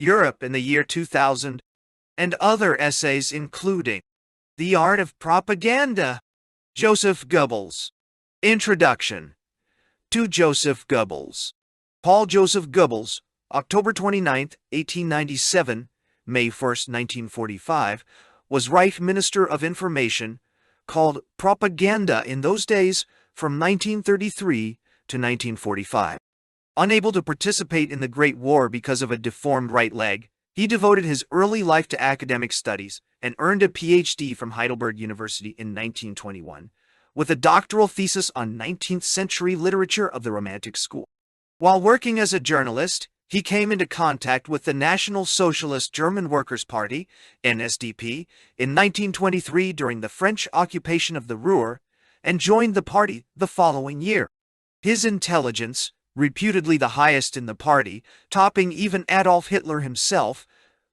Europe in the year 2000, and other essays including The Art of Propaganda, Joseph Goebbels. Introduction to Joseph Goebbels. Paul Joseph Goebbels, October 29, 1897, May 1, 1945, was Reich Minister of Information, called propaganda in those days from 1933 to 1945. Unable to participate in the Great War because of a deformed right leg, he devoted his early life to academic studies and earned a Ph.D. from Heidelberg University in 1921, with a doctoral thesis on 19th-century literature of the Romantic School. While working as a journalist, he came into contact with the National Socialist German Workers' Party, NSDP, in 1923 during the French occupation of the Ruhr, and joined the party the following year. His intelligence, reputedly the highest in the party, topping even Adolf Hitler himself,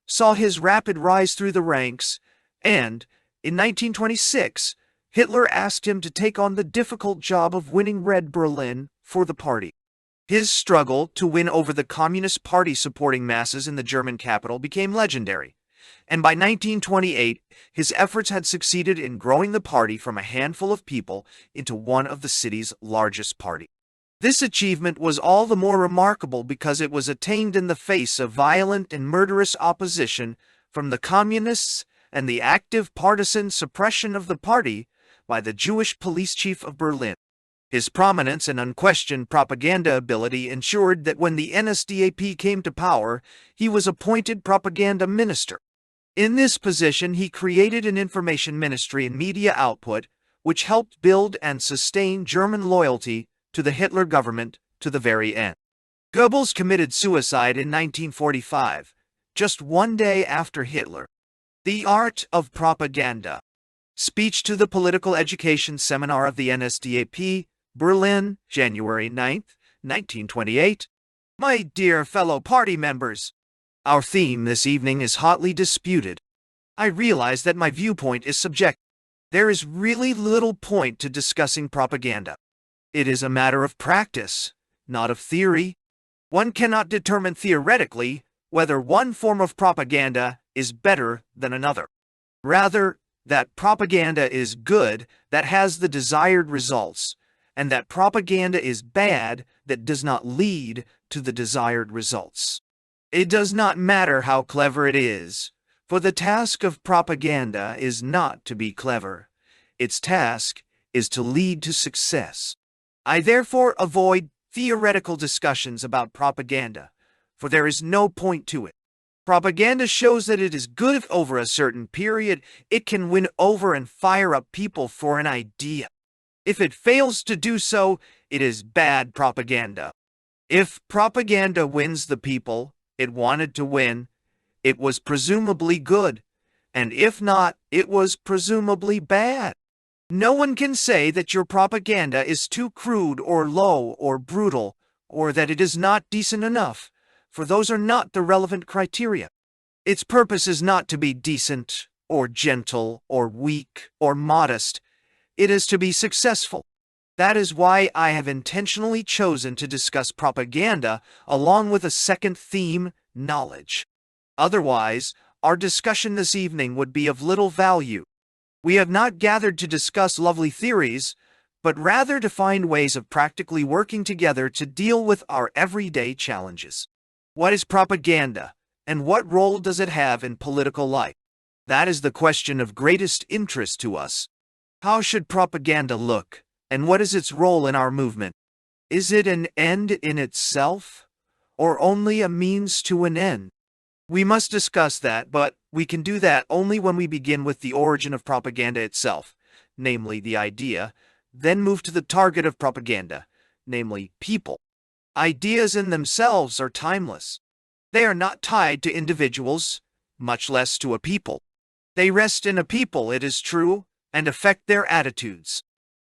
saw his rapid rise through the ranks, and, in 1926, Hitler asked him to take on the difficult job of winning Red Berlin for the party. His struggle to win over the Communist Party supporting masses in the German capital became legendary, and by 1928, his efforts had succeeded in growing the party from a handful of people into one of the city's largest parties. This achievement was all the more remarkable because it was attained in the face of violent and murderous opposition from the Communists and the active partisan suppression of the party by the Jewish police chief of Berlin. His prominence and unquestioned propaganda ability ensured that when the NSDAP came to power, he was appointed propaganda minister. In this position, he created an information ministry and media output, which helped build and sustain German loyalty to the Hitler government to the very end. Goebbels committed suicide in 1945, just one day after Hitler. The Art of Propaganda. Speech to the Political Education Seminar of the NSDAP, Berlin, January 9, 1928. My dear fellow party members, our theme this evening is hotly disputed. I realize that my viewpoint is subjective. There is really little point to discussing propaganda. It is a matter of practice, not of theory. One cannot determine theoretically whether one form of propaganda is better than another. Rather, that propaganda is good that has the desired results, and that propaganda is bad that does not lead to the desired results. It does not matter how clever it is, for the task of propaganda is not to be clever. Its task is to lead to success. I therefore avoid theoretical discussions about propaganda, for there is no point to it. Propaganda shows that it is good if over a certain period it can win over and fire up people for an idea. If it fails to do so, it is bad propaganda. If propaganda wins the people it wanted to win, it was presumably good, and if not, it was presumably bad. No one can say that your propaganda is too crude or low or brutal, or that it is not decent enough, for those are not the relevant criteria. Its purpose is not to be decent, or gentle, or weak, or modest. It is to be successful. That is why I have intentionally chosen to discuss propaganda along with a second theme, knowledge. Otherwise, our discussion this evening would be of little value. We have not gathered to discuss lovely theories, but rather to find ways of practically working together to deal with our everyday challenges. What is propaganda, and what role does it have in political life? That is the question of greatest interest to us. How should propaganda look, and what is its role in our movement? Is it an end in itself, or only a means to an end? We must discuss that, but we can do that only when we begin with the origin of propaganda itself, namely the idea, then move to the target of propaganda, namely people. Ideas in themselves are timeless. They are not tied to individuals, much less to a people. They rest in a people, it is true, and affect their attitudes.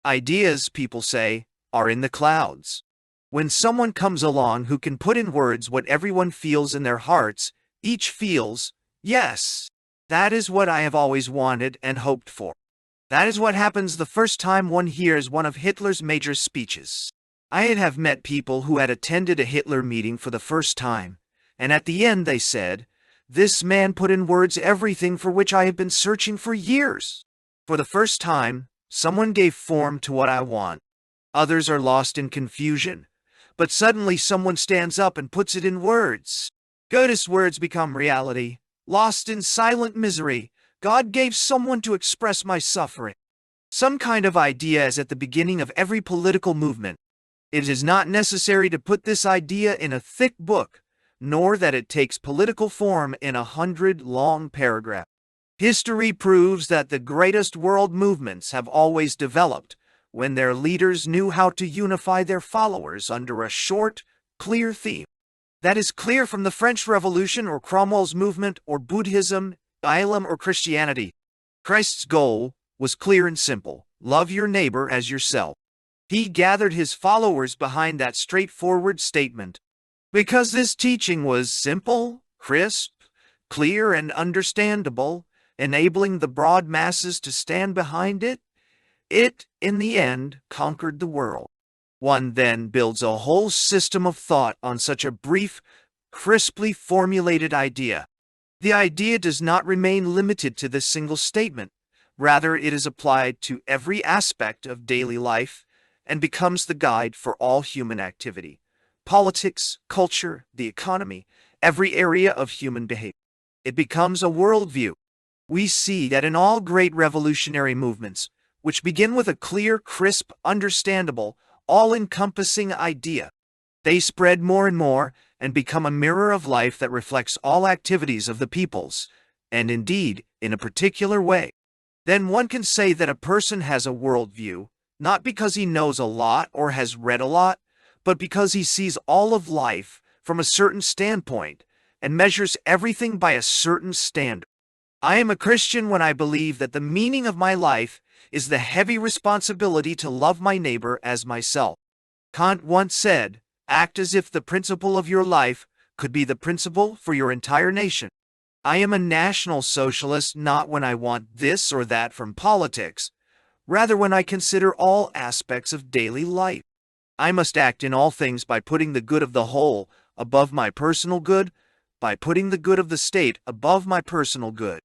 Ideas, people say, are in the clouds. When someone comes along who can put in words what everyone feels in their hearts, each feels, yes, that is what I have always wanted and hoped for. That is what happens the first time one hears one of Hitler's major speeches. I have met people who had attended a Hitler meeting for the first time, And at the end they said, "This man put in words everything for which I have been searching for years." For the first time, someone gave form to what I want. Others are lost in confusion, but suddenly someone stands up and puts it in words. Goebbels' words become reality. Lost in silent misery, God gave someone to express my suffering. Some kind of idea is at the beginning of every political movement. It is not necessary to put this idea in a thick book, nor that it takes political form in 100-long paragraphs. History proves that the greatest world movements have always developed when their leaders knew how to unify their followers under a short, clear theme. That is clear from the French Revolution or Cromwell's movement or Buddhism, Islam or Christianity. Christ's goal was clear and simple: love your neighbor as yourself. He gathered his followers behind that straightforward statement. Because this teaching was simple, crisp, clear, and understandable, enabling the broad masses to stand behind it, in the end, conquered the world. One then builds a whole system of thought on such a brief, crisply formulated idea. The idea does not remain limited to this single statement. Rather, it is applied to every aspect of daily life and becomes the guide for all human activity. Politics, culture, the economy, every area of human behavior. It becomes a worldview. We see that in all great revolutionary movements, which begin with a clear, crisp, understandable, all-encompassing idea, they spread more and more and become a mirror of life that reflects all activities of the peoples, and indeed, in a particular way. Then one can say that a person has a worldview, not because he knows a lot or has read a lot, but because he sees all of life from a certain standpoint and measures everything by a certain standard. I am a Christian when I believe that the meaning of my life is the heavy responsibility to love my neighbor as myself. Kant once said, "Act as if the principle of your life could be the principle for your entire nation." I am a National Socialist not when I want this or that from politics, rather when I consider all aspects of daily life. I must act in all things by putting the good of the whole above my personal good, by putting the good of the state above my personal good.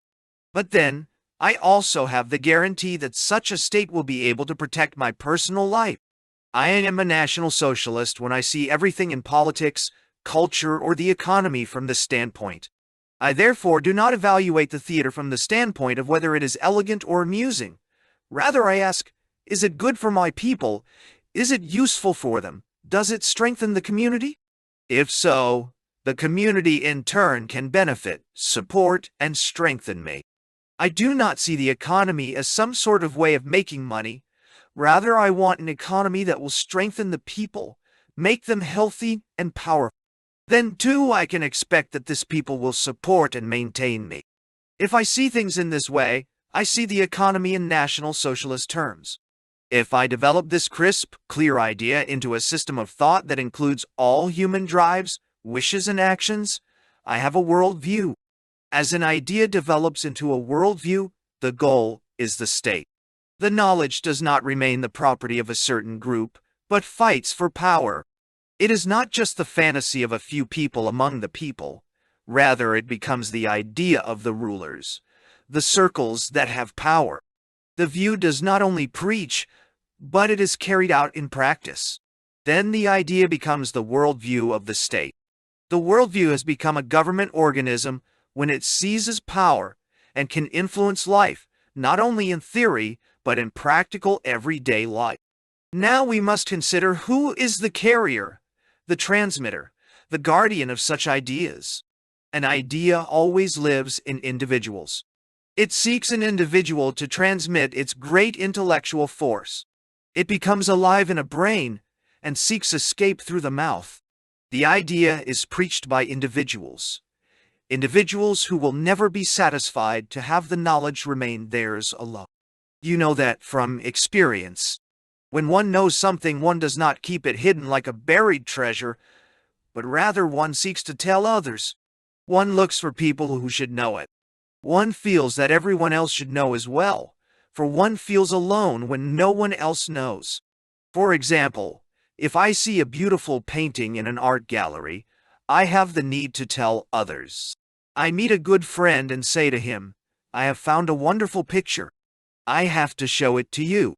But then, I also have the guarantee that such a state will be able to protect my personal life. I am a National Socialist when I see everything in politics, culture, or the economy from this standpoint. I therefore do not evaluate the theater from the standpoint of whether it is elegant or amusing. Rather, I ask, is it good for my people? Is it useful for them? Does it strengthen the community? If so, the community in turn can benefit, support, and strengthen me. I do not see the economy as some sort of way of making money. Rather, I want an economy that will strengthen the people, make them healthy and powerful. Then, too, I can expect that this people will support and maintain me. If I see things in this way, I see the economy in National Socialist terms. If I develop this crisp, clear idea into a system of thought that includes all human drives, wishes, and actions, I have a worldview. As an idea develops into a worldview, the goal is the state. The knowledge does not remain the property of a certain group, but fights for power. It is not just the fantasy of a few people among the people. Rather, it becomes the idea of the rulers, the circles that have power. The view does not only preach, but it is carried out in practice. Then the idea becomes the worldview of the state. The worldview has become a government organism when it seizes power and can influence life, not only in theory, but in practical everyday life. Now we must consider who is the carrier, the transmitter, the guardian of such ideas. An idea always lives in individuals. It seeks an individual to transmit its great intellectual force. It becomes alive in a brain and seeks escape through the mouth. The idea is preached by individuals. Individuals who will never be satisfied to have the knowledge remain theirs alone. You know that from experience. When one knows something, one does not keep it hidden like a buried treasure, but rather one seeks to tell others. One looks for people who should know it. One feels that everyone else should know as well, for one feels alone when no one else knows. For example, if I see a beautiful painting in an art gallery, I have the need to tell others. I meet a good friend and say to him, I have found a wonderful picture. I have to show it to you.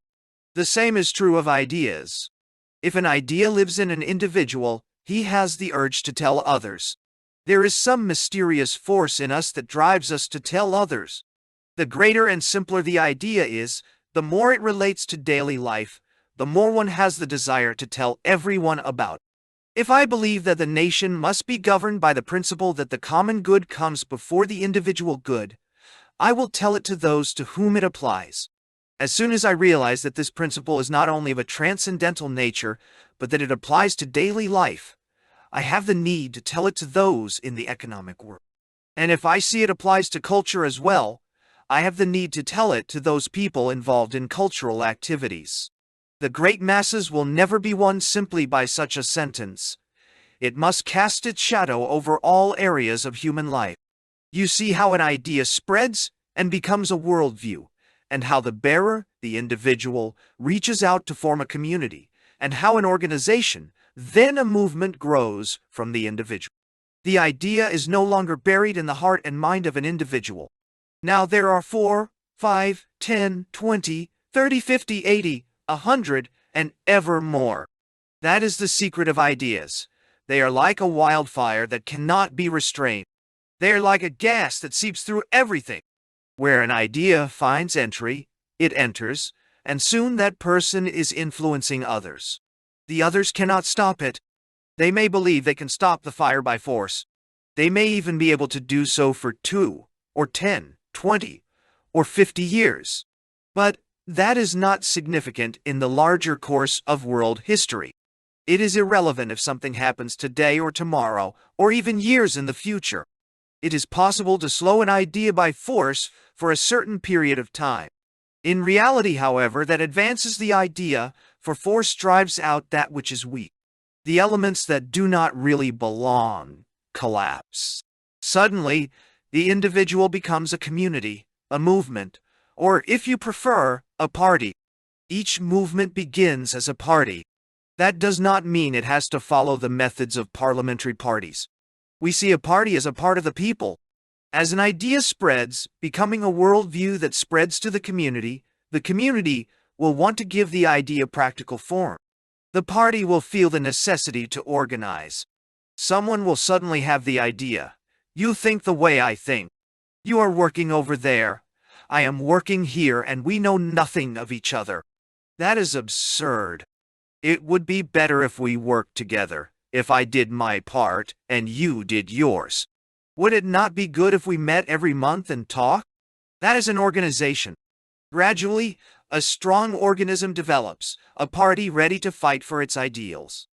The same is true of ideas. If an idea lives in an individual, he has the urge to tell others. There is some mysterious force in us that drives us to tell others. The greater and simpler the idea is, the more it relates to daily life, the more one has the desire to tell everyone about. If I believe that the nation must be governed by the principle that the common good comes before the individual good, I will tell it to those to whom it applies. As soon as I realize that this principle is not only of a transcendental nature, but that it applies to daily life, I have the need to tell it to those in the economic world. And if I see it applies to culture as well, I have the need to tell it to those people involved in cultural activities. The great masses will never be won simply by such a sentence. It must cast its shadow over all areas of human life. You see how an idea spreads and becomes a worldview, and how the bearer, the individual, reaches out to form a community, and how an organization, then a movement, grows from the individual. The idea is no longer buried in the heart and mind of an individual. Now there are 4, 5, 10, 20, 30, 50, 80, 100, and ever more. That is the secret of ideas. They are like a wildfire that cannot be restrained. They are like a gas that seeps through everything. Where an idea finds entry, it enters, and soon that person is influencing others. The others cannot stop it. They may believe they can stop the fire by force. They may even be able to do so for 2, or 10, 20, or 50 years. But that is not significant in the larger course of world history. It is irrelevant if something happens today or tomorrow, or even years in the future. It is possible to slow an idea by force for a certain period of time. In reality, however, that advances the idea, for force drives out that which is weak. The elements that do not really belong collapse. Suddenly, the individual becomes a community, a movement, or, if you prefer, a party. Each movement begins as a party. That does not mean it has to follow the methods of parliamentary parties. We see a party as a part of the people. As an idea spreads, becoming a worldview that spreads to the community will want to give the idea practical form. The party will feel the necessity to organize. Someone will suddenly have the idea, you think the way I think. You are working over there. I am working here, and we know nothing of each other. That is absurd. It would be better if we worked together, if I did my part and you did yours. Would it not be good if we met every month and talked? That is an organization. Gradually, a strong organism develops, a party ready to fight for its ideals.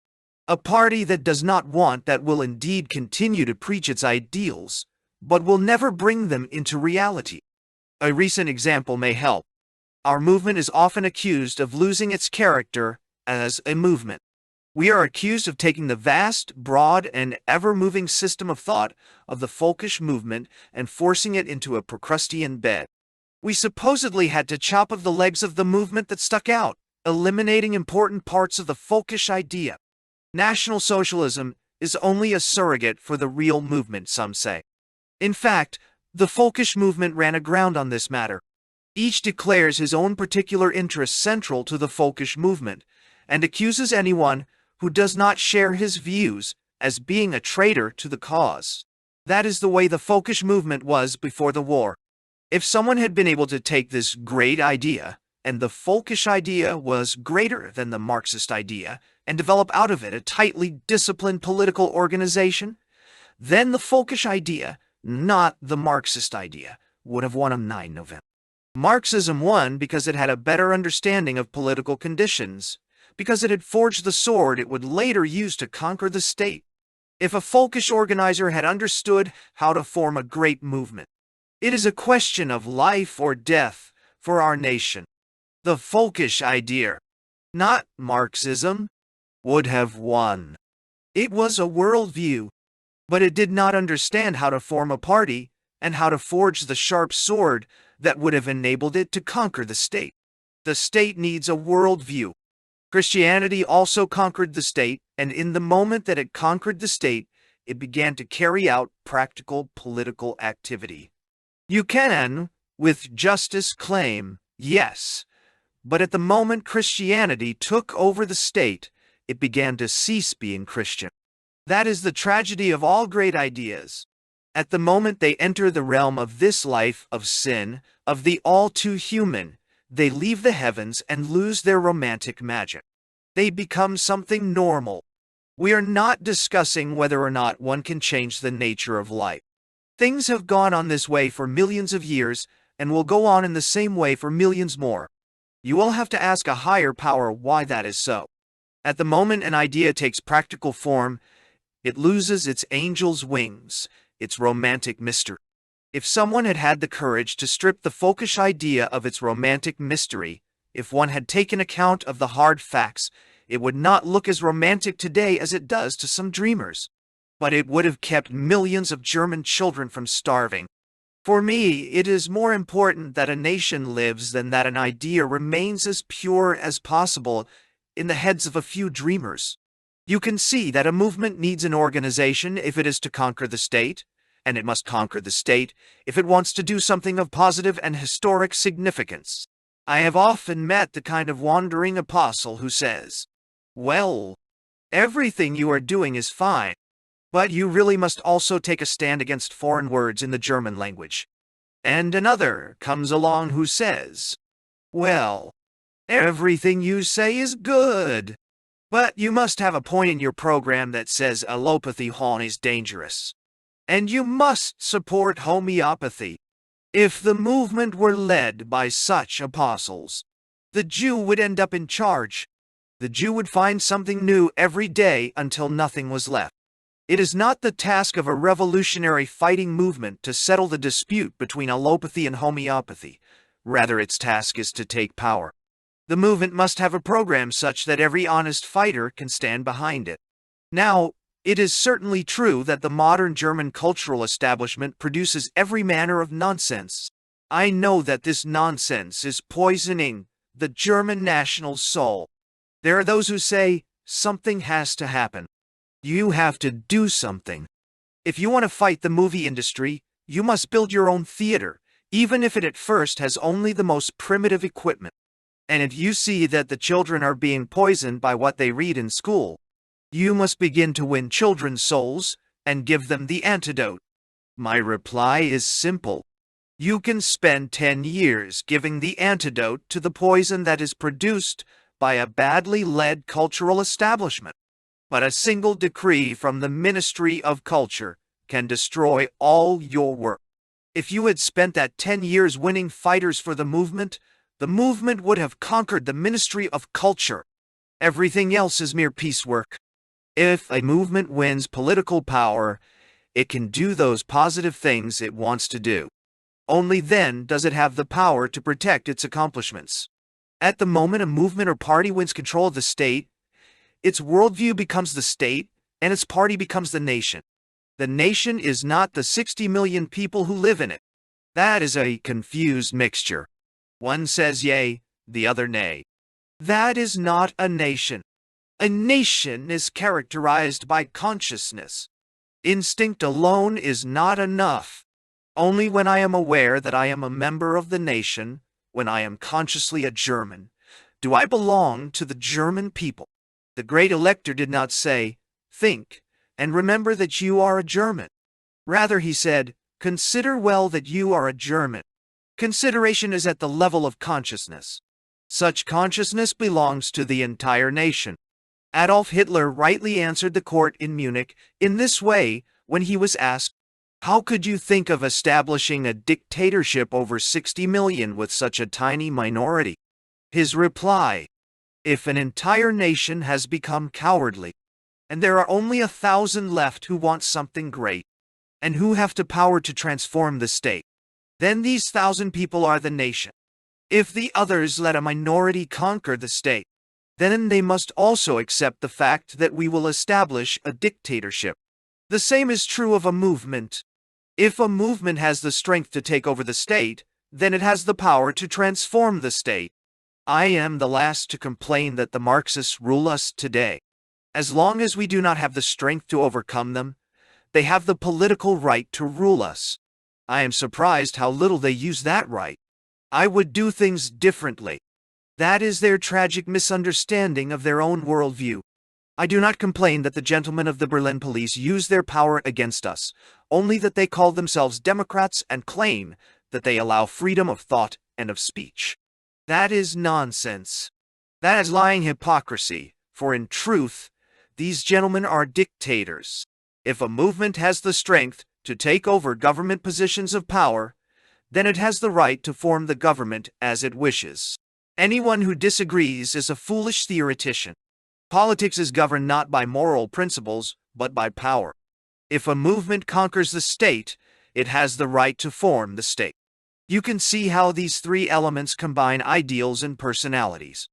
A party that does not want that will indeed continue to preach its ideals, but will never bring them into reality. A recent example may help. Our movement is often accused of losing its character as a movement. We are accused of taking the vast, broad, and ever-moving system of thought of the folkish movement and forcing it into a Procrustean bed. We supposedly had to chop off the legs of the movement that stuck out, eliminating important parts of the folkish idea. National Socialism is only a surrogate for the real movement, some say. In fact, the folkish movement ran aground on this matter. Each declares his own particular interests central to the folkish movement, and accuses anyone who does not share his views as being a traitor to the cause. That is the way the folkish movement was before the war. If someone had been able to take this great idea, and the folkish idea was greater than the Marxist idea, and develop out of it a tightly disciplined political organization, then the folkish idea, not the Marxist idea, would have won on 9 November. Marxism won because it had a better understanding of political conditions, because it had forged the sword it would later use to conquer the state. If a folkish organizer had understood how to form a great movement, it is a question of life or death for our nation. The folkish idea, not Marxism, would have won. It was a worldview, but it did not understand how to form a party and how to forge the sharp sword that would have enabled it to conquer the state. The state needs a worldview. Christianity also conquered the state, and in the moment that it conquered the state, it began to carry out practical political activity. You can, with justice, claim, yes, but at the moment Christianity took over the state, it began to cease being Christian. That is the tragedy of all great ideas. At the moment they enter the realm of this life of sin, of the all-too-human, they leave the heavens and lose their romantic magic. They become something normal. We are not discussing whether or not one can change the nature of life. Things have gone on this way for millions of years and will go on in the same way for millions more. You will have to ask a higher power why that is so. At the moment an idea takes practical form, it loses its angel's wings, its romantic mystery. If someone had had the courage to strip the folkish idea of its romantic mystery, if one had taken account of the hard facts, it would not look as romantic today as it does to some dreamers. But it would have kept millions of German children from starving. For me, it is more important that a nation lives than that an idea remains as pure as possible in the heads of a few dreamers. You can see that a movement needs an organization if it is to conquer the state, and it must conquer the state if it wants to do something of positive and historic significance. I have often met the kind of wandering apostle who says, "Well, everything you are doing is fine, but you really must also take a stand against foreign words in the German language." And another comes along who says, "Well, everything you say is good, but you must have a point in your program that says allopathy is dangerous. And you must support homeopathy." If the movement were led by such apostles, the Jew would end up in charge. The Jew would find something new every day until nothing was left. It is not the task of a revolutionary fighting movement to settle the dispute between allopathy and homeopathy. Rather, its task is to take power. The movement must have a program such that every honest fighter can stand behind it. Now, it is certainly true that the modern German cultural establishment produces every manner of nonsense. I know that this nonsense is poisoning the German national soul. There are those who say, something has to happen. You have to do something. If you want to fight the movie industry, you must build your own theater, even if it at first has only the most primitive equipment. And if you see that the children are being poisoned by what they read in school, you must begin to win children's souls and give them the antidote. My reply is simple. You can spend 10 years giving the antidote to the poison that is produced by a badly led cultural establishment. But a single decree from the Ministry of Culture can destroy all your work. If you had spent that 10 years winning fighters for the movement would have conquered the Ministry of Culture. Everything else is mere piecework. If a movement wins political power, it can do those positive things it wants to do. Only then does it have the power to protect its accomplishments. At the moment a movement or party wins control of the state, its worldview becomes the state, and its party becomes the nation. The nation is not the 60 million people who live in it. That is a confused mixture. One says yea, the other nay. That is not a nation. A nation is characterized by consciousness. Instinct alone is not enough. Only when I am aware that I am a member of the nation, when I am consciously a German, do I belong to the German people. The great elector did not say, "Think, and remember that you are a German." Rather, he said, "Consider well that you are a German." Consideration is at the level of consciousness. Such consciousness belongs to the entire nation. Adolf Hitler rightly answered the court in Munich in this way when he was asked, "How could you think of establishing a dictatorship over 60 million with such a tiny minority?" His reply, "If an entire nation has become cowardly, and there are only 1,000 left who want something great, and who have the power to transform the state, then these 1,000 people are the nation. If the others let a minority conquer the state, then they must also accept the fact that we will establish a dictatorship. The same is true of a movement. If a movement has the strength to take over the state, then it has the power to transform the state. I am the last to complain that the Marxists rule us today. As long as we do not have the strength to overcome them, They have the political right to rule us. I am surprised how little they use that right. I would do things differently. That is their tragic misunderstanding of their own worldview. I do not complain that the gentlemen of the Berlin police use their power against us, only that they call themselves Democrats and claim that they allow freedom of thought and of speech. That is nonsense. That is lying hypocrisy, for in truth, these gentlemen are dictators. If a movement has the strength to take over government positions of power, then it has the right to form the government as it wishes. Anyone who disagrees is a foolish theoretician. Politics is governed not by moral principles, but by power. If a movement conquers the state, it has the right to form the state. You can see how these three elements combine ideals and personalities.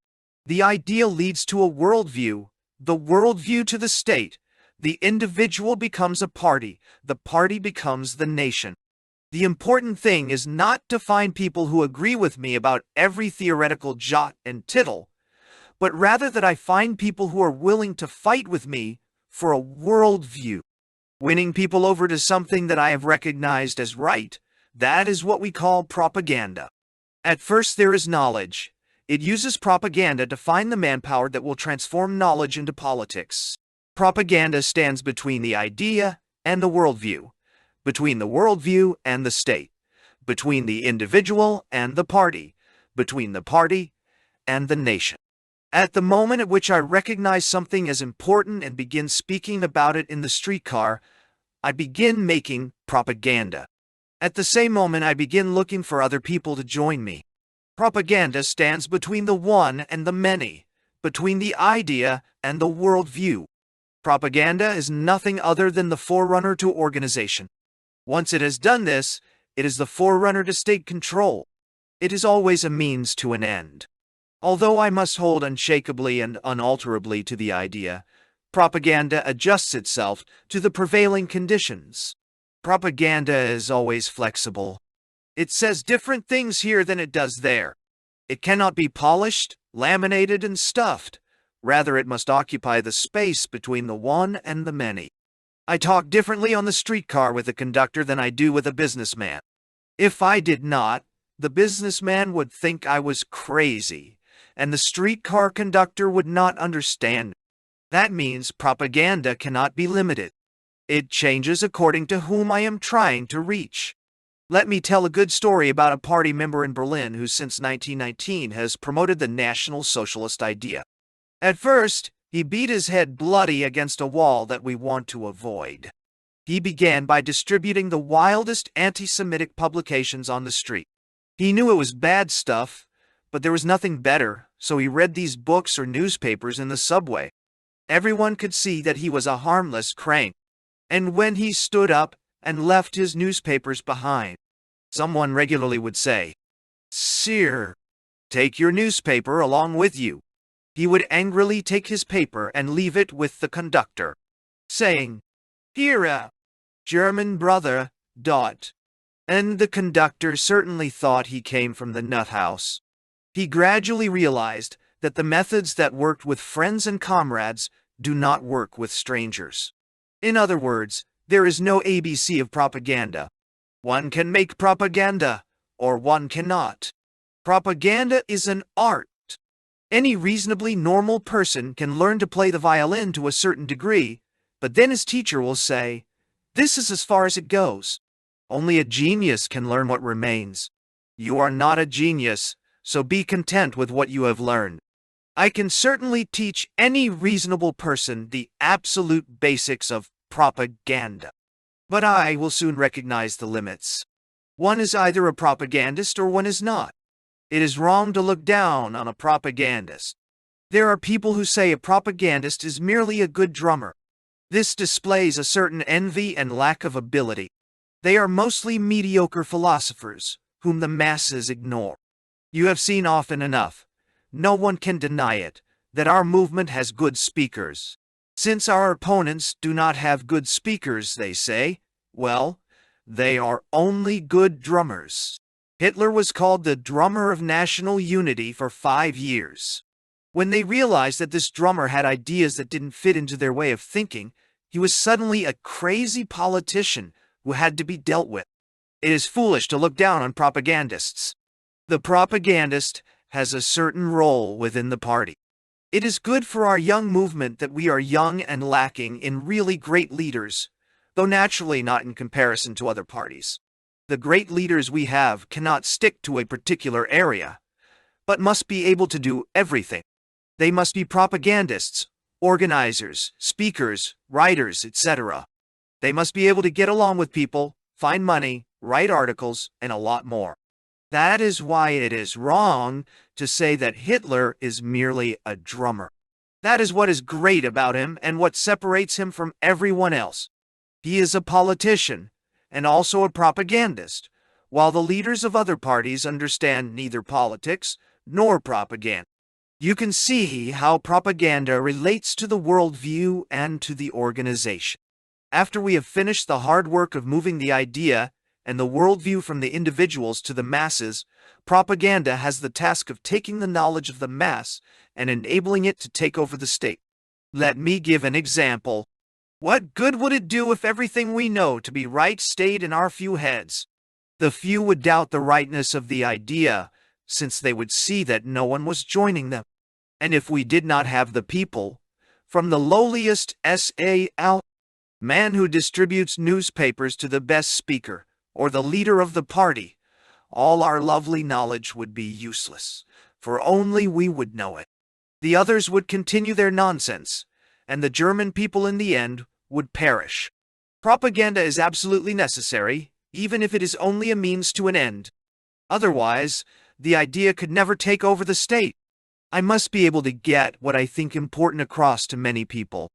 The ideal leads to a worldview, the worldview to the state. The individual becomes a party, the party becomes the nation. The important thing is not to find people who agree with me about every theoretical jot and tittle, but rather that I find people who are willing to fight with me for a worldview. Winning people over to something that I have recognized as right, that is what we call propaganda. At first there is knowledge. It uses propaganda to find the manpower that will transform knowledge into politics. Propaganda stands between the idea and the worldview, between the worldview and the state, between the individual and the party, between the party and the nation. At the moment at which I recognize something as important and begin speaking about it in the streetcar, I begin making propaganda. At the same moment, I begin looking for other people to join me. Propaganda stands between the one and the many, between the idea and the worldview. Propaganda is nothing other than the forerunner to organization. Once it has done this, it is the forerunner to state control. It is always a means to an end. Although I must hold unshakably and unalterably to the idea, propaganda adjusts itself to the prevailing conditions. Propaganda is always flexible. It says different things here than it does there. It cannot be polished, laminated, and stuffed. Rather, it must occupy the space between the one and the many. I talk differently on the streetcar with a conductor than I do with a businessman. If I did not, the businessman would think I was crazy, and the streetcar conductor would not understand. That means propaganda cannot be limited. It changes according to whom I am trying to reach. Let me tell a good story about a party member in Berlin who since 1919 has promoted the National Socialist idea. At first, he beat his head bloody against a wall that we want to avoid. He began by distributing the wildest anti-Semitic publications on the street. He knew it was bad stuff, but there was nothing better, so he read these books or newspapers in the subway. Everyone could see that he was a harmless crank. And when he stood up and left his newspapers behind, someone regularly would say, "Sir, take your newspaper along with you." He would angrily take his paper and leave it with the conductor, saying, "Here, German brother, dot." And the conductor certainly thought he came from the nut house. He gradually realized that the methods that worked with friends and comrades do not work with strangers. In other words, there is no ABC of propaganda. One can make propaganda, or one cannot. Propaganda is an art. Any reasonably normal person can learn to play the violin to a certain degree, but then his teacher will say, "This is as far as it goes." Only a genius can learn what remains. You are not a genius, so be content with what you have learned. I can certainly teach any reasonable person the absolute basics of propaganda. But I will soon recognize the limits. One is either a propagandist or one is not. It is wrong to look down on a propagandist. There are people who say a propagandist is merely a good drummer. This displays a certain envy and lack of ability. They are mostly mediocre philosophers, whom the masses ignore. You have seen often enough, no one can deny it, that our movement has good speakers. Since our opponents do not have good speakers, they say, well, they are only good drummers. Hitler was called the drummer of national unity for 5 years. When they realized that this drummer had ideas that didn't fit into their way of thinking, He was suddenly a crazy politician who had to be dealt with. It is foolish to look down on propagandists. The propagandist has a certain role within the party. It is good for our young movement that we are young and lacking in really great leaders, though naturally not in comparison to other parties. The great leaders we have cannot stick to a particular area, but must be able to do everything. They must be propagandists, organizers, speakers, writers, etc. They must be able to get along with people, find money, write articles, and a lot more. That is why it is wrong to say that Hitler is merely a drummer. That is what is great about him and what separates him from everyone else. He is a politician and also a propagandist, while the leaders of other parties understand neither politics nor propaganda. You can see how propaganda relates to the worldview and to the organization. After we have finished the hard work of moving the idea and the worldview from the individuals to the masses, propaganda has the task of taking the knowledge of the mass and enabling it to take over the state. Let me give an example. What good would it do if everything we know to be right stayed in our few heads? The few would doubt the rightness of the idea, since they would see that no one was joining them. And if we did not have the people, from the lowliest SAL man who distributes newspapers to the best speaker, or the leader of the party, all our lovely knowledge would be useless, for only we would know it. The others would continue their nonsense, and the German people in the end would perish. Propaganda is absolutely necessary, even if it is only a means to an end. Otherwise, the idea could never take over the state. I must be able to get what I think important across to many people.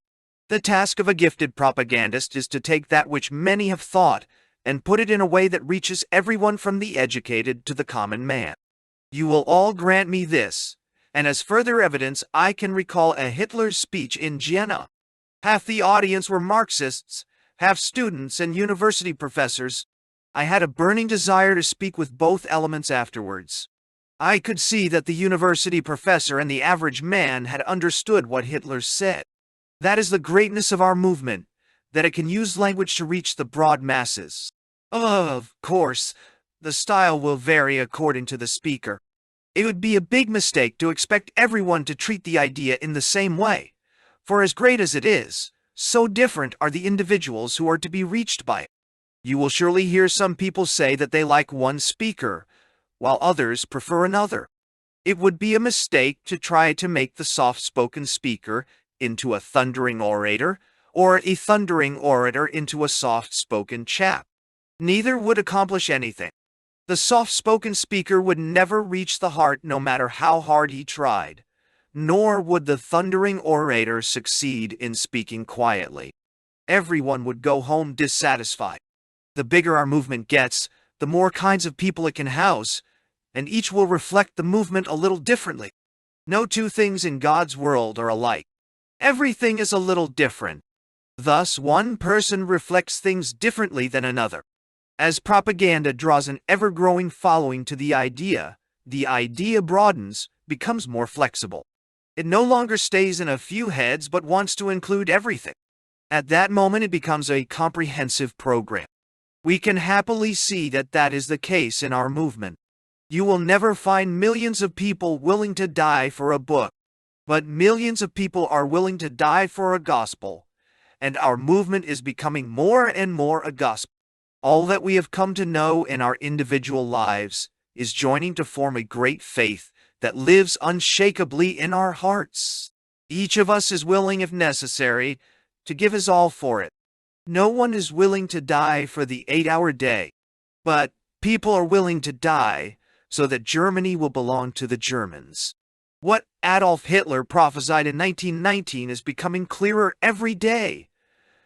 The task of a gifted propagandist is to take that which many have thought and put it in a way that reaches everyone from the educated to the common man. You will all grant me this, and as further evidence I can recall a Hitler's speech in Jena. Half the audience were Marxists, half students and university professors. I had a burning desire to speak with both elements afterwards. I could see that the university professor and the average man had understood what Hitler said. That is the greatness of our movement, that it can use language to reach the broad masses. Of course, the style will vary according to the speaker. It would be a big mistake to expect everyone to treat the idea in the same way, for as great as it is, so different are the individuals who are to be reached by it. You will surely hear some people say that they like one speaker, while others prefer another. It would be a mistake to try to make the soft-spoken speaker into a thundering orator, or a thundering orator into a soft-spoken chap. Neither would accomplish anything. The soft-spoken speaker would never reach the heart no matter how hard he tried, nor would the thundering orator succeed in speaking quietly. Everyone would go home dissatisfied. The bigger our movement gets, the more kinds of people it can house, and each will reflect the movement a little differently. No two things in God's world are alike. Everything is a little different. Thus, one person reflects things differently than another. As propaganda draws an ever-growing following to the idea broadens, becomes more flexible. It no longer stays in a few heads but wants to include everything. At that moment it becomes a comprehensive program. We can happily see that that is the case in our movement. You will never find millions of people willing to die for a book, but millions of people are willing to die for a gospel, and our movement is becoming more and more a gospel. All that we have come to know in our individual lives is joining to form a great faith that lives unshakably in our hearts. Each of us is willing, if necessary, to give his all for it. No one is willing to die for the 8-hour day, but people are willing to die so that Germany will belong to the Germans. What Adolf Hitler prophesied in 1919 is becoming clearer every day.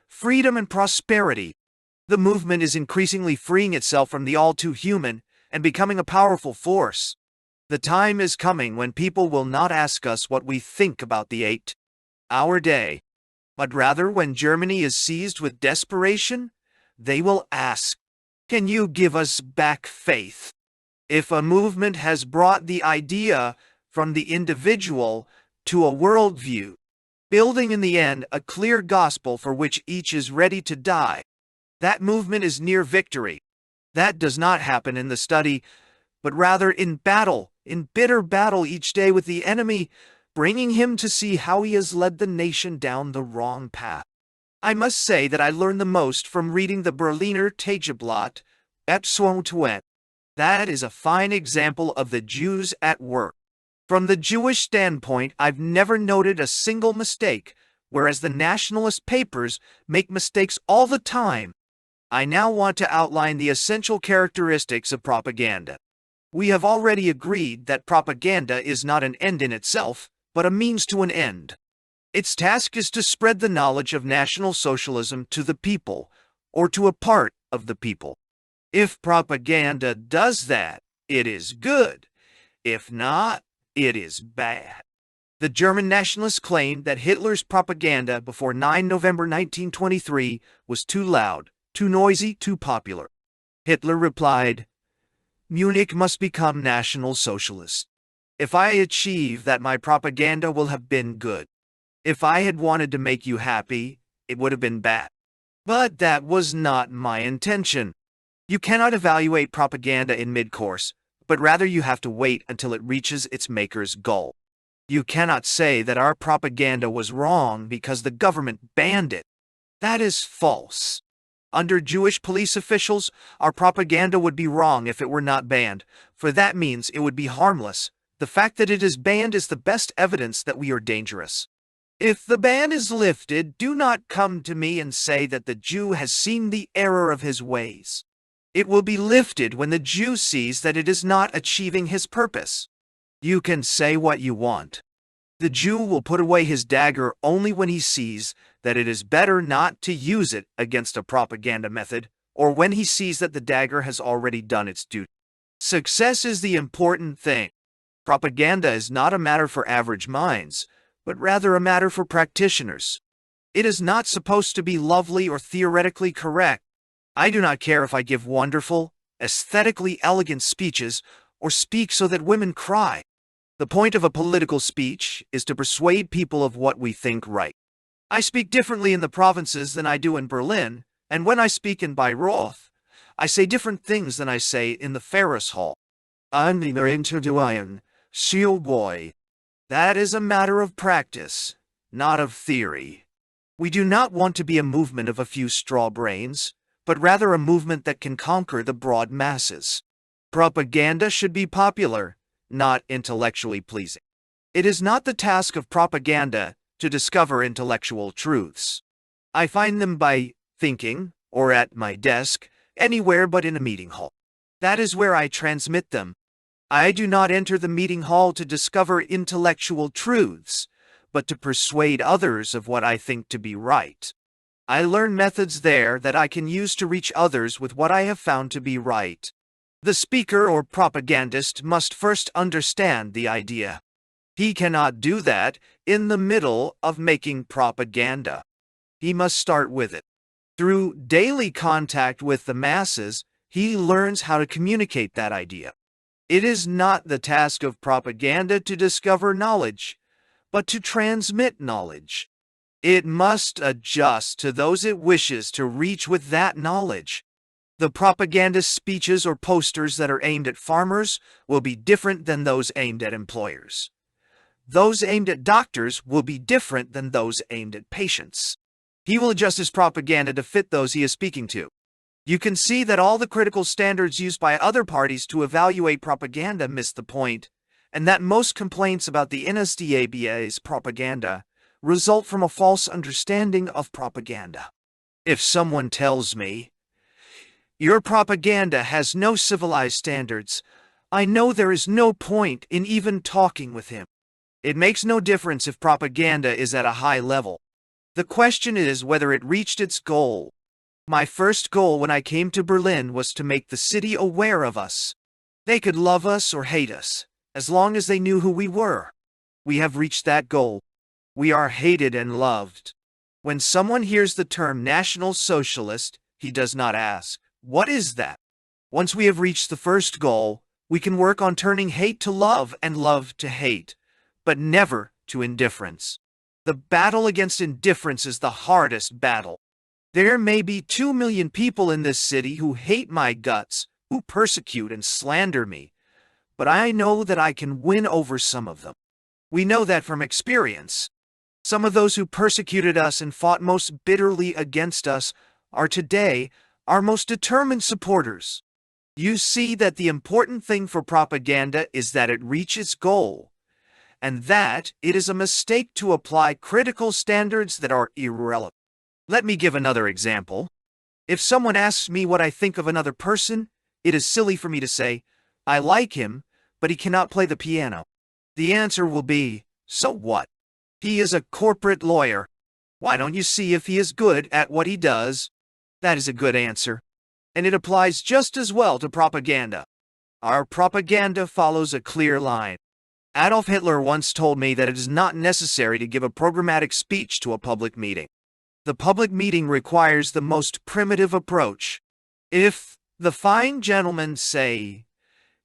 Freedom and prosperity. The movement is increasingly freeing itself from the all-too-human and becoming a powerful force. The time is coming when people will not ask us what we think about the 8-hour day, but rather when Germany is seized with desperation, they will ask, "Can you give us back faith?" If a movement has brought the idea from the individual to a worldview, building in the end a clear gospel for which each is ready to die. That movement is near victory. That does not happen in the study, but rather in battle, in bitter battle each day with the enemy, bringing him to see how he has led the nation down the wrong path. I must say that I learned the most from reading the Berliner Tageblatt at Swantwen. That is a fine example of the Jews at work. From the Jewish standpoint, I've never noted a single mistake, whereas the nationalist papers make mistakes all the time. I now want to outline the essential characteristics of propaganda. We have already agreed that propaganda is not an end in itself, but a means to an end. Its task is to spread the knowledge of National Socialism to the people, or to a part of the people. If propaganda does that, it is good. If not, it is bad. The German nationalists claimed that Hitler's propaganda before 9 November 1923 was too loud, too noisy, too popular. Hitler replied, "Munich must become National Socialist. If I achieve that, my propaganda will have been good. If I had wanted to make you happy, it would have been bad. But that was not my intention." You cannot evaluate propaganda in mid-course, but rather you have to wait until it reaches its maker's goal. You cannot say that our propaganda was wrong because the government banned it. That is false. Under Jewish police officials, our propaganda would be wrong if it were not banned, for that means it would be harmless. The fact that it is banned is the best evidence that we are dangerous. If the ban is lifted, do not come to me and say that the Jew has seen the error of his ways. It will be lifted when the Jew sees that it is not achieving his purpose. You can say what you want. The Jew will put away his dagger only when he sees that it is better not to use it against a propaganda method, or when he sees that the dagger has already done its duty. Success is the important thing. Propaganda is not a matter for average minds, but rather a matter for practitioners. It is not supposed to be lovely or theoretically correct. I do not care if I give wonderful, aesthetically elegant speeches or speak so that women cry. The point of a political speech is to persuade people of what we think right. I speak differently in the provinces than I do in Berlin, and when I speak in Bayreuth, I say different things than I say in the Ferris Hall. I'm the Interduian, boy. That is a matter of practice, not of theory. We do not want to be a movement of a few straw brains, but rather a movement that can conquer the broad masses. Propaganda should be popular, not intellectually pleasing. It is not the task of propaganda to discover intellectual truths. I find them by thinking, or at my desk, anywhere but in a meeting hall. That is where I transmit them. I do not enter the meeting hall to discover intellectual truths, but to persuade others of what I think to be right. I learn methods there that I can use to reach others with what I have found to be right. The speaker or propagandist must first understand the idea. He cannot do that in the middle of making propaganda. He must start with it. Through daily contact with the masses, he learns how to communicate that idea. It is not the task of propaganda to discover knowledge, but to transmit knowledge. It must adjust to those it wishes to reach with that knowledge. The propagandist speeches or posters that are aimed at farmers will be different than those aimed at employers. Those aimed at doctors will be different than those aimed at patients. He will adjust his propaganda to fit those he is speaking to. You can see that all the critical standards used by other parties to evaluate propaganda miss the point, and that most complaints about the NSDAP's propaganda result from a false understanding of propaganda. If someone tells me, "Your propaganda has no civilized standards," I know there is no point in even talking with him. It makes no difference if propaganda is at a high level. The question is whether it reached its goal. My first goal when I came to Berlin was to make the city aware of us. They could love us or hate us, as long as they knew who we were. We have reached that goal. We are hated and loved. When someone hears the term National Socialist, he does not ask, "What is that?" Once we have reached the first goal, we can work on turning hate to love and love to hate, but never to indifference. The battle against indifference is the hardest battle. There may be 2 million people in this city who hate my guts, who persecute and slander me, but I know that I can win over some of them. We know that from experience. Some of those who persecuted us and fought most bitterly against us are today our most determined supporters. You see that the important thing for propaganda is that it reach its goal, and that it is a mistake to apply critical standards that are irrelevant. Let me give another example. If someone asks me what I think of another person, it is silly for me to say, I like him, but he cannot play the piano. The answer will be, so what? He is a corporate lawyer. Why don't you see if he is good at what he does? That is a good answer. And it applies just as well to propaganda. Our propaganda follows a clear line. Adolf Hitler once told me that it is not necessary to give a programmatic speech to a public meeting. The public meeting requires the most primitive approach. If the fine gentlemen say,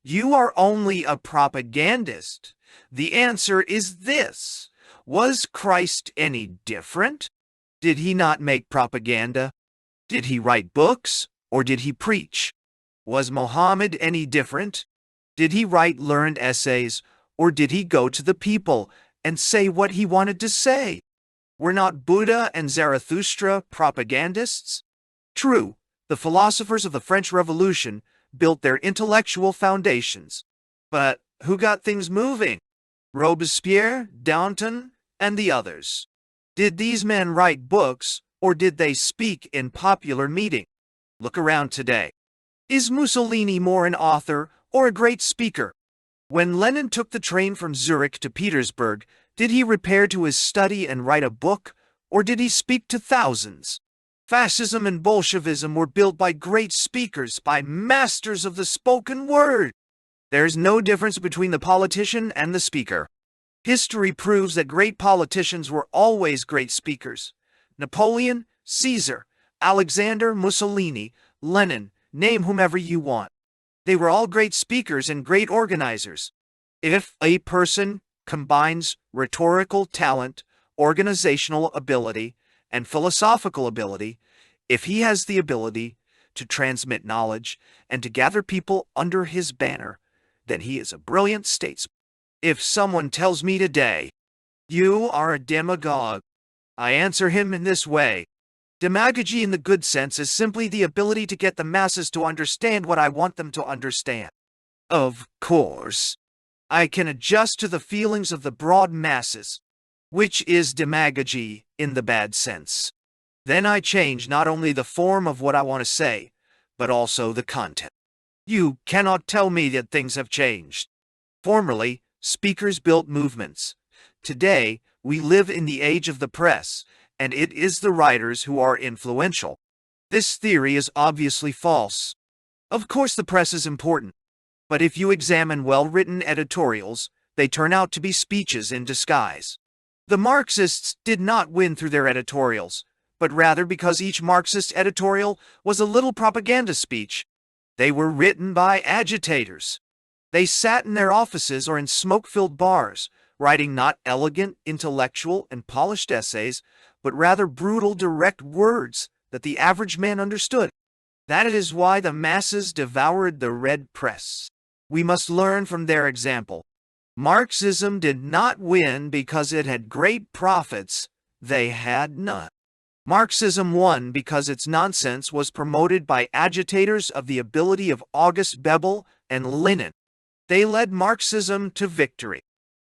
"You are only a propagandist," the answer is this: was Christ any different? Did he not make propaganda? Did he write books, or did he preach? Was Mohammed any different? Did he write learned essays, or did he go to the people and say what he wanted to say? Were not Buddha and Zarathustra propagandists? True, the philosophers of the French Revolution built their intellectual foundations. But who got things moving? Robespierre, Danton, and the others. Did these men write books, or did they speak in popular meetings? Look around today. Is Mussolini more an author or a great speaker? When Lenin took the train from Zurich to Petersburg, did he repair to his study and write a book, or did he speak to thousands? Fascism and Bolshevism were built by great speakers, by masters of the spoken word. There's no difference between the politician and the speaker. History proves that great politicians were always great speakers. Napoleon, Caesar, Alexander, Mussolini, Lenin, name whomever you want. They were all great speakers and great organizers. If a person combines rhetorical talent, organizational ability, and philosophical ability, if he has the ability to transmit knowledge and to gather people under his banner, then he is a brilliant statesman. If someone tells me today, "You are a demagogue," I answer him in this way. Demagogy in the good sense is simply the ability to get the masses to understand what I want them to understand. Of course, I can adjust to the feelings of the broad masses, which is demagogy in the bad sense. Then I change not only the form of what I want to say, but also the content. You cannot tell me that things have changed. Formerly, speakers built movements. Today, we live in the age of the press, and it is the writers who are influential. This theory is obviously false. Of course the press is important, but if you examine well-written editorials, they turn out to be speeches in disguise. The Marxists did not win through their editorials, but rather because each Marxist editorial was a little propaganda speech. They were written by agitators. They sat in their offices or in smoke-filled bars, writing not elegant, intellectual, and polished essays, but rather brutal, direct words that the average man understood. That is why the masses devoured the red press. We must learn from their example. Marxism did not win because it had great profits. They had none. Marxism won because its nonsense was promoted by agitators of the ability of August Bebel and Lenin. They led Marxism to victory.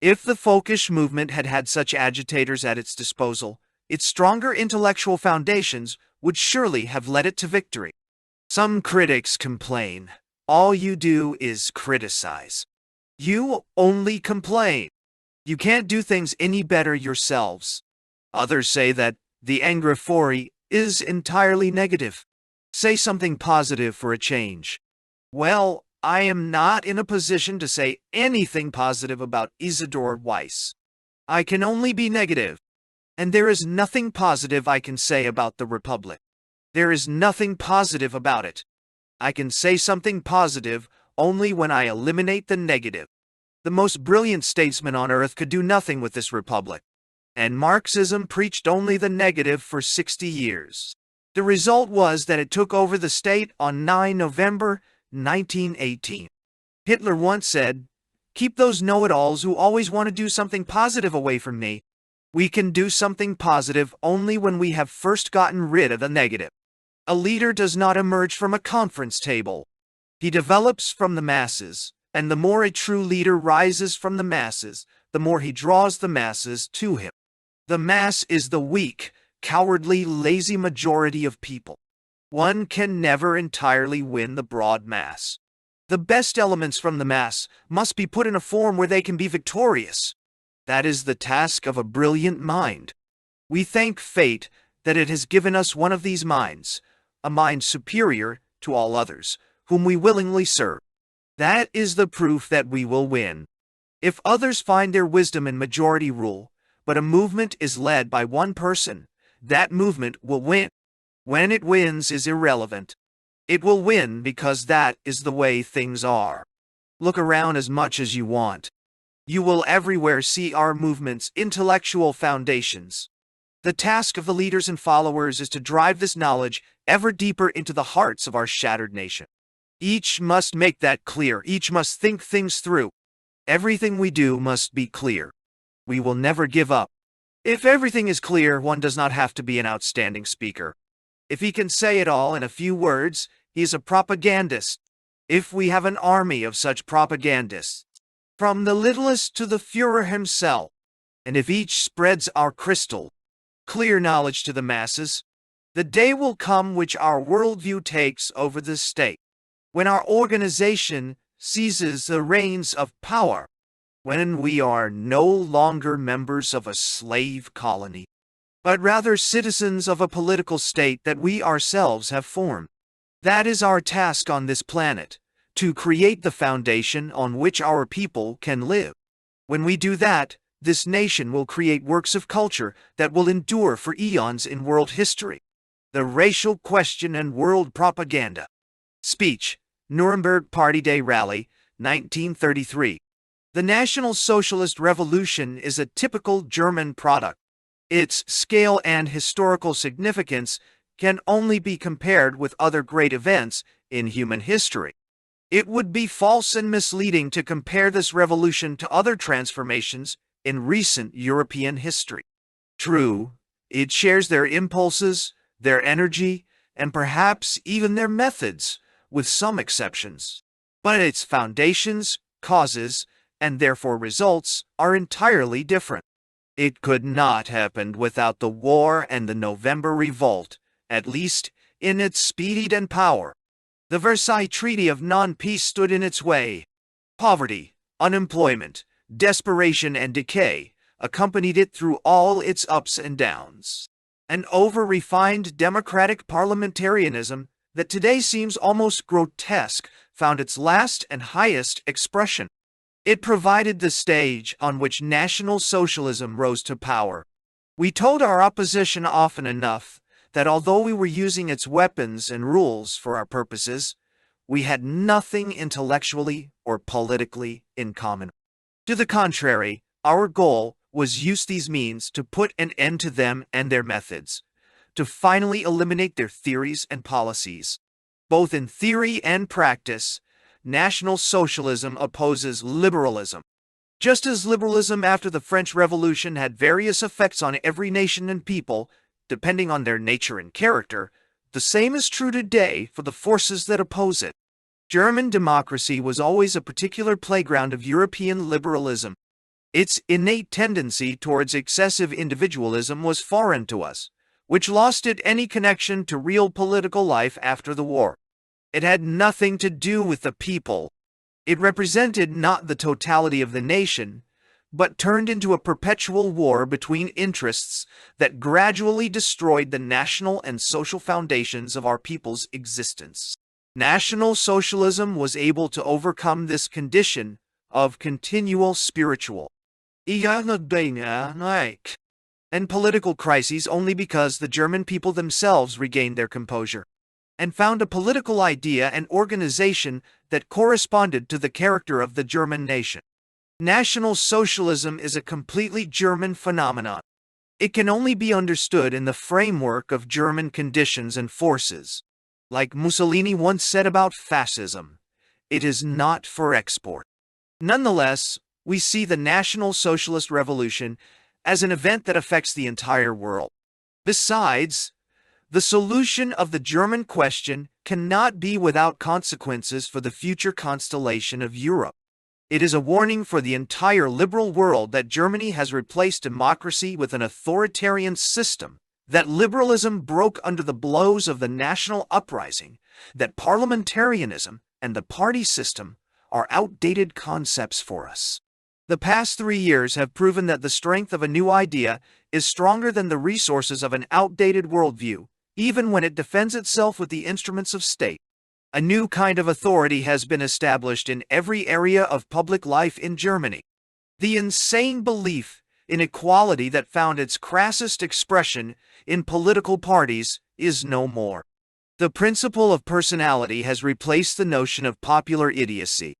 If the folkish movement had had such agitators at its disposal, its stronger intellectual foundations would surely have led it to victory. Some critics complain. All you do is criticize. You only complain. You can't do things any better yourselves. Others say that the Angriphori is entirely negative. Say something positive for a change. Well, I am not in a position to say anything positive about Isidor Weiss. I can only be negative. And there is nothing positive I can say about the Republic. There is nothing positive about it. I can say something positive only when I eliminate the negative. The most brilliant statesman on earth could do nothing with this Republic. and Marxism preached only the negative for 60 years. The result was that it took over the state on 9 November 1918. Hitler once said, "Keep those know-it-alls who always want to do something positive away from me. We can do something positive only when we have first gotten rid of the negative." A leader does not emerge from a conference table. He develops from the masses, and the more a true leader rises from the masses, the more he draws the masses to him. The mass is the weak, cowardly, lazy majority of people. One can never entirely win the broad mass. The best elements from the mass must be put in a form where they can be victorious. That is the task of a brilliant mind. We thank fate that it has given us one of these minds, a mind superior to all others, whom we willingly serve. That is the proof that we will win. If others find their wisdom in majority rule, but a movement is led by one person, that movement will win. When it wins is irrelevant. It will win because that is the way things are. Look around as much as you want. You will everywhere see our movement's intellectual foundations. The task of the leaders and followers is to drive this knowledge ever deeper into the hearts of our shattered nation. Each must make that clear. Each must think things through. Everything we do must be clear. We will never give up. If everything is clear, one does not have to be an outstanding speaker. If he can say it all in a few words, he is a propagandist. If we have an army of such propagandists, from the littlest to the Führer himself, and if each spreads our crystal clear knowledge to the masses, the day will come which our worldview takes over the state, when our organization seizes the reins of power, when we are no longer members of a slave colony, but rather citizens of a political state that we ourselves have formed. That is our task on this planet, to create the foundation on which our people can live. When we do that, this nation will create works of culture that will endure for eons in world history. The racial question and world propaganda. Speech, Nuremberg Party Day Rally, 1933. The National Socialist Revolution is a typical German product. Its scale and historical significance can only be compared with other great events in human history. It would be false and misleading to compare this revolution to other transformations in recent European history. True, it shares their impulses, their energy, and perhaps even their methods, with some exceptions. But its foundations, causes, and therefore results are entirely different. It could not happen without the war and the November Revolt, at least in its speed and power. The Versailles Treaty of Non-Peace stood in its way. Poverty, unemployment, desperation, and decay accompanied it through all its ups and downs. An over-refined democratic parliamentarianism that today seems almost grotesque found its last and highest expression. It provided the stage on which National Socialism rose to power. We told our opposition often enough that although we were using its weapons and rules for our purposes, we had nothing intellectually or politically in common. To the contrary, our goal was use these means to put an end to them and their methods, to finally eliminate their theories and policies. Both in theory and practice, National Socialism opposes liberalism. Just as liberalism after the French Revolution had various effects on every nation and people, depending on their nature and character, the same is true today for the forces that oppose it. German democracy was always a particular playground of European liberalism. Its innate tendency towards excessive individualism was foreign to us, which lost it any connection to real political life after the war. It had nothing to do with the people. It represented not the totality of the nation, but turned into a perpetual war between interests that gradually destroyed the national and social foundations of our people's existence. National Socialism was able to overcome this condition of continual spiritual and political crises only because the German people themselves regained their composure and found a political idea and organization that corresponded to the character of the German nation. National Socialism is a completely German phenomenon. It can only be understood in the framework of German conditions and forces. Like Mussolini once said about fascism, it is not for export. Nonetheless, we see the National Socialist Revolution as an event that affects the entire world. Besides, the solution of the German question cannot be without consequences for the future constellation of Europe. It is a warning for the entire liberal world that Germany has replaced democracy with an authoritarian system, that liberalism broke under the blows of the national uprising, that parliamentarianism and the party system are outdated concepts for us. The past 3 years have proven that the strength of a new idea is stronger than the resources of an outdated worldview, even when it defends itself with the instruments of state. A new kind of authority has been established in every area of public life in Germany. The insane belief in equality that found its crassest expression in political parties is no more. The principle of personality has replaced the notion of popular idiocy.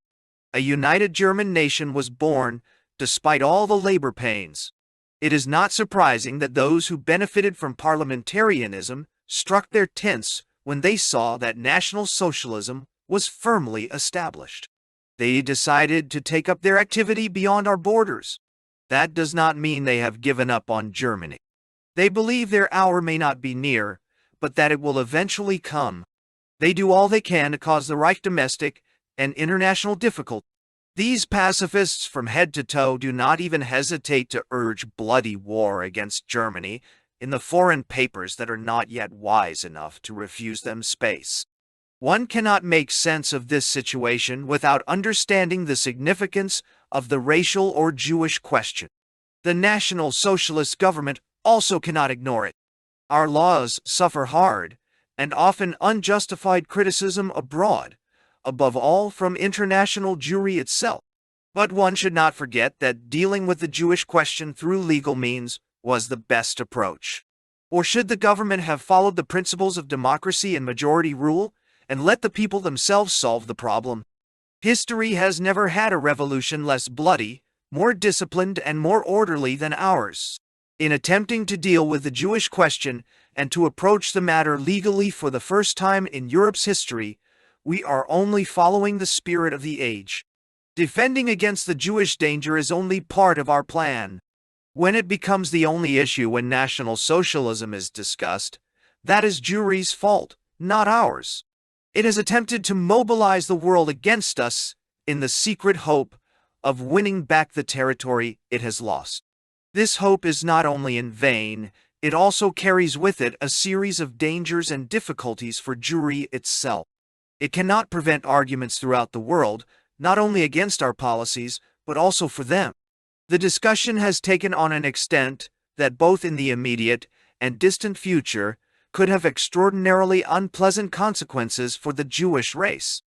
A united German nation was born, despite all the labor pains. It is not surprising that those who benefited from parliamentarianism struck their tents when they saw that National Socialism was firmly established. They decided to take up their activity beyond our borders. That does not mean they have given up on Germany. They believe their hour may not be near, but that it will eventually come. They do all they can to cause the Reich domestic and international difficulty. These pacifists from head to toe do not even hesitate to urge bloody war against Germany in the foreign papers that are not yet wise enough to refuse them space. One cannot make sense of this situation without understanding the significance of the racial or Jewish question. The National Socialist government also cannot ignore it. Our laws suffer hard and often unjustified criticism abroad, above all from international Jewry itself. But one should not forget that dealing with the Jewish question through legal means was the best approach. Or should the government have followed the principles of democracy and majority rule and let the people themselves solve the problem? History has never had a revolution less bloody, more disciplined, and more orderly than ours. In attempting to deal with the Jewish question and to approach the matter legally for the first time in Europe's history, we are only following the spirit of the age. Defending against the Jewish danger is only part of our plan. When it becomes the only issue when National Socialism is discussed, that is Jewry's fault, not ours. It has attempted to mobilize the world against us in the secret hope of winning back the territory it has lost. This hope is not only in vain, it also carries with it a series of dangers and difficulties for Jewry itself. It cannot prevent arguments throughout the world, not only against our policies, but also for them. The discussion has taken on an extent that both in the immediate and distant future could have extraordinarily unpleasant consequences for the Jewish race.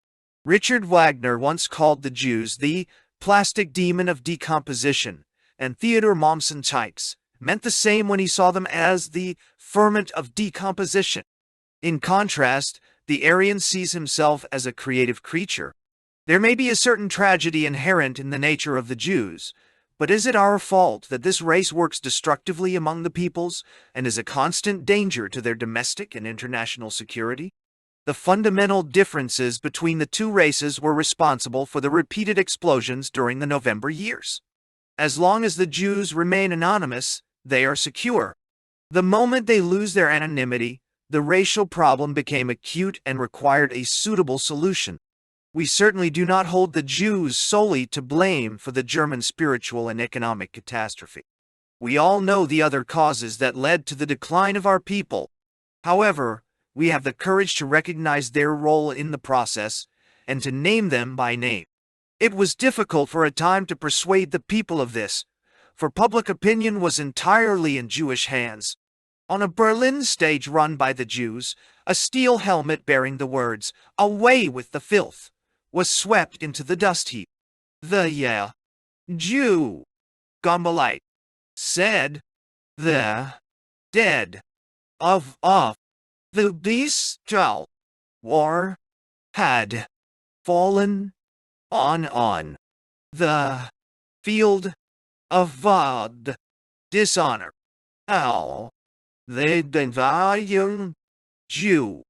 Richard Wagner once called the Jews the plastic demon of decomposition, and Theodor Mommsen Tykes meant the same when he saw them as the ferment of decomposition. In contrast, the Aryan sees himself as a creative creature. There may be a certain tragedy inherent in the nature of the Jews, but is it our fault that this race works destructively among the peoples and is a constant danger to their domestic and international security? The fundamental differences between the two races were responsible for the repeated explosions during the November years. As long as the Jews remain anonymous, they are secure. The moment they lose their anonymity, the racial problem became acute and required a suitable solution. We certainly do not hold the Jews solely to blame for the German spiritual and economic catastrophe. We all know the other causes that led to the decline of our people. However, we have the courage to recognize their role in the process and to name them by name. It was difficult for a time to persuade the people of this, for public opinion was entirely in Jewish hands. On a Berlin stage run by the Jews, a steel helmet bearing the words, "Away with the filth," was swept into the dust heap. The Jew Goebbels said, "The dead of the bestial war had fallen on the field of dishonor." How? The Division Jew.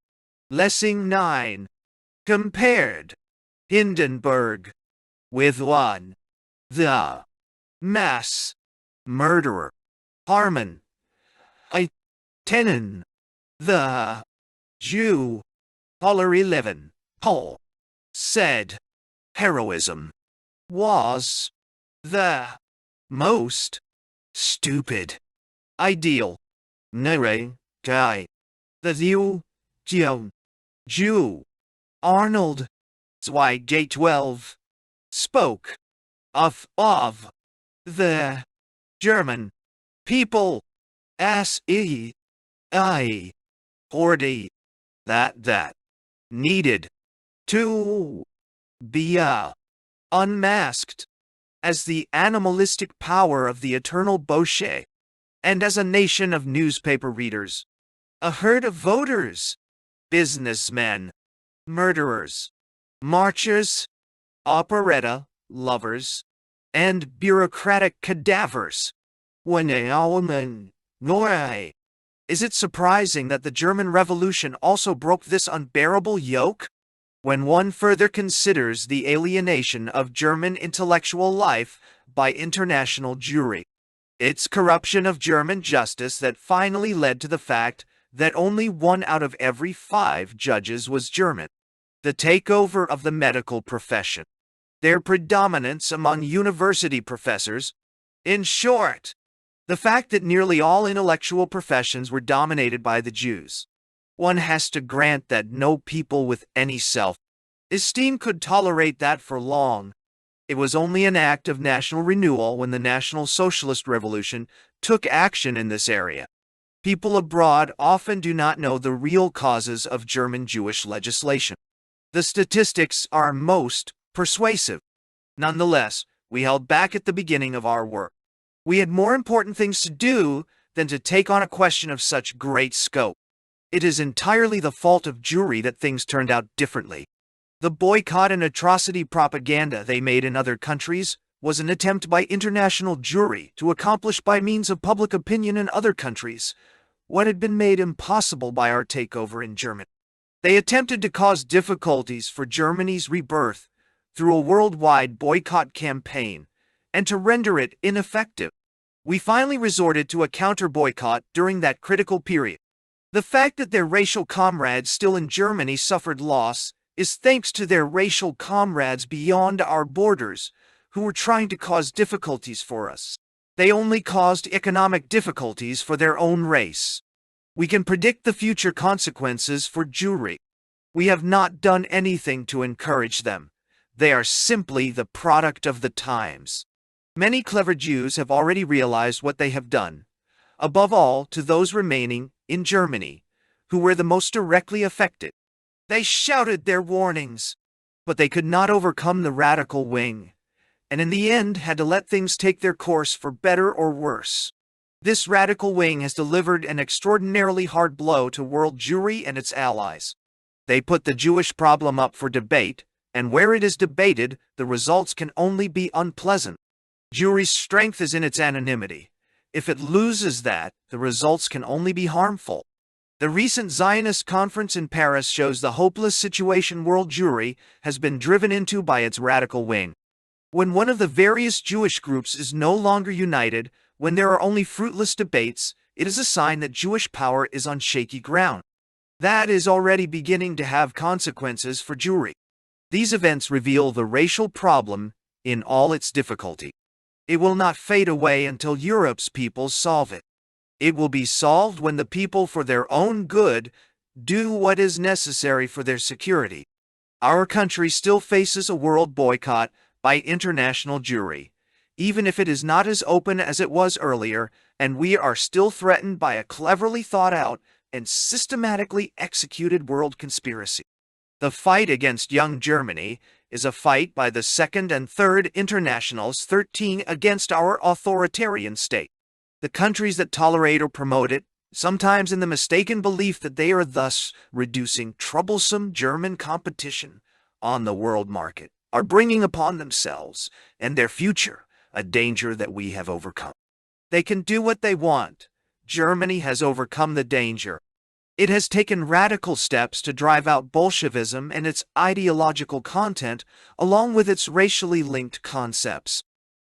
Lessing 9. Compared Hindenburg with 1. The mass murderer. Harmon. I. Tenon. The Jew. Color 11. Paul said heroism was the most stupid ideal. Nere guy. The Jew. Arnold Zweig 12 spoke of the German people as I hordy that needed to be unmasked as the animalistic power of the eternal Boche, and as a nation of newspaper readers, a herd of voters, businessmen, murderers, marchers, operetta lovers, and bureaucratic cadavers. Is it surprising that the German Revolution also broke this unbearable yoke? When one further considers the alienation of German intellectual life by international Jewry, its corruption of German justice that finally led to the fact that only 1 out of every 5 judges was German, the takeover of the medical profession, their predominance among university professors, in short, the fact that nearly all intellectual professions were dominated by the Jews. One has to grant that no people with any self-esteem could tolerate that for long. It was only an act of national renewal when the National Socialist Revolution took action in this area. People abroad often do not know the real causes of German Jewish legislation. The statistics are most persuasive. Nonetheless, we held back at the beginning of our work. We had more important things to do than to take on a question of such great scope. It is entirely the fault of Jewry that things turned out differently. The boycott and atrocity propaganda they made in other countries was an attempt by international Jewry to accomplish by means of public opinion in other countries what had been made impossible by our takeover in Germany. They attempted to cause difficulties for Germany's rebirth through a worldwide boycott campaign and to render it ineffective. We finally resorted to a counter-boycott during that critical period. The fact that their racial comrades still in Germany suffered loss is thanks to their racial comrades beyond our borders who were trying to cause difficulties for us. They only caused economic difficulties for their own race. We can predict the future consequences for Jewry. We have not done anything to encourage them. They are simply the product of the times. Many clever Jews have already realized what they have done, above all to those remaining in Germany, who were the most directly affected. They shouted their warnings, but they could not overcome the radical wing, and in the end had to let things take their course for better or worse. This radical wing has delivered an extraordinarily hard blow to world Jewry and its allies. They put the Jewish problem up for debate, and where it is debated, the results can only be unpleasant. Jewry's strength is in its anonymity. If it loses that, the results can only be harmful. The recent Zionist conference in Paris shows the hopeless situation world Jewry has been driven into by its radical wing. When one of the various Jewish groups is no longer united, when there are only fruitless debates, it is a sign that Jewish power is on shaky ground. That is already beginning to have consequences for Jewry. These events reveal the racial problem in all its difficulty. It will not fade away until Europe's peoples solve it. It will be solved when the people, for their own good, do what is necessary for their security. Our country still faces a world boycott by international Jewry, even if it is not as open as it was earlier, and we are still threatened by a cleverly thought out and systematically executed world conspiracy. The fight against young Germany is a fight by the Second and Third Internationals 13 against our authoritarian state. The countries that tolerate or promote it, sometimes in the mistaken belief that they are thus reducing troublesome German competition on the world market, are bringing upon themselves and their future a danger that we have overcome. They can do what they want. Germany has overcome the danger. It has taken radical steps to drive out Bolshevism and its ideological content, along with its racially linked concepts.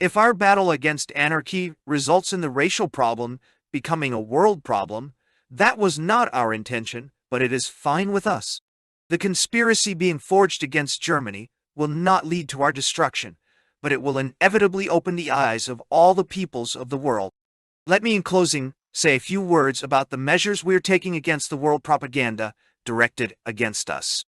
If our battle against anarchy results in the racial problem becoming a world problem, that was not our intention, but it is fine with us. The conspiracy being forged against Germany will not lead to our destruction, but it will inevitably open the eyes of all the peoples of the world. Let me, in closing, say a few words about the measures we are taking against the world propaganda directed against us.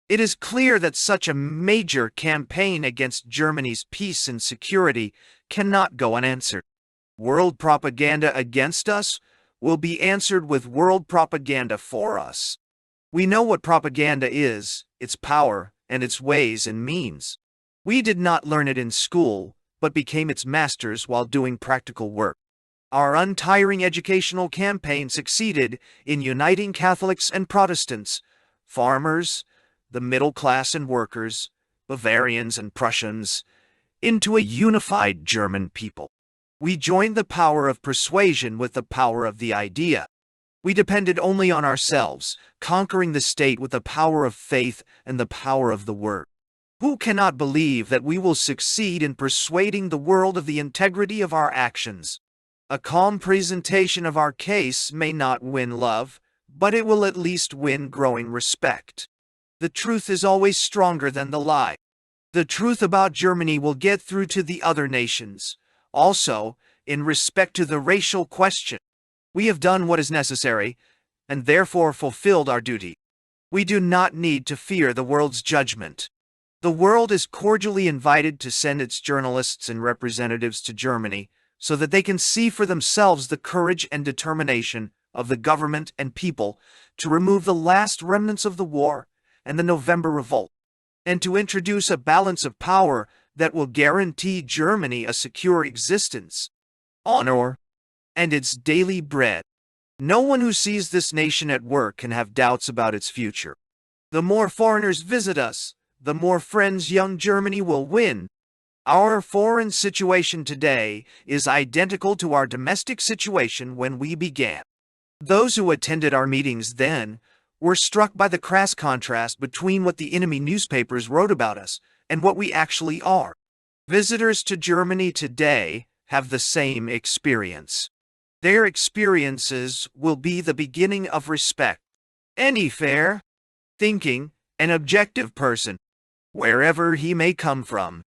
It is clear that such a major campaign against Germany's peace and security cannot go unanswered. World propaganda against us will be answered with world propaganda for us. We know what propaganda is, its power, and its ways and means. We did not learn it in school, but became its masters while doing practical work. Our untiring educational campaign succeeded in uniting Catholics and Protestants, farmers, the middle class and workers, Bavarians and Prussians, into a unified German people. We joined the power of persuasion with the power of the idea. We depended only on ourselves, conquering the state with the power of faith and the power of the word. Who cannot believe that we will succeed in persuading the world of the integrity of our actions? A calm presentation of our case may not win love, but it will at least win growing respect. The truth is always stronger than the lie. The truth about Germany will get through to the other nations. Also, in respect to the racial question, we have done what is necessary, and therefore fulfilled our duty. We do not need to fear the world's judgment. The world is cordially invited to send its journalists and representatives to Germany so that they can see for themselves the courage and determination of the government and people to remove the last remnants of the war and the November Revolt, and to introduce a balance of power that will guarantee Germany a secure existence, honor, and its daily bread. No one who sees this nation at work can have doubts about its future. The more foreigners visit us, the more friends young Germany will win. Our foreign situation today is identical to our domestic situation when we began. Those who attended our meetings then were struck by the crass contrast between what the enemy newspapers wrote about us and what we actually are. Visitors to Germany today have the same experience. Their experiences will be the beginning of respect. Any fair, thinking, and objective person, wherever he may come from,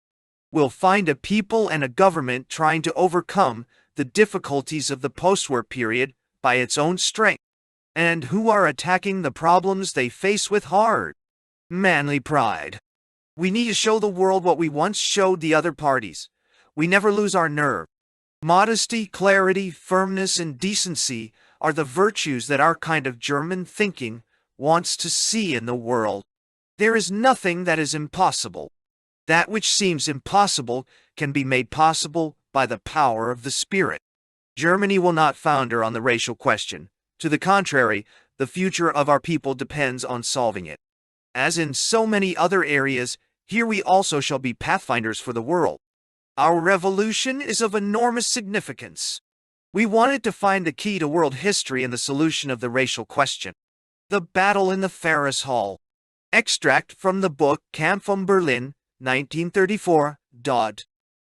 will find a people and a government trying to overcome the difficulties of the post-war period by its own strength, and who are attacking the problems they face with hard, manly pride. We need to show the world what we once showed the other parties. We never lose our nerve. Modesty, clarity, firmness, and decency are the virtues that our kind of German thinking wants to see in the world. There is nothing that is impossible. That which seems impossible can be made possible by the power of the Spirit. Germany will not founder on the racial question. To the contrary, the future of our people depends on solving it. As in so many other areas, here we also shall be pathfinders for the world. Our revolution is of enormous significance. We wanted to find the key to world history in the solution of the racial question. The Battle in the Ferris Hall. Extract from the book Kampf um Berlin, 1934.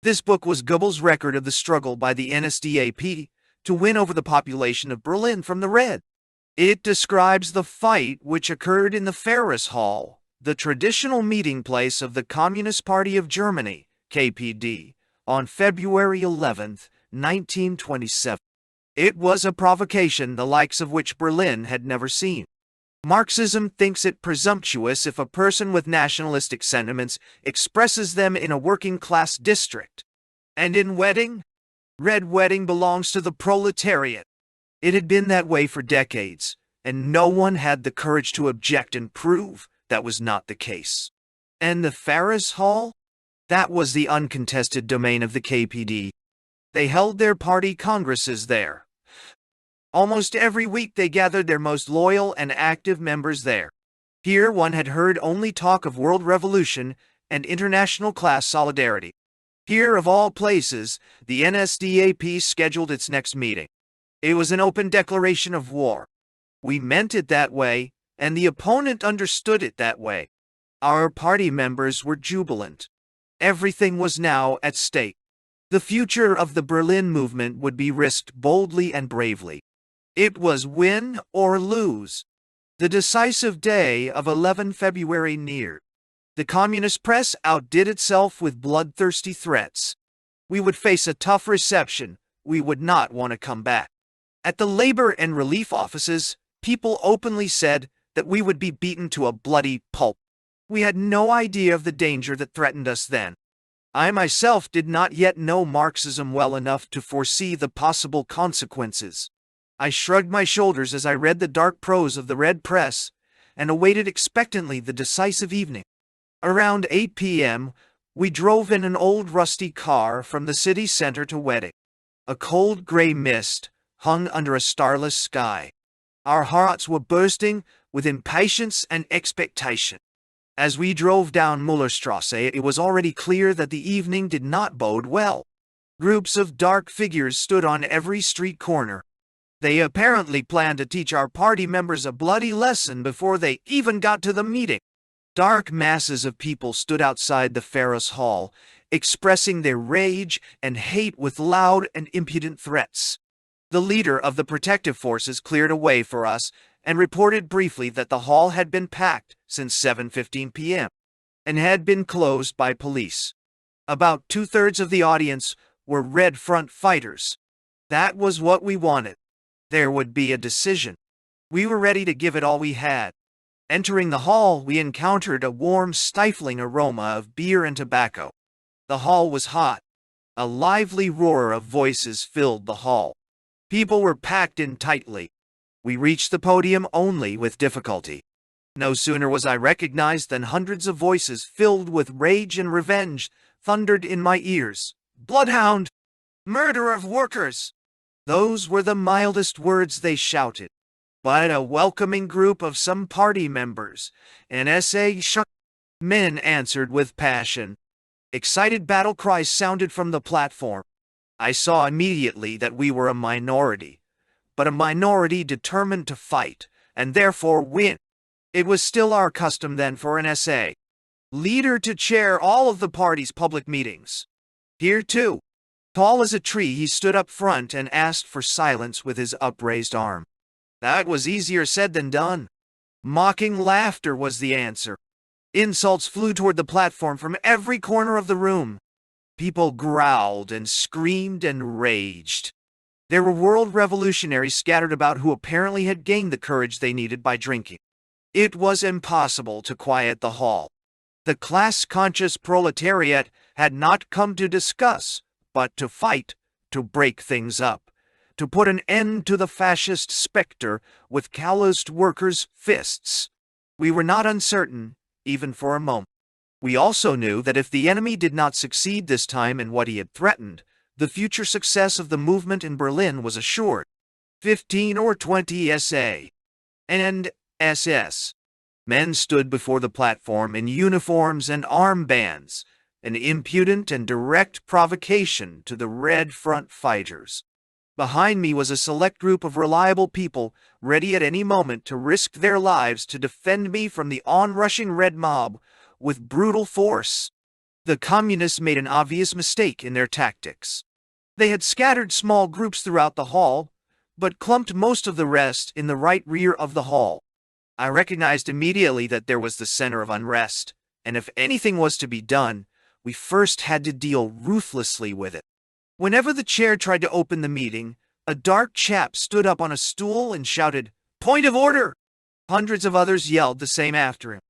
This book was Goebbels' record of the struggle by the NSDAP to win over the population of Berlin from the Red. It describes the fight which occurred in the Ferris Hall, the traditional meeting place of the Communist Party of Germany, KPD, on February 11, 1927. It was a provocation the likes of which Berlin had never seen. Marxism thinks it presumptuous if a person with nationalistic sentiments expresses them in a working-class district. And in wedding? Red wedding belongs to the proletariat. It had been that way for decades, and no one had the courage to object and prove that was not the case. And the Ferris Hall? That was the uncontested domain of the KPD. They held their party congresses there. Almost every week they gathered their most loyal and active members there. Here one had heard only talk of world revolution and international class solidarity. Here, of all places, the NSDAP scheduled its next meeting. It was an open declaration of war. We meant it that way, and the opponent understood it that way. Our party members were jubilant. Everything was now at stake. The future of the Berlin movement would be risked boldly and bravely. It was win or lose. The decisive day of 11 February neared. The communist press outdid itself with bloodthirsty threats. We would face a tough reception. We would not want to come back. At the labor and relief offices, people openly said that we would be beaten to a bloody pulp. We had no idea of the danger that threatened us then. I myself did not yet know Marxism well enough to foresee the possible consequences. I shrugged my shoulders as I read the dark prose of the Red Press and awaited expectantly the decisive evening. Around 8 p.m., we drove in an old rusty car from the city center to Wedding. A cold gray mist hung under a starless sky. Our hearts were bursting with impatience and expectation. As we drove down Mullerstrasse, it was already clear that the evening did not bode well. Groups of dark figures stood on every street corner. They apparently planned to teach our party members a bloody lesson before they even got to the meeting. Dark masses of people stood outside the Ferris Hall, expressing their rage and hate with loud and impudent threats. The leader of the protective forces cleared a way for us and reported briefly that the hall had been packed since 7:15 p.m. and had been closed by police. About 2/3 of the audience were Red Front fighters. That was what we wanted. There would be a decision. We were ready to give it all we had. Entering the hall, we encountered a warm, stifling aroma of beer and tobacco. The hall was hot. A lively roar of voices filled the hall. People were packed in tightly. We reached the podium only with difficulty. No sooner was I recognized than hundreds of voices filled with rage and revenge thundered in my ears. "Bloodhound! Murder of workers!" Those were the mildest words they shouted. But a welcoming group of some party members, an SA men answered with passion. Excited battle cries sounded from the platform. I saw immediately that we were a minority, but a minority determined to fight, and therefore win. It was still our custom then for an SA leader to chair all of the party's public meetings. Here too, tall as a tree, he stood up front and asked for silence with his upraised arm. That was easier said than done. Mocking laughter was the answer. Insults flew toward the platform from every corner of the room. People growled and screamed and raged. There were world revolutionaries scattered about who apparently had gained the courage they needed by drinking. It was impossible to quiet the hall. The class-conscious proletariat had not come to discuss, but to fight, to break things up, to put an end to the fascist specter with calloused workers' fists. We were not uncertain, even for a moment. We also knew that if the enemy did not succeed this time in what he had threatened, the future success of the movement in Berlin was assured. 15 or 20 SA and SS men stood before the platform in uniforms and armbands, an impudent and direct provocation to the Red Front fighters. Behind me was a select group of reliable people, ready at any moment to risk their lives to defend me from the onrushing red mob with brutal force. The communists made an obvious mistake in their tactics. They had scattered small groups throughout the hall, but clumped most of the rest in the right rear of the hall. I recognized immediately that there was the center of unrest, and if anything was to be done, we first had to deal ruthlessly with it. Whenever the chair tried to open the meeting, a dark chap stood up on a stool and shouted, "Point of order!" Hundreds of others yelled the same after him.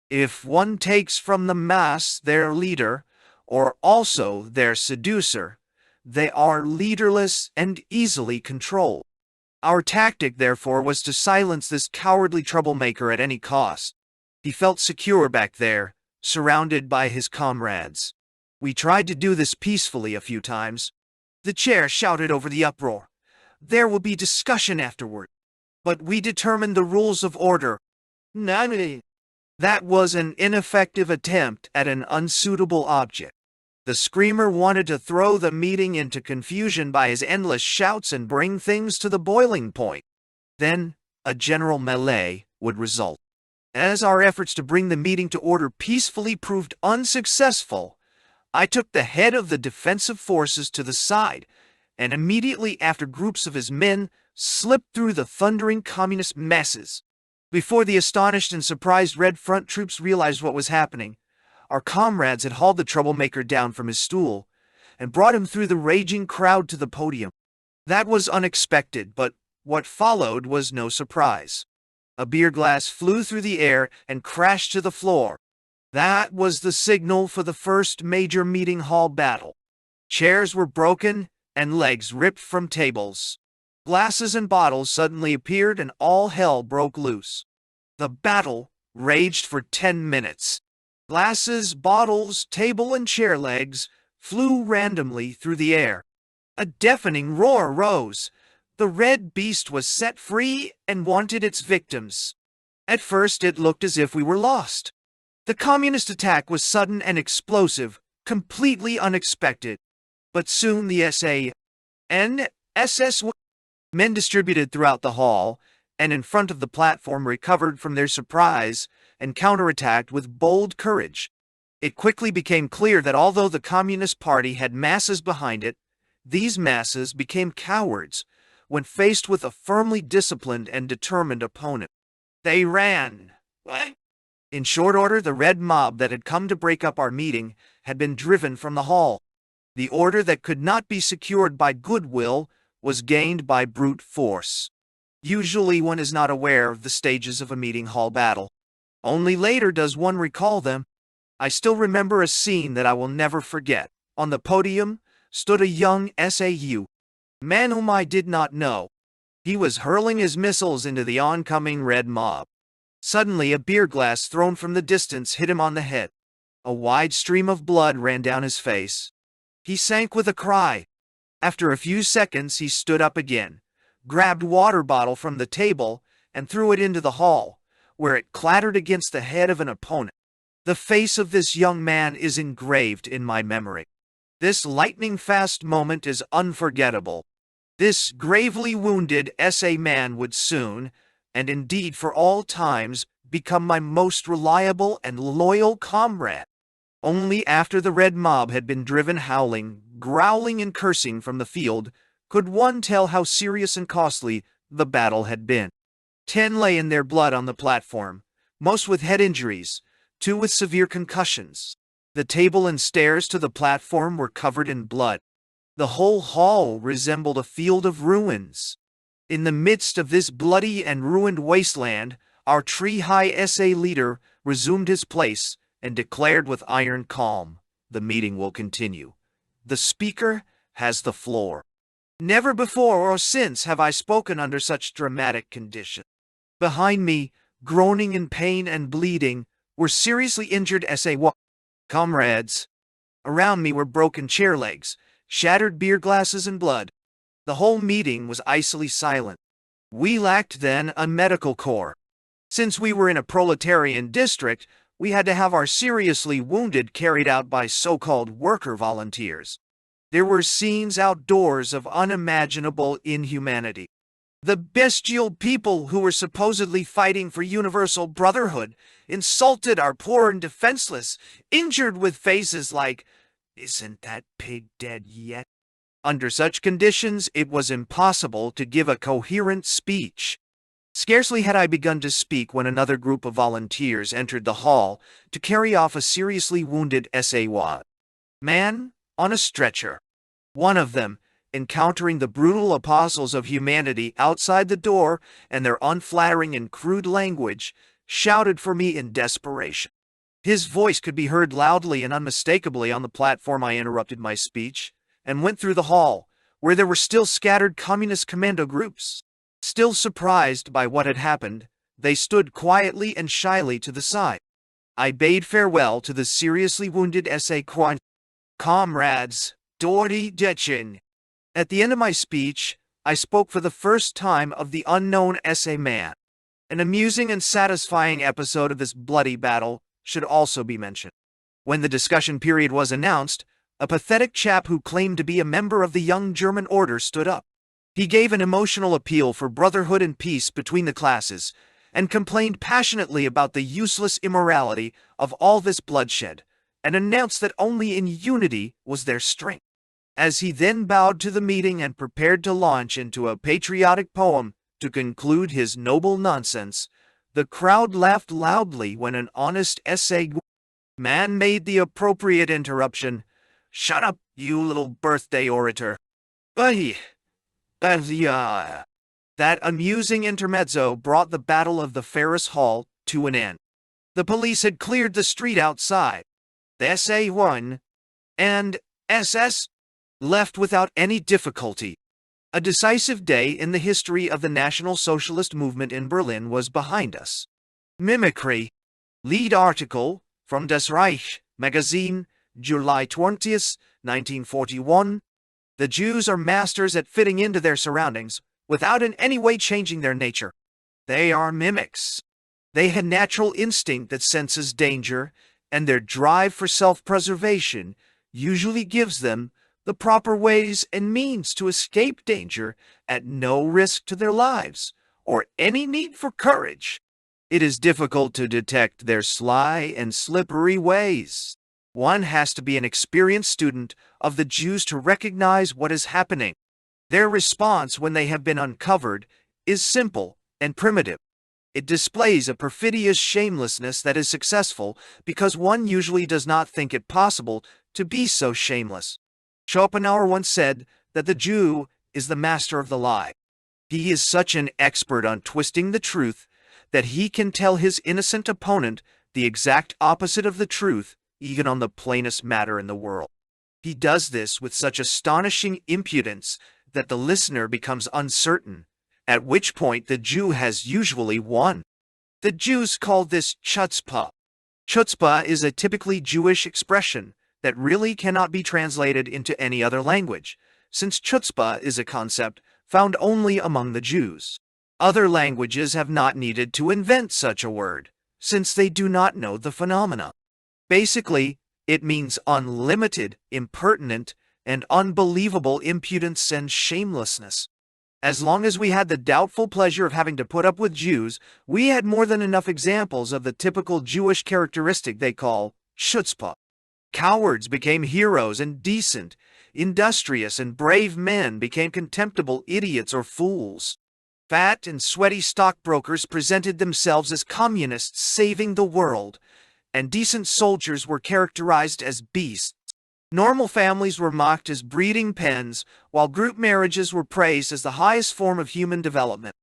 If one takes from the mass their leader, or also their seducer, they are leaderless and easily controlled. Our tactic, therefore, was to silence this cowardly troublemaker at any cost. He felt secure back there, surrounded by his comrades. We tried to do this peacefully a few times. The chair shouted over the uproar, "There will be discussion afterward." But we determined the rules of order. That was an ineffective attempt at an unsuitable object. The screamer wanted to throw the meeting into confusion by his endless shouts and bring things to the boiling point. Then, a general melee would result. As our efforts to bring the meeting to order peacefully proved unsuccessful, I took the head of the defensive forces to the side, and immediately after groups of his men slipped through the thundering communist masses. Before the astonished and surprised Red Front troops realized what was happening, our comrades had hauled the troublemaker down from his stool and brought him through the raging crowd to the podium. That was unexpected, but what followed was no surprise. A beer glass flew through the air and crashed to the floor. That was the signal for the first major meeting hall battle. Chairs were broken and legs ripped from tables. Glasses and bottles suddenly appeared and all hell broke loose. The battle raged for 10 minutes. Glasses, bottles, table, and chair legs flew randomly through the air. A deafening roar rose. The red beast was set free and wanted its victims. At first it looked as if we were lost. The communist attack was sudden and explosive, completely unexpected. But soon the SS men distributed throughout the hall, and in front of the platform recovered from their surprise and counterattacked with bold courage. It quickly became clear that although the Communist Party had masses behind it, these masses became cowards when faced with a firmly disciplined and determined opponent. They ran. In short order, the red mob that had come to break up our meeting had been driven from the hall. The order that could not be secured by goodwill was gained by brute force. Usually one is not aware of the stages of a meeting hall battle. Only later does one recall them. I still remember a scene that I will never forget. On the podium stood a young SAU man whom I did not know. He was hurling his missiles into the oncoming red mob. Suddenly a beer glass thrown from the distance hit him on the head. A wide stream of blood ran down his face. He sank with a cry. After a few seconds he stood up again, grabbed water bottle from the table, and threw it into the hall, where it clattered against the head of an opponent. The face of this young man is engraved in my memory. This lightning-fast moment is unforgettable. This gravely wounded SA man would soon, and indeed for all times, become my most reliable and loyal comrade. Only after the red mob had been driven howling, growling and cursing from the field, could one tell how serious and costly the battle had been. 10 lay in their blood on the platform, most with head injuries, 2 with severe concussions. The table and stairs to the platform were covered in blood. The whole hall resembled a field of ruins. In the midst of this bloody and ruined wasteland, our tree-high SA leader resumed his place and declared with iron calm, "The meeting will continue. The speaker has the floor." Never before or since have I spoken under such dramatic conditions. Behind me, groaning in pain and bleeding, were seriously injured SA comrades. Around me were broken chair legs, shattered beer glasses and blood. The whole meeting was icily silent. We lacked then a medical corps. Since we were in a proletarian district, we had to have our seriously wounded carried out by so-called worker volunteers. There were scenes outdoors of unimaginable inhumanity. The bestial people who were supposedly fighting for universal brotherhood insulted our poor and defenseless, injured with faces like, "Isn't that pig dead yet?" Under such conditions, it was impossible to give a coherent speech. Scarcely had I begun to speak when another group of volunteers entered the hall to carry off a seriously wounded SA man on a stretcher. One of them, encountering the brutal apostles of humanity outside the door and their unflattering and crude language, shouted for me in desperation. His voice could be heard loudly and unmistakably on the platform. I interrupted my speech and went through the hall, where there were still scattered communist commando groups. Still surprised by what had happened, they stood quietly and shyly to the side. I bade farewell to the seriously wounded SA comrades, Dory Detchen. At the end of my speech, I spoke for the first time of the unknown SA man. An amusing and satisfying episode of this bloody battle should also be mentioned. When the discussion period was announced, A pathetic chap who claimed to be a member of the Young German Order stood up. He gave an emotional appeal for brotherhood and peace between the classes, and complained passionately about the useless immorality of all this bloodshed, and announced that only in unity was their strength. As he then bowed to the meeting and prepared to launch into a patriotic poem to conclude his noble nonsense, the crowd laughed loudly when an honest essay man made the appropriate interruption. "Shut up, you little birthday orator." That amusing intermezzo brought the Battle of the Ferris Hall to an end. The police had cleared the street outside. The SA won, and SS left without any difficulty. A decisive day in the history of the National Socialist movement in Berlin was behind us. Mimicry. Lead article from Das Reich magazine, July 20th, 1941. The Jews are masters at fitting into their surroundings without in any way changing their nature. They are mimics. They have natural instinct that senses danger, and their drive for self-preservation usually gives them the proper ways and means to escape danger at no risk to their lives or any need for courage. It is difficult to detect their sly and slippery ways. One has to be an experienced student of the Jews to recognize what is happening. Their response when they have been uncovered is simple and primitive. It displays a perfidious shamelessness that is successful because one usually does not think it possible to be so shameless. Schopenhauer once said that the Jew is the master of the lie. He is such an expert on twisting the truth that he can tell his innocent opponent the exact opposite of the truth, even on the plainest matter in the world. He does this with such astonishing impudence that the listener becomes uncertain, at which point the Jew has usually won. The Jews call this chutzpah. Chutzpah is a typically Jewish expression that really cannot be translated into any other language, since chutzpah is a concept found only among the Jews. Other languages have not needed to invent such a word, since they do not know the phenomena. Basically, it means unlimited, impertinent, and unbelievable impudence and shamelessness. As long as we had the doubtful pleasure of having to put up with Jews, we had more than enough examples of the typical Jewish characteristic they call chutzpah. Cowards became heroes and decent, industrious and brave men became contemptible idiots or fools. Fat and sweaty stockbrokers presented themselves as communists saving the world, and decent soldiers were characterized as beasts. Normal families were mocked as breeding pens, while group marriages were praised as the highest form of human development.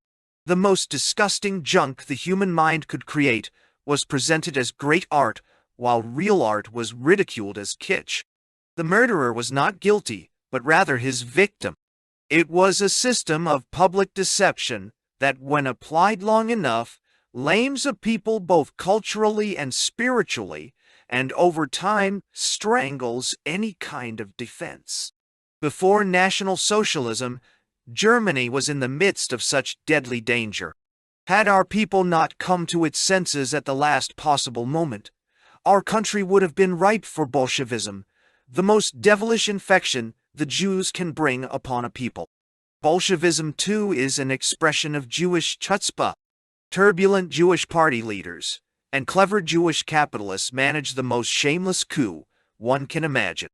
The most disgusting junk the human mind could create was presented as great art, while real art was ridiculed as kitsch. The murderer was not guilty, but rather his victim. It was a system of public deception that, when applied long enough, lames a people both culturally and spiritually, and over time strangles any kind of defense. Before National Socialism, Germany was in the midst of such deadly danger. Had our people not come to its senses at the last possible moment, our country would have been ripe for Bolshevism, the most devilish infection the Jews can bring upon a people. Bolshevism, too, is an expression of Jewish chutzpah. Turbulent Jewish party leaders and clever Jewish capitalists managed the most shameless coup one can imagine.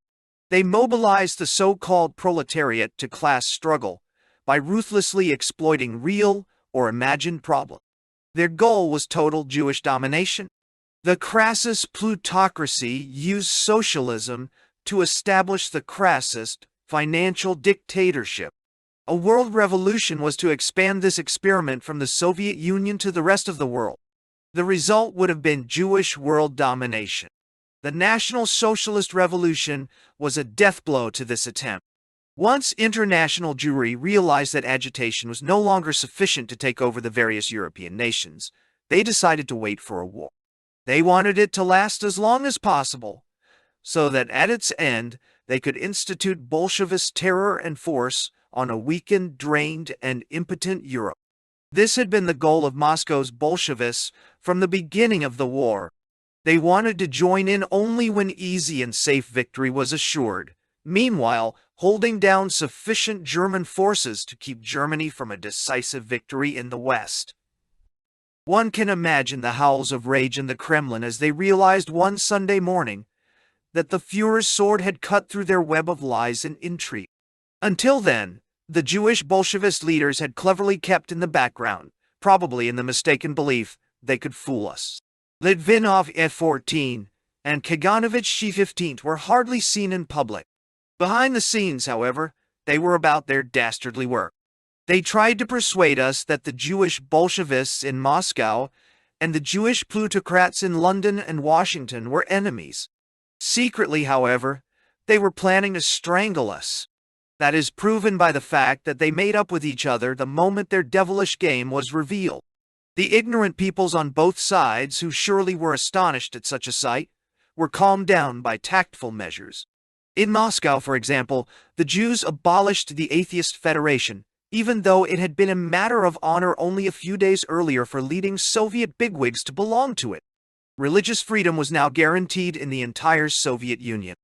They mobilized the so-called proletariat to class struggle by ruthlessly exploiting real or imagined problems. Their goal was total Jewish domination. The crassest plutocracy used socialism to establish the crassest financial dictatorship. A world revolution was to expand this experiment from the Soviet Union to the rest of the world. The result would have been Jewish world domination. The National Socialist Revolution was a death blow to this attempt. Once international Jewry realized that agitation was no longer sufficient to take over the various European nations, they decided to wait for a war. They wanted it to last as long as possible, so that at its end they could institute Bolshevist terror and force on a weakened, drained, and impotent Europe. This had been the goal of Moscow's Bolshevists from the beginning of the war. They wanted to join in only when easy and safe victory was assured, meanwhile holding down sufficient German forces to keep Germany from a decisive victory in the West. One can imagine the howls of rage in the Kremlin as they realized one Sunday morning that the Führer's sword had cut through their web of lies and intrigue. Until then, the Jewish Bolshevist leaders had cleverly kept in the background, probably in the mistaken belief they could fool us. Litvinov F-14 and Kaganovich She-15 were hardly seen in public. Behind the scenes, however, they were about their dastardly work. They tried to persuade us that the Jewish Bolshevists in Moscow and the Jewish plutocrats in London and Washington were enemies. Secretly, however, they were planning to strangle us. That is proven by the fact that they made up with each other the moment their devilish game was revealed. The ignorant peoples on both sides, who surely were astonished at such a sight, were calmed down by tactful measures. In Moscow, for example, the Jews abolished the Atheist Federation, even though it had been a matter of honor only a few days earlier for leading Soviet bigwigs to belong to it. Religious freedom was now guaranteed in the entire Soviet Union.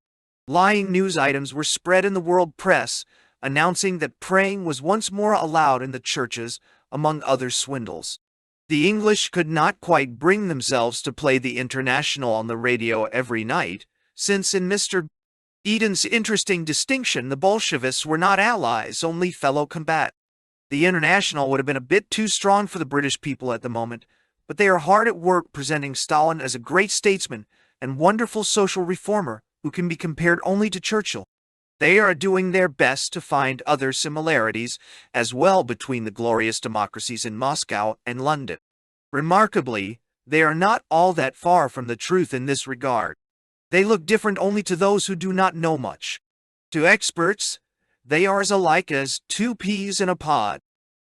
Lying news items were spread in the world press, announcing that praying was once more allowed in the churches, among other swindles. The English could not quite bring themselves to play the International on the radio every night, since in Mr. Eden's interesting distinction, the Bolshevists were not allies, only fellow combatants. The International would have been a bit too strong for the British people at the moment, but they are hard at work presenting Stalin as a great statesman and wonderful social reformer who can be compared only to Churchill. They are doing their best to find other similarities as well between the glorious democracies in Moscow and London. Remarkably, they are not all that far from the truth in this regard. They look different only to those who do not know much. To experts, they are as alike as two peas in a pod.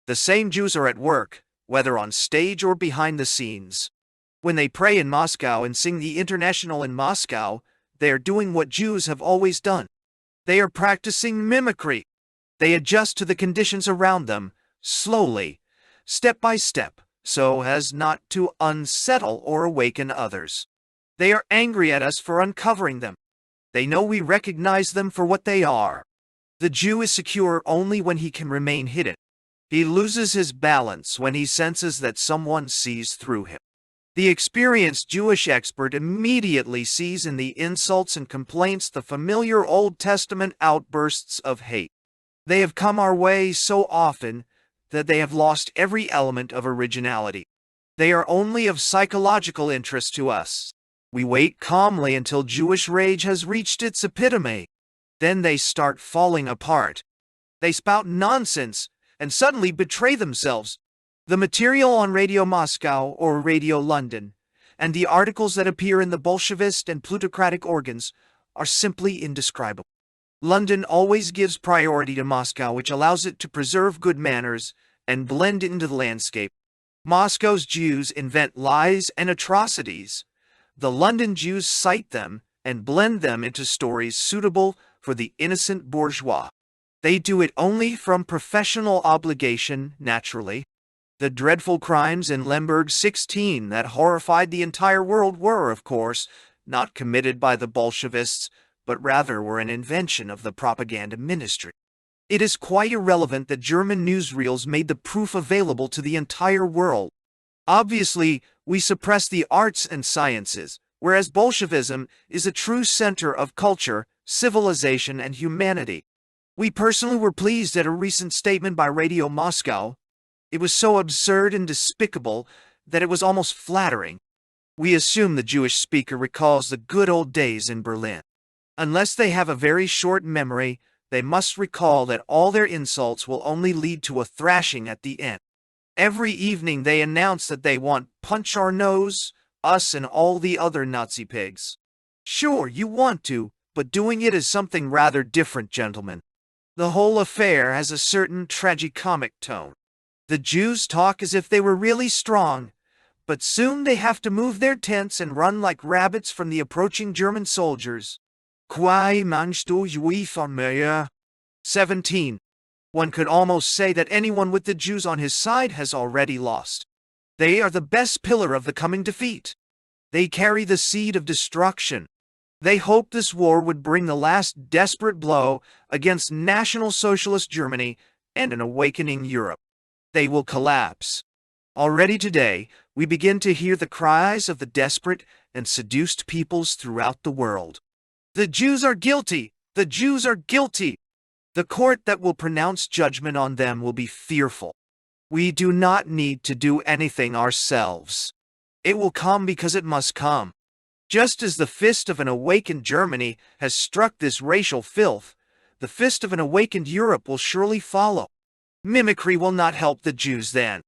The same Jews are at work, whether on stage or behind the scenes. When they pray in Moscow and sing the International in Moscow, they are doing what Jews have always done. They are practicing mimicry. They adjust to the conditions around them, slowly, step by step, so as not to unsettle or awaken others. They are angry at us for uncovering them. They know we recognize them for what they are. The Jew is secure only when he can remain hidden. He loses his balance when he senses that someone sees through him. The experienced Jewish expert immediately sees in the insults and complaints the familiar Old Testament outbursts of hate. They have come our way so often that they have lost every element of originality. They are only of psychological interest to us. We wait calmly until Jewish rage has reached its epitome. Then they start falling apart. They spout nonsense and suddenly betray themselves. The material on Radio Moscow or Radio London, and the articles that appear in the Bolshevist and plutocratic organs, are simply indescribable. London always gives priority to Moscow, which allows it to preserve good manners and blend into the landscape. Moscow's Jews invent lies and atrocities. The London Jews cite them and blend them into stories suitable for the innocent bourgeois. They do it only from professional obligation, naturally. The dreadful crimes in Lemberg 16 that horrified the entire world were, of course, not committed by the Bolshevists, but rather were an invention of the propaganda ministry. It is quite irrelevant that German newsreels made the proof available to the entire world. Obviously, we suppress the arts and sciences, whereas Bolshevism is a true center of culture, civilization, and humanity. We personally were pleased at a recent statement by Radio Moscow. It was so absurd and despicable that it was almost flattering. We assume the Jewish speaker recalls the good old days in Berlin. Unless they have a very short memory, they must recall that all their insults will only lead to a thrashing at the end. Every evening they announce that they want punch our nose, us and all the other Nazi pigs. Sure, you want to, but doing it is something rather different, gentlemen. The whole affair has a certain tragicomic tone. The Jews talk as if they were really strong, but soon they have to move their tents and run like rabbits from the approaching German soldiers. Quai mangst du Juif von mir? 17. One could almost say that anyone with the Jews on his side has already lost. They are the best pillar of the coming defeat. They carry the seed of destruction. They hoped this war would bring the last desperate blow against National Socialist Germany and an awakening Europe. They will collapse. Already today, we begin to hear the cries of the desperate and seduced peoples throughout the world. The Jews are guilty! The Jews are guilty! The court that will pronounce judgment on them will be fearful. We do not need to do anything ourselves. It will come because it must come. Just as the fist of an awakened Germany has struck this racial filth, the fist of an awakened Europe will surely follow. Mimicry will not help the Jews then.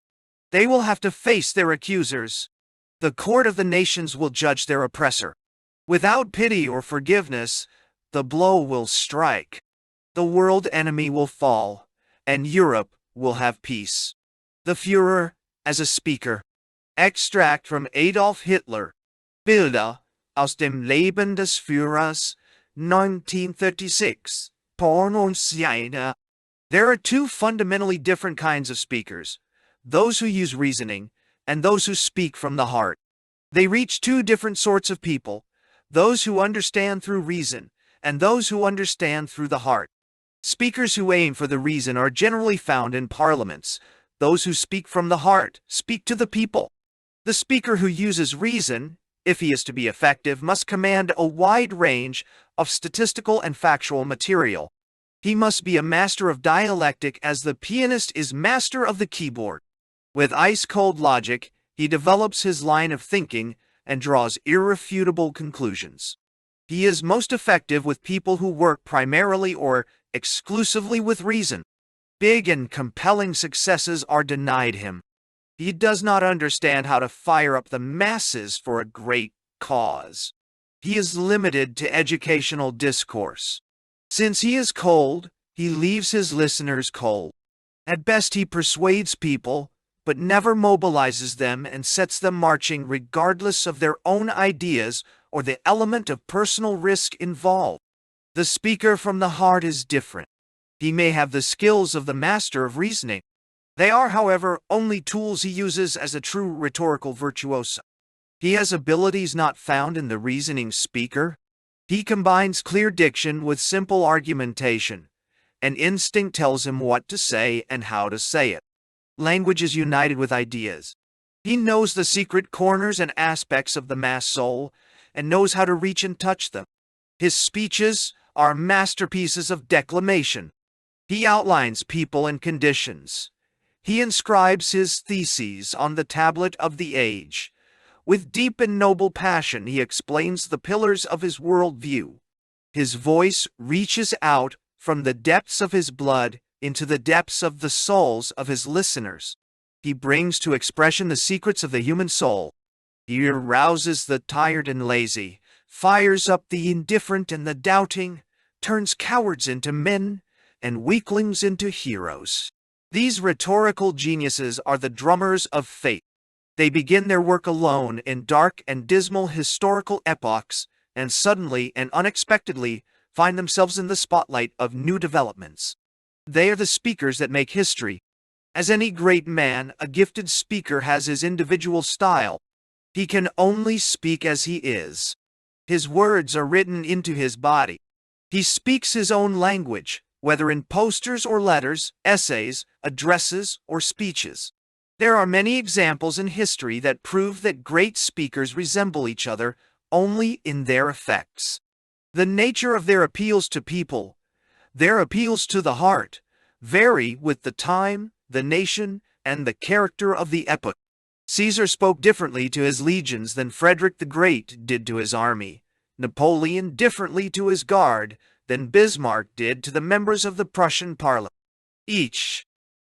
They will have to face their accusers. The court of the nations will judge their oppressor. Without pity or forgiveness, the blow will strike. The world enemy will fall, and Europe will have peace. The Führer, as a speaker. Extract from Adolf Hitler. Bilder aus dem Leben des Führers, 1936. Pronunciator. There are two fundamentally different kinds of speakers, those who use reasoning and those who speak from the heart. They reach two different sorts of people, those who understand through reason and those who understand through the heart. Speakers who aim for the reason are generally found in parliaments. Those who speak from the heart speak to the people. The speaker who uses reason, if he is to be effective, must command a wide range of statistical and factual material. He must be a master of dialectic as the pianist is master of the keyboard. With ice-cold logic, he develops his line of thinking and draws irrefutable conclusions. He is most effective with people who work primarily or exclusively with reason. Big and compelling successes are denied him. He does not understand how to fire up the masses for a great cause. He is limited to educational discourse. Since he is cold, he leaves his listeners cold. At best he persuades people, but never mobilizes them and sets them marching regardless of their own ideas or the element of personal risk involved. The speaker from the heart is different. He may have the skills of the master of reasoning. They are, however, only tools he uses as a true rhetorical virtuoso. He has abilities not found in the reasoning speaker. He combines clear diction with simple argumentation, and instinct tells him what to say and how to say it. Language is united with ideas. He knows the secret corners and aspects of the mass soul, and knows how to reach and touch them. His speeches are masterpieces of declamation. He outlines people and conditions. He inscribes his theses on the tablet of the age. With deep and noble passion, he explains the pillars of his worldview. His voice reaches out from the depths of his blood into the depths of the souls of his listeners. He brings to expression the secrets of the human soul. He arouses the tired and lazy, fires up the indifferent and the doubting, turns cowards into men, and weaklings into heroes. These rhetorical geniuses are the drummers of fate. They begin their work alone in dark and dismal historical epochs, and suddenly and unexpectedly find themselves in the spotlight of new developments. They are the speakers that make history. As any great man, a gifted speaker has his individual style. He can only speak as he is. His words are written into his body. He speaks his own language, whether in posters or letters, essays, addresses, or speeches. There are many examples in history that prove that great speakers resemble each other only in their effects. The nature of their appeals to people, their appeals to the heart, vary with the time, the nation, and the character of the epoch. Caesar spoke differently to his legions than Frederick the Great did to his army, Napoleon differently to his guard than Bismarck did to the members of the Prussian parliament. Each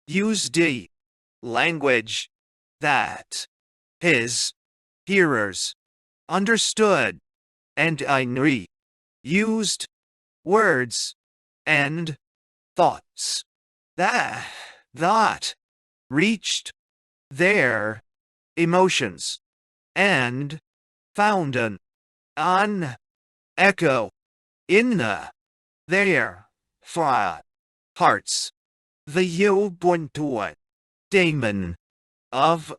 used the language that his hearers understood, and I used words and thoughts that reached their emotions and found an echo in their hearts. The Ubuntu daemon of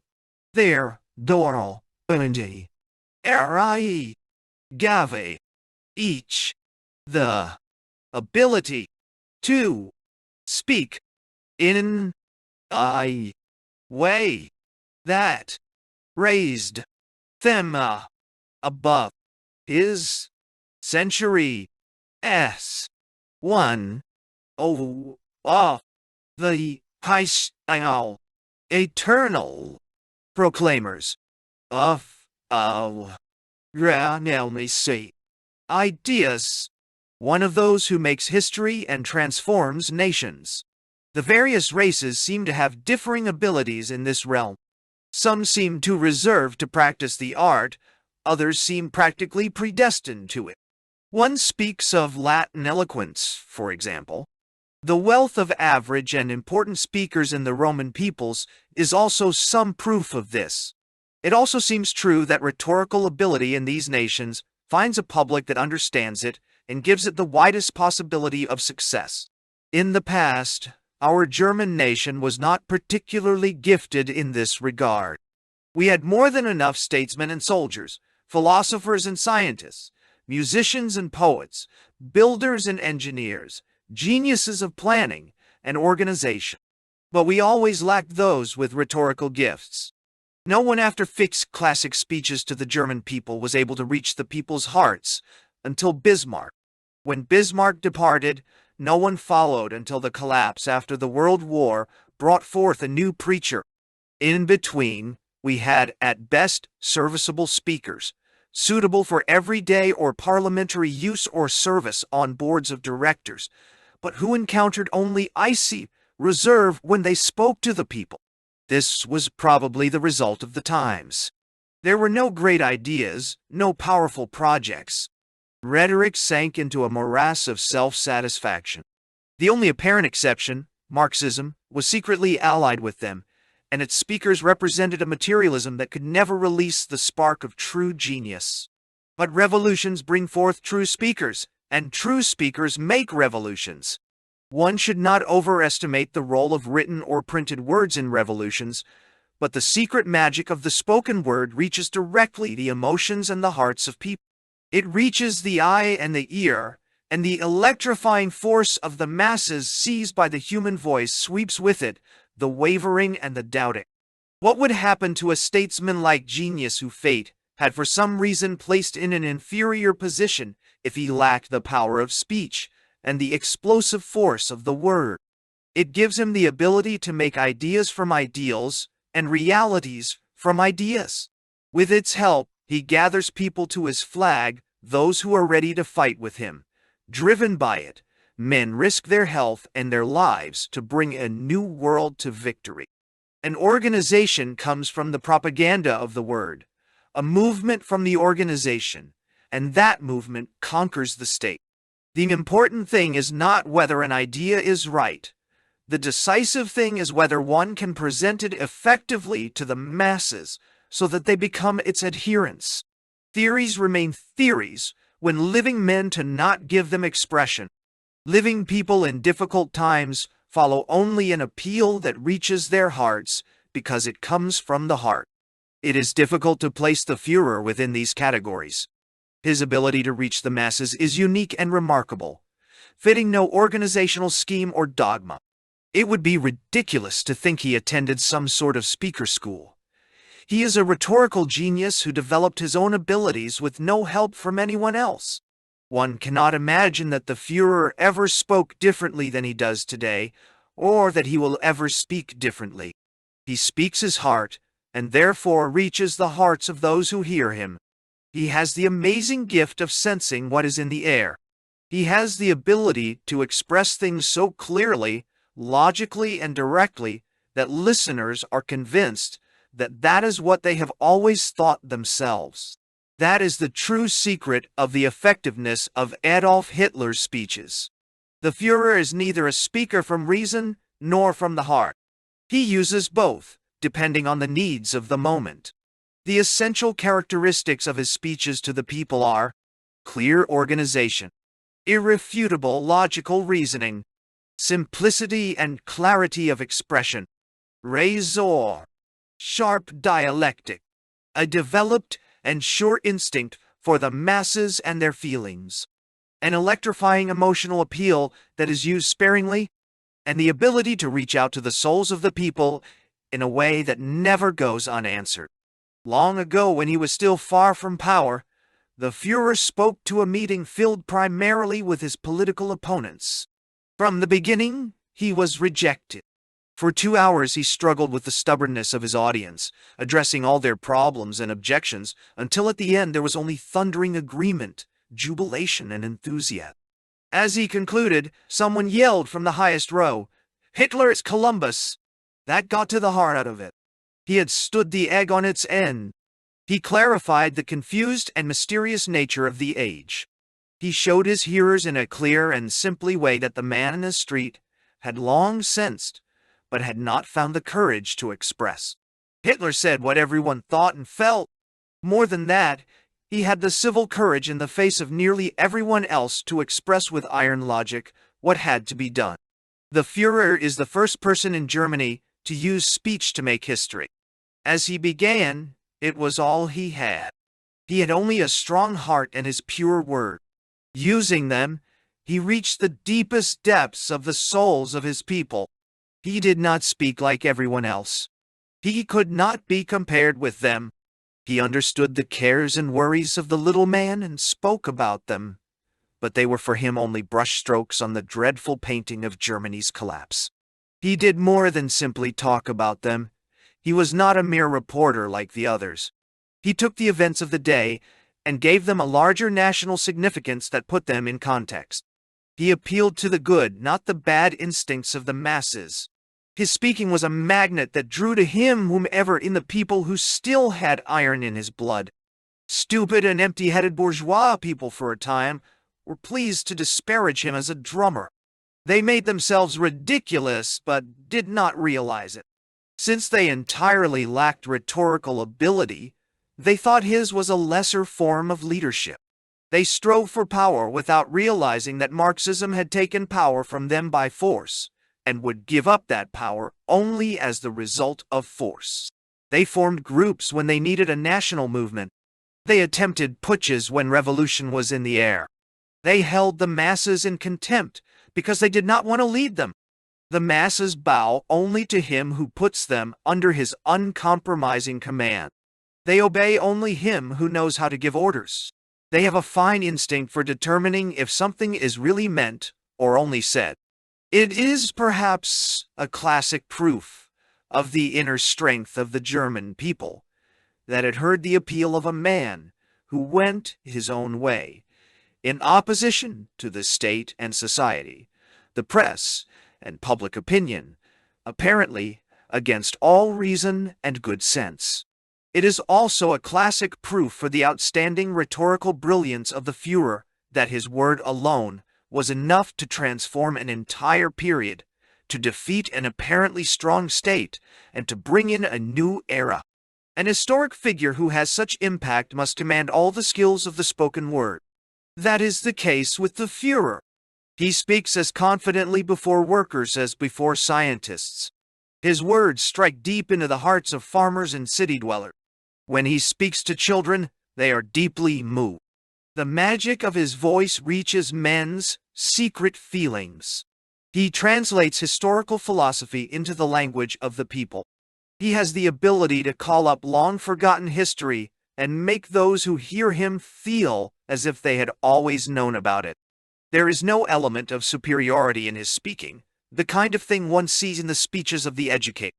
their doral energy rie, gave, each, the ability to speak in a way that raised them above his century s 1 of the high style eternal proclaimers of reality ideas, one of those who makes history and transforms nations. The various races seem to have differing abilities in this realm. Some seem too reserved to practice the art, others seem practically predestined to it. One speaks of Latin eloquence, for example. The wealth of average and important speakers in the Roman peoples is also some proof of this. It also seems true that rhetorical ability in these nations finds a public that understands it and gives it the widest possibility of success. In the past, our German nation was not particularly gifted in this regard. We had more than enough statesmen and soldiers, philosophers and scientists, musicians and poets, builders and engineers, geniuses of planning and organization. But we always lacked those with rhetorical gifts. No one after Ficht's classic speeches to the German people was able to reach the people's hearts until Bismarck. When Bismarck departed, no one followed until the collapse after the World War brought forth a new preacher. In between, we had at best serviceable speakers, suitable for everyday or parliamentary use or service on boards of directors, but who encountered only icy reserve when they spoke to the people. This was probably the result of the times. There were no great ideas, no powerful projects. Rhetoric sank into a morass of self-satisfaction. The only apparent exception, Marxism, was secretly allied with them, and its speakers represented a materialism that could never release the spark of true genius. But revolutions bring forth true speakers, and true speakers make revolutions. One should not overestimate the role of written or printed words in revolutions, but the secret magic of the spoken word reaches directly the emotions and the hearts of people. It reaches the eye and the ear, and the electrifying force of the masses seized by the human voice sweeps with it the wavering and the doubting. What would happen to a statesman-like genius who fate had for some reason placed in an inferior position if he lacked the power of speech and the explosive force of the word? It gives him the ability to make ideas from ideals and realities from ideas. With its help, he gathers people to his flag, those who are ready to fight with him. Driven by it, men risk their health and their lives to bring a new world to victory. An organization comes from the propaganda of the word, a movement from the organization, and that movement conquers the state. The important thing is not whether an idea is right. The decisive thing is whether one can present it effectively to the masses so that they become its adherents. Theories remain theories when living men do not give them expression. Living people in difficult times follow only an appeal that reaches their hearts because it comes from the heart. It is difficult to place the Führer within these categories. His ability to reach the masses is unique and remarkable, fitting no organizational scheme or dogma. It would be ridiculous to think he attended some sort of speaker school. He is a rhetorical genius who developed his own abilities with no help from anyone else. One cannot imagine that the Führer ever spoke differently than he does today, or that he will ever speak differently. He speaks his heart, and therefore reaches the hearts of those who hear him. He has the amazing gift of sensing what is in the air. He has the ability to express things so clearly, logically, and directly that listeners are convinced that that is what they have always thought themselves. That is the true secret of the effectiveness of Adolf Hitler's speeches. The Führer is neither a speaker from reason nor from the heart. He uses both, depending on the needs of the moment. The essential characteristics of his speeches to the people are clear organization, irrefutable logical reasoning, simplicity and clarity of expression, razor, sharp dialectic, a developed and sure instinct for the masses and their feelings. An electrifying emotional appeal that is used sparingly, and the ability to reach out to the souls of the people in a way that never goes unanswered. Long ago, when he was still far from power, the Führer spoke to a meeting filled primarily with his political opponents. From the beginning, he was rejected. For 2 hours he struggled with the stubbornness of his audience, addressing all their problems and objections, until at the end there was only thundering agreement, jubilation, and enthusiasm. As he concluded, someone yelled from the highest row, "Hitler is Columbus!" That got to the heart of it. He had stood the egg on its end. He clarified the confused and mysterious nature of the age. He showed his hearers in a clear and simple way that the man in the street had long sensed, but had not found the courage to express. Hitler said what everyone thought and felt. More than that, he had the civil courage in the face of nearly everyone else to express with iron logic what had to be done. The Führer is the first person in Germany to use speech to make history. As he began, it was all he had. He had only a strong heart and his pure word. Using them, he reached the deepest depths of the souls of his people. He did not speak like everyone else. He could not be compared with them. He understood the cares and worries of the little man and spoke about them, but they were for him only brushstrokes on the dreadful painting of Germany's collapse. He did more than simply talk about them. He was not a mere reporter like the others. He took the events of the day and gave them a larger national significance that put them in context. He appealed to the good, not the bad instincts of the masses. His speaking was a magnet that drew to him whomever in the people who still had iron in his blood. Stupid and empty-headed bourgeois people for a time were pleased to disparage him as a drummer. They made themselves ridiculous, but did not realize it. Since they entirely lacked rhetorical ability, they thought his was a lesser form of leadership. They strove for power without realizing that Marxism had taken power from them by force, and would give up that power only as the result of force. They formed groups when they needed a national movement. They attempted putsches when revolution was in the air. They held the masses in contempt because they did not want to lead them. The masses bow only to him who puts them under his uncompromising command. They obey only him who knows how to give orders. They have a fine instinct for determining if something is really meant or only said. It is perhaps a classic proof of the inner strength of the German people that it heard the appeal of a man who went his own way, in opposition to the state and society, the press and public opinion, apparently against all reason and good sense. It is also a classic proof for the outstanding rhetorical brilliance of the Führer that his word alone was enough to transform an entire period, to defeat an apparently strong state, and to bring in a new era. An historic figure who has such impact must command all the skills of the spoken word. That is the case with the Führer. He speaks as confidently before workers as before scientists. His words strike deep into the hearts of farmers and city dwellers. When he speaks to children, they are deeply moved. The magic of his voice reaches men's secret feelings. He translates historical philosophy into the language of the people. He has the ability to call up long-forgotten history and make those who hear him feel as if they had always known about it. There is no element of superiority in his speaking, the kind of thing one sees in the speeches of the educated.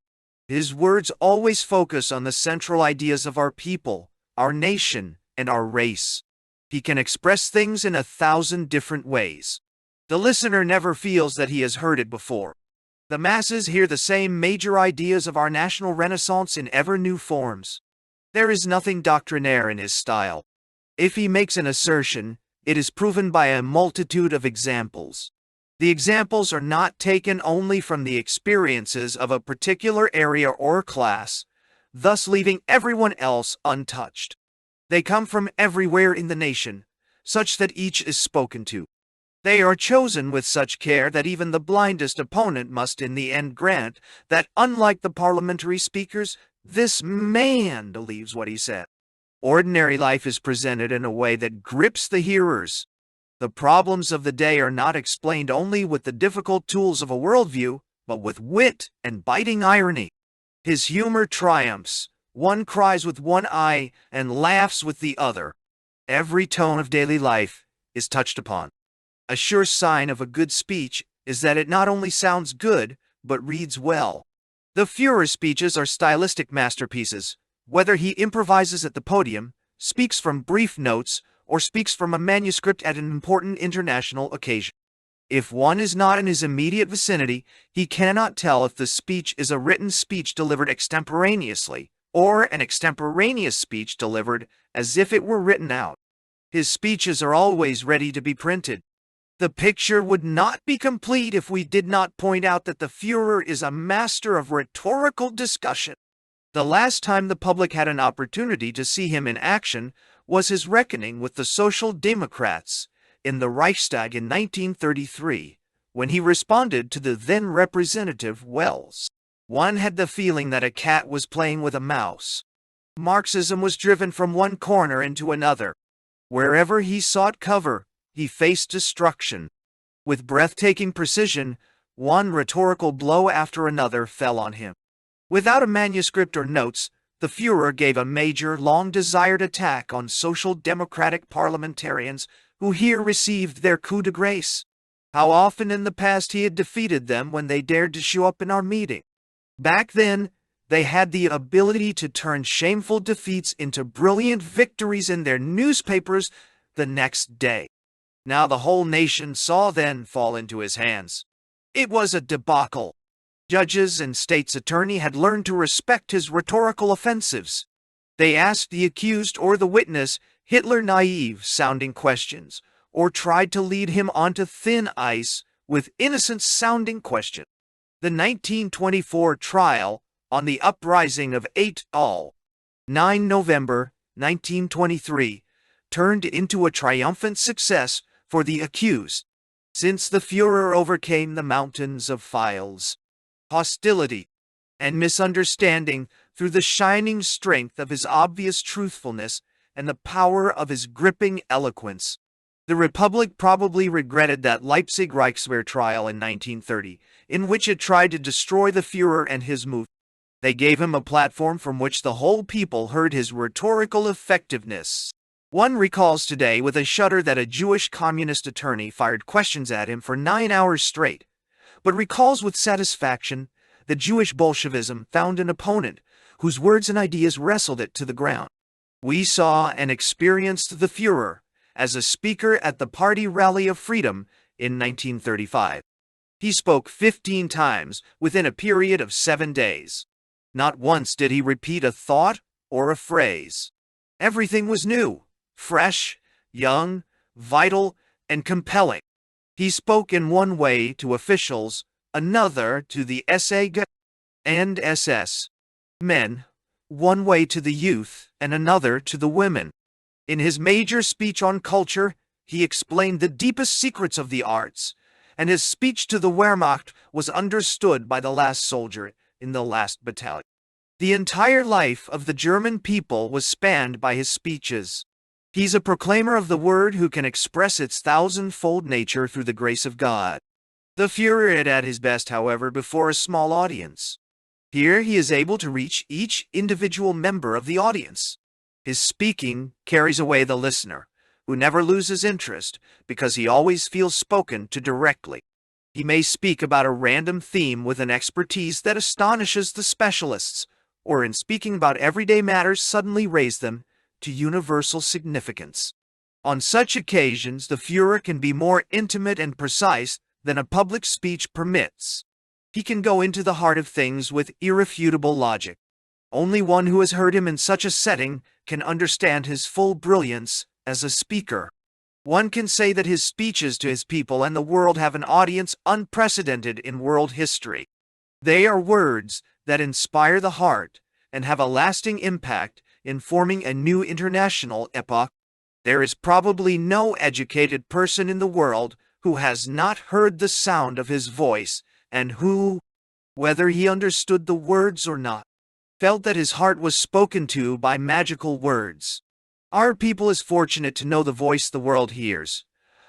His words always focus on the central ideas of our people, our nation, and our race. He can express things in 1,000 different ways. The listener never feels that he has heard it before. The masses hear the same major ideas of our national renaissance in ever new forms. There is nothing doctrinaire in his style. If he makes an assertion, it is proven by a multitude of examples. The examples are not taken only from the experiences of a particular area or class, thus leaving everyone else untouched. They come from everywhere in the nation, such that each is spoken to. They are chosen with such care that even the blindest opponent must in the end grant that, unlike the parliamentary speakers, this man believes what he said. Ordinary life is presented in a way that grips the hearers. The problems of the day are not explained only with the difficult tools of a worldview, but with wit and biting irony. His humor triumphs. One cries with one eye and laughs with the other. Every tone of daily life is touched upon. A sure sign of a good speech is that it not only sounds good, but reads well. The Führer's speeches are stylistic masterpieces. Whether he improvises at the podium, speaks from brief notes, or speaks from a manuscript at an important international occasion. If one is not in his immediate vicinity, he cannot tell if the speech is a written speech delivered extemporaneously, or an extemporaneous speech delivered as if it were written out. His speeches are always ready to be printed. The picture would not be complete if we did not point out that the Führer is a master of rhetorical discussion. The last time the public had an opportunity to see him in action was his reckoning with the Social Democrats in the Reichstag in 1933, when he responded to the then Representative Wells. One had the feeling that a cat was playing with a mouse. Marxism was driven from one corner into another. Wherever he sought cover, he faced destruction. With breathtaking precision, one rhetorical blow after another fell on him. Without a manuscript or notes, the Führer gave a major, long-desired attack on social democratic parliamentarians who here received their coup de grace. How often in the past he had defeated them when they dared to show up in our meeting. Back then, they had the ability to turn shameful defeats into brilliant victories in their newspapers the next day. Now the whole nation saw then fall into his hands. It was a debacle. Judges and state's attorney had learned to respect his rhetorical offensives. They asked the accused or the witness Hitler-naive-sounding questions, or tried to lead him onto thin ice with innocent-sounding questions. The 1924 trial on the uprising of 9 November 1923, turned into a triumphant success for the accused, since the Führer overcame the mountains of files, hostility, and misunderstanding through the shining strength of his obvious truthfulness and the power of his gripping eloquence. The Republic probably regretted that Leipzig Reichswehr trial in 1930, in which it tried to destroy the Führer and his movement. They gave him a platform from which the whole people heard his rhetorical effectiveness. One recalls today with a shudder that a Jewish communist attorney fired questions at him for 9 hours straight, but recalls with satisfaction that Jewish Bolshevism found an opponent whose words and ideas wrestled it to the ground. We saw and experienced the Führer as a speaker at the Party Rally of Freedom in 1935. He spoke 15 times within a period of 7 days. Not once did he repeat a thought or a phrase. Everything was new, fresh, young, vital, and compelling. He spoke in one way to officials, another to the SA and SS men, one way to the youth, and another to the women. In his major speech on culture, he explained the deepest secrets of the arts, and his speech to the Wehrmacht was understood by the last soldier in the last battalion. The entire life of the German people was spanned by his speeches. He's a proclaimer of the word who can express its thousand-fold nature through the grace of God. The Führer is at his best, however, before a small audience. Here he is able to reach each individual member of the audience. His speaking carries away the listener, who never loses interest because he always feels spoken to directly. He may speak about a random theme with an expertise that astonishes the specialists, or in speaking about everyday matters suddenly raise them to universal significance. On such occasions, the Führer can be more intimate and precise than a public speech permits. He can go into the heart of things with irrefutable logic. Only one who has heard him in such a setting can understand his full brilliance as a speaker. One can say that his speeches to his people and the world have an audience unprecedented in world history. They are words that inspire the heart and have a lasting impact in forming a new international epoch. There is probably no educated person in the world who has not heard the sound of his voice and who, whether he understood the words or not, felt that his heart was spoken to by magical words. Our people is fortunate to know the voice the world hears,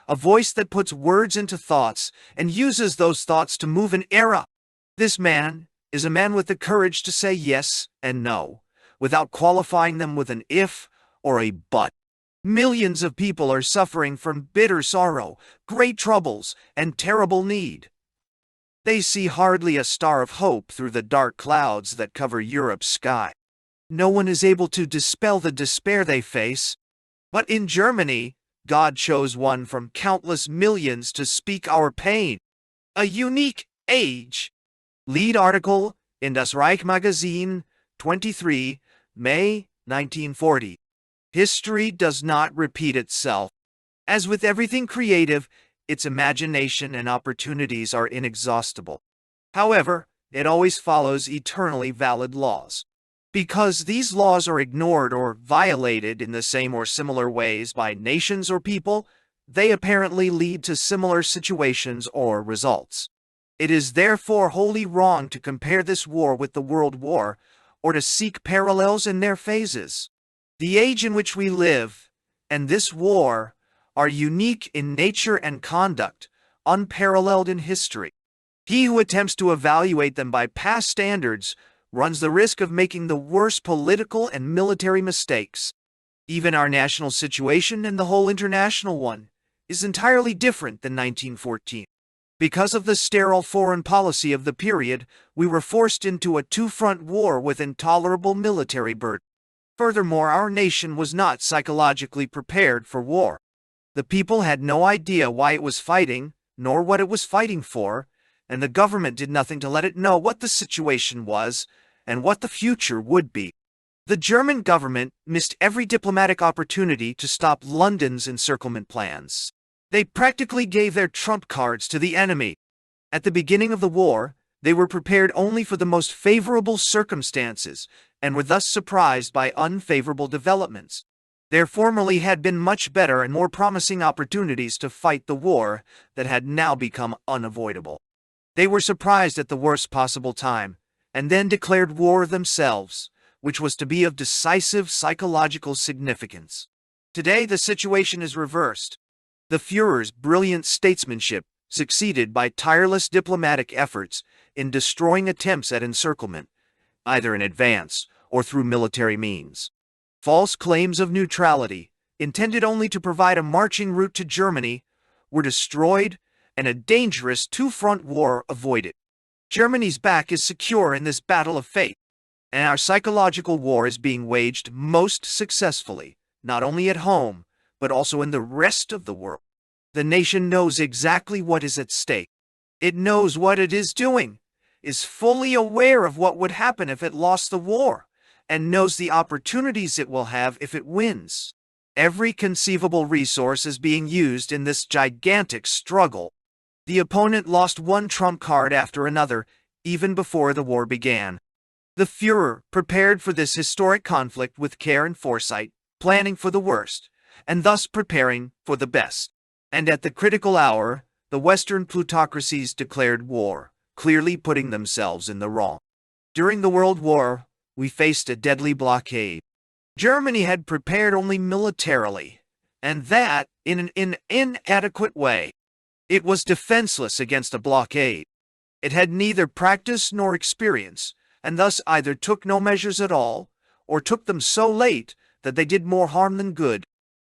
a voice that puts words into thoughts and uses those thoughts to move an era. This man is a man with the courage to say yes and no, without qualifying them with an if or a but. Millions of people are suffering from bitter sorrow, great troubles, and terrible need. They see hardly a star of hope through the dark clouds that cover Europe's sky. No one is able to dispel the despair they face. But in Germany, God chose one from countless millions to speak our pain. A unique age. Lead article in Das Reich Magazine, 23 May 1940. History does not repeat itself. As with everything creative, its imagination and opportunities are inexhaustible. However, it always follows eternally valid laws. Because these laws are ignored or violated in the same or similar ways by nations or people, they apparently lead to similar situations or results. It is therefore wholly wrong to compare this war with the World War, or to seek parallels in their phases. The age in which we live, and this war, are unique in nature and conduct, unparalleled in history. He who attempts to evaluate them by past standards runs the risk of making the worst political and military mistakes. Even our national situation and the whole international one is entirely different than 1914. Because of the sterile foreign policy of the period, we were forced into a two-front war with intolerable military burden. Furthermore, our nation was not psychologically prepared for war. The people had no idea why it was fighting, nor what it was fighting for, and the government did nothing to let it know what the situation was and what the future would be. The German government missed every diplomatic opportunity to stop London's encirclement plans. They practically gave their trump cards to the enemy. At the beginning of the war, they were prepared only for the most favorable circumstances and were thus surprised by unfavorable developments. There formerly had been much better and more promising opportunities to fight the war that had now become unavoidable. They were surprised at the worst possible time, and then declared war themselves, which was to be of decisive psychological significance. Today the situation is reversed. The Führer's brilliant statesmanship succeeded by tireless diplomatic efforts in destroying attempts at encirclement, either in advance or through military means. False claims of neutrality, intended only to provide a marching route to Germany, were destroyed and a dangerous two-front war avoided. Germany's back is secure in this battle of fate, and our psychological war is being waged most successfully, not only at home, but also in the rest of the world. The nation knows exactly what is at stake. It knows what it is doing, is fully aware of what would happen if it lost the war, and knows the opportunities it will have if it wins. Every conceivable resource is being used in this gigantic struggle. The opponent lost one trump card after another, even before the war began. The Führer prepared for this historic conflict with care and foresight, planning for the worst, and thus preparing for the best. And at the critical hour, the Western plutocracies declared war, clearly putting themselves in the wrong. During the World War, we faced a deadly blockade. Germany had prepared only militarily, and that in an inadequate way. It was defenseless against a blockade. It had neither practice nor experience, and thus either took no measures at all, or took them so late that they did more harm than good.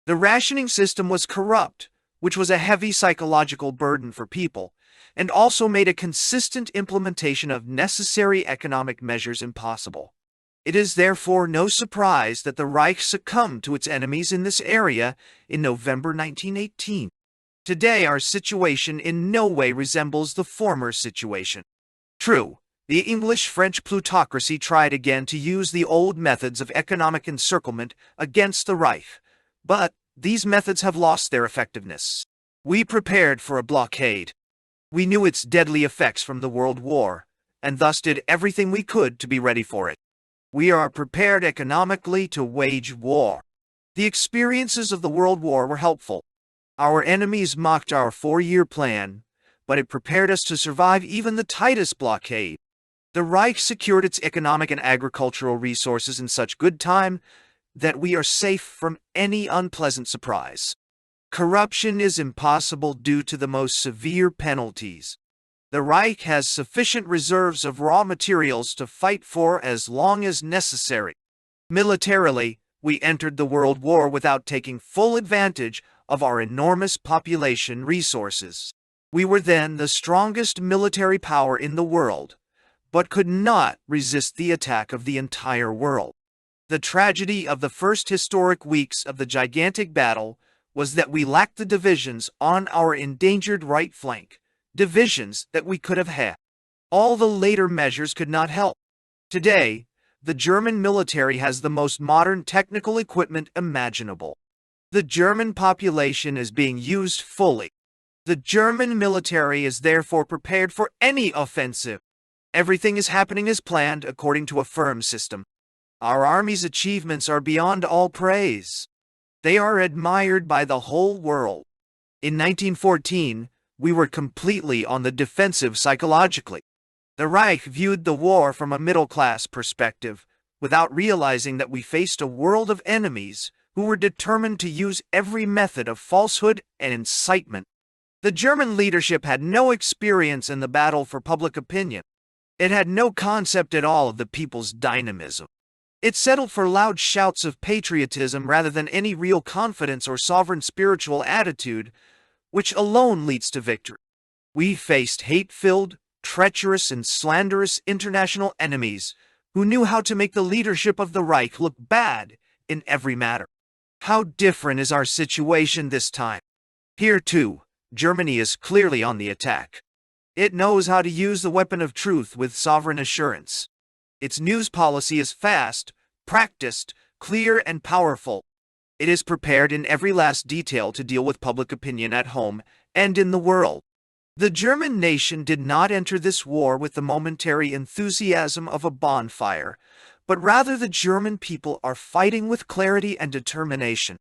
The rationing system was corrupt, which was a heavy psychological burden for people, and also made a consistent implementation of necessary economic measures impossible. It is therefore no surprise that the Reich succumbed to its enemies in this area in November 1918. Today our situation in no way resembles the former situation. True, the English-French plutocracy tried again to use the old methods of economic encirclement against the Reich, but these methods have lost their effectiveness. We prepared for a blockade. We knew its deadly effects from the World War, and thus did everything we could to be ready for it. We are prepared economically to wage war. The experiences of the World War were helpful. Our enemies mocked our 4-year plan, but it prepared us to survive even the tightest blockade. The Reich secured its economic and agricultural resources in such good time that we are safe from any unpleasant surprise. Corruption is impossible due to the most severe penalties. The Reich has sufficient reserves of raw materials to fight for as long as necessary. Militarily, we entered the World War without taking full advantage of our enormous population resources. We were then the strongest military power in the world, but could not resist the attack of the entire world. The tragedy of the first historic weeks of the gigantic battle was that we lacked the divisions on our endangered right flank, divisions that we could have had. All the later measures could not help. Today, the German military has the most modern technical equipment imaginable. The German population is being used fully. The German military is therefore prepared for any offensive. Everything is happening as planned according to a firm system. Our army's achievements are beyond all praise. They are admired by the whole world. In 1914, we were completely on the defensive psychologically. The Reich viewed the war from a middle-class perspective, without realizing that we faced a world of enemies who were determined to use every method of falsehood and incitement. The German leadership had no experience in the battle for public opinion. It had no concept at all of the people's dynamism. It settled for loud shouts of patriotism rather than any real confidence or sovereign spiritual attitude, which alone leads to victory. We faced hate-filled, treacherous, and slanderous international enemies who knew how to make the leadership of the Reich look bad in every matter. How different is our situation this time? Here, too, Germany is clearly on the attack. It knows how to use the weapon of truth with sovereign assurance. Its news policy is fast, practiced, clear, and powerful. It is prepared in every last detail to deal with public opinion at home and in the world. The German nation did not enter this war with the momentary enthusiasm of a bonfire, but rather the German people are fighting with clarity and determination.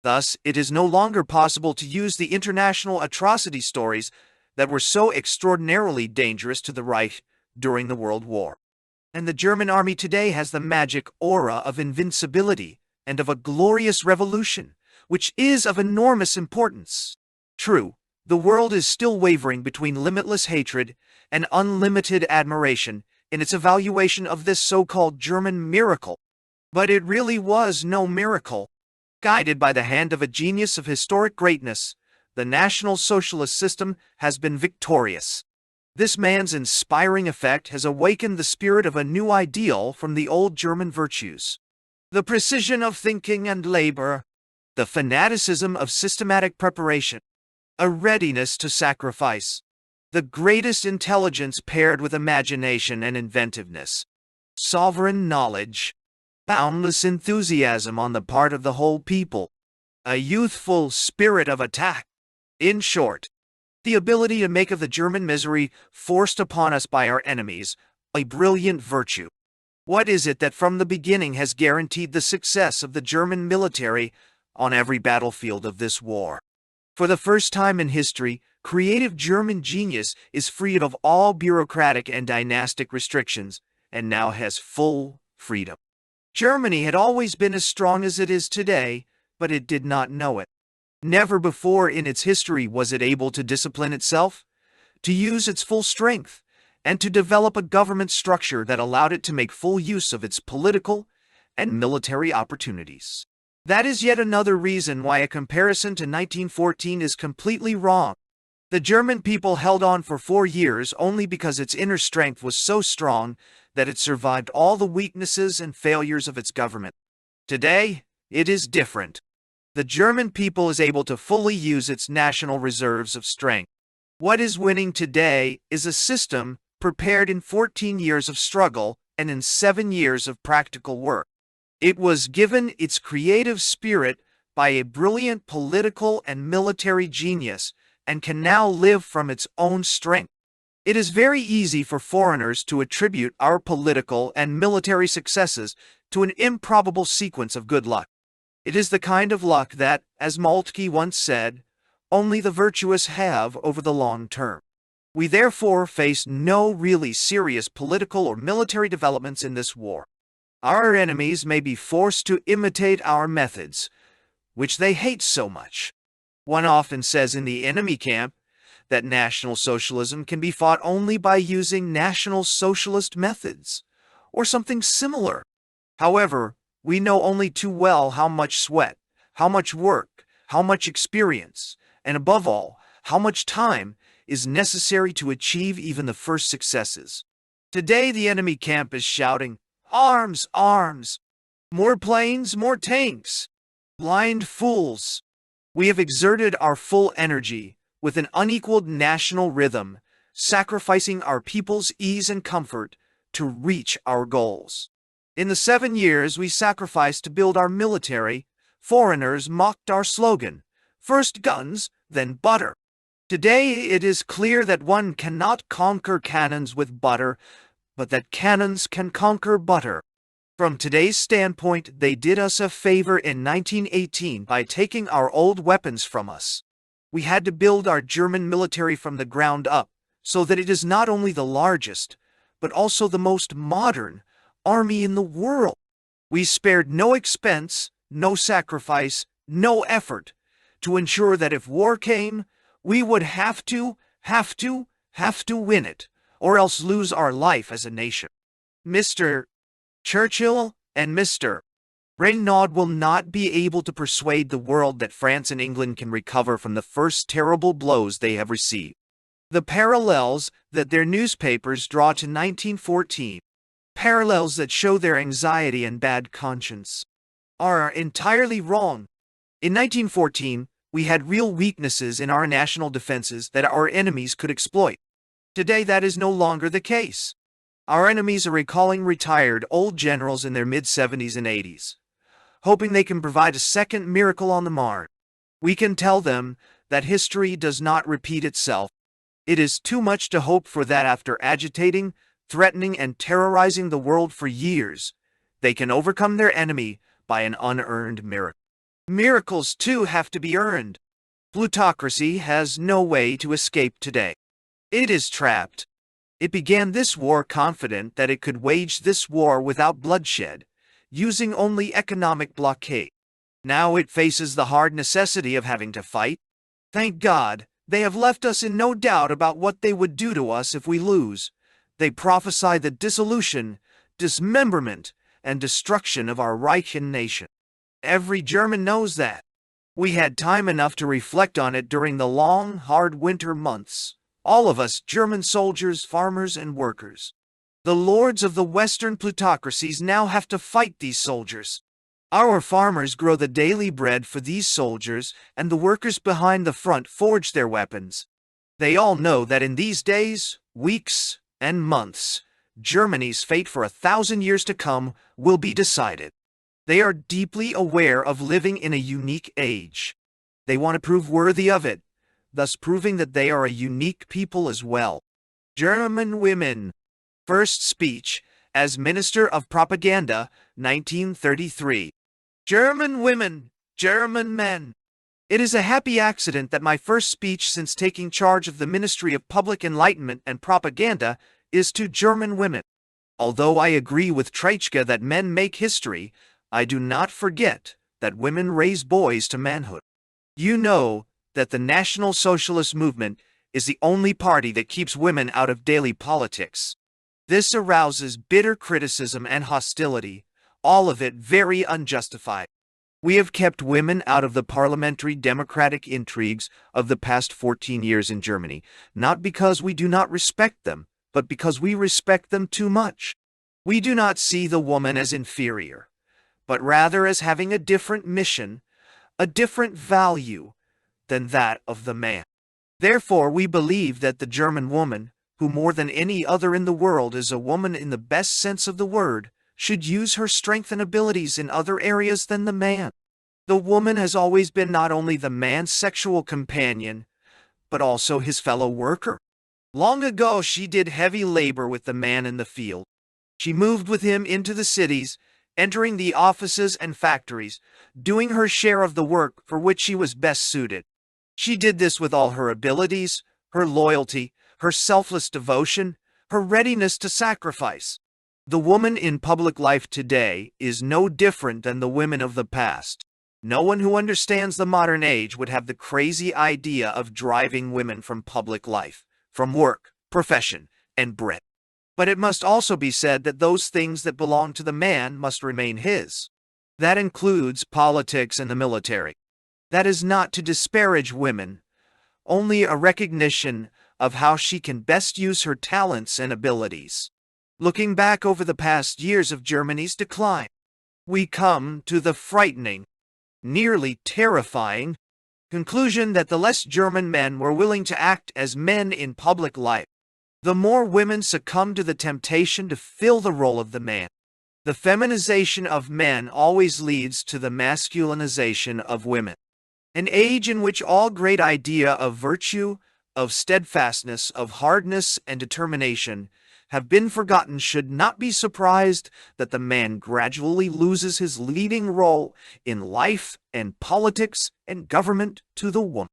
Thus, it is no longer possible to use the international atrocity stories that were so extraordinarily dangerous to the Reich during the World War. And the German army today has the magic aura of invincibility and of a glorious revolution, which is of enormous importance. True, the world is still wavering between limitless hatred and unlimited admiration in its evaluation of this so-called German miracle. But it really was no miracle. Guided by the hand of a genius of historic greatness, the National Socialist system has been victorious. This man's inspiring effect has awakened the spirit of a new ideal from the old German virtues. The precision of thinking and labor, the fanaticism of systematic preparation, a readiness to sacrifice, the greatest intelligence paired with imagination and inventiveness, sovereign knowledge, boundless enthusiasm on the part of the whole people, a youthful spirit of attack. In short, the ability to make of the German misery forced upon us by our enemies a brilliant virtue. What is it that from the beginning has guaranteed the success of the German military on every battlefield of this war? For the first time in history, creative German genius is freed of all bureaucratic and dynastic restrictions and now has full freedom. Germany had always been as strong as it is today, but it did not know it. Never before in its history was it able to discipline itself, to use its full strength, and to develop a government structure that allowed it to make full use of its political and military opportunities. That is yet another reason why a comparison to 1914 is completely wrong. The German people held on for 4 years only because its inner strength was so strong that it survived all the weaknesses and failures of its government. Today, it is different. The German people is able to fully use its national reserves of strength. What is winning today is a system prepared in 14 years of struggle and in 7 years of practical work. It was given its creative spirit by a brilliant political and military genius and can now live from its own strength. It is very easy for foreigners to attribute our political and military successes to an improbable sequence of good luck. It is the kind of luck that, as Moltke once said, only the virtuous have over the long term. We therefore face no really serious political or military developments in this war. Our enemies may be forced to imitate our methods, which they hate so much. One often says in the enemy camp that National Socialism can be fought only by using National Socialist methods, or something similar. However, we know only too well how much sweat, how much work, how much experience, and above all, how much time is necessary to achieve even the first successes. Today the enemy camp is shouting, "Arms, arms! More planes, more tanks! Blind fools!" We have exerted our full energy with an unequaled national rhythm, sacrificing our people's ease and comfort to reach our goals. In the 7 years we sacrificed to build our military, foreigners mocked our slogan, "First guns, then butter." Today it is clear that one cannot conquer cannons with butter, but that cannons can conquer butter. From today's standpoint, they did us a favor in 1918 by taking our old weapons from us. We had to build our German military from the ground up, so that it is not only the largest, but also the most modern army in the world. We spared no expense, no sacrifice, no effort to ensure that if war came, we would have to win it, or else lose our life as a nation. Mr. Churchill and Mr. Renaud will not be able to persuade the world that France and England can recover from the first terrible blows they have received. The parallels that their newspapers draw to 1914, parallels that show their anxiety and bad conscience, are entirely wrong. In 1914, we had real weaknesses in our national defenses that our enemies could exploit. Today that is no longer the case. Our enemies are recalling retired old generals in their mid-70s and 80s, hoping they can provide a second miracle on the Marne. We can tell them that history does not repeat itself. It is too much to hope for that after agitating, threatening, and terrorizing the world for years, they can overcome their enemy by an unearned miracle. Miracles, too, have to be earned. Plutocracy has no way to escape today. It is trapped. It began this war confident that it could wage this war without bloodshed, using only economic blockade. Now it faces the hard necessity of having to fight. Thank God, they have left us in no doubt about what they would do to us if we lose. They prophesy the dissolution, dismemberment, and destruction of our Reich and nation. Every German knows that. We had time enough to reflect on it during the long, hard winter months. All of us, German soldiers, farmers, and workers. The lords of the Western plutocracies now have to fight these soldiers. Our farmers grow the daily bread for these soldiers, and the workers behind the front forge their weapons. They all know that in these days, weeks, and months, Germany's fate for 1,000 years to come will be decided. They are deeply aware of living in a unique age. They want to prove worthy of it, thus proving that they are a unique people as well. German women. First speech as Minister of Propaganda, 1933. German women, German men. It is a happy accident that my first speech since taking charge of the Ministry of Public Enlightenment and Propaganda is to German women. Although I agree with Treitschke that men make history, I do not forget that women raise boys to manhood. You know that the National Socialist movement is the only party that keeps women out of daily politics. This arouses bitter criticism and hostility, all of it very unjustified. We have kept women out of the parliamentary democratic intrigues of the past 14 years in Germany, not because we do not respect them, but because we respect them too much. We do not see the woman as inferior, but rather as having a different mission, a different value than that of the man. Therefore, we believe that the German woman, who more than any other in the world is a woman in the best sense of the word, should use her strength and abilities in other areas than the man. The woman has always been not only the man's sexual companion, but also his fellow worker. Long ago, she did heavy labor with the man in the field. She moved with him into the cities, entering the offices and factories, doing her share of the work for which she was best suited. She did this with all her abilities, her loyalty, her selfless devotion, her readiness to sacrifice. The woman in public life today is no different than the women of the past. No one who understands the modern age would have the crazy idea of driving women from public life, from work, profession, and bread. But it must also be said that those things that belong to the man must remain his. That includes politics and the military. That is not to disparage women, only a recognition of how she can best use her talents and abilities. Looking back over the past years of Germany's decline, we come to the frightening, nearly terrifying, conclusion that the less German men were willing to act as men in public life, the more women succumbed to the temptation to fill the role of the man. The feminization of men always leads to the masculinization of women. An age in which all great idea of virtue, of steadfastness, of hardness and determination have been forgotten should not be surprised that the man gradually loses his leading role in life and politics and government to the woman.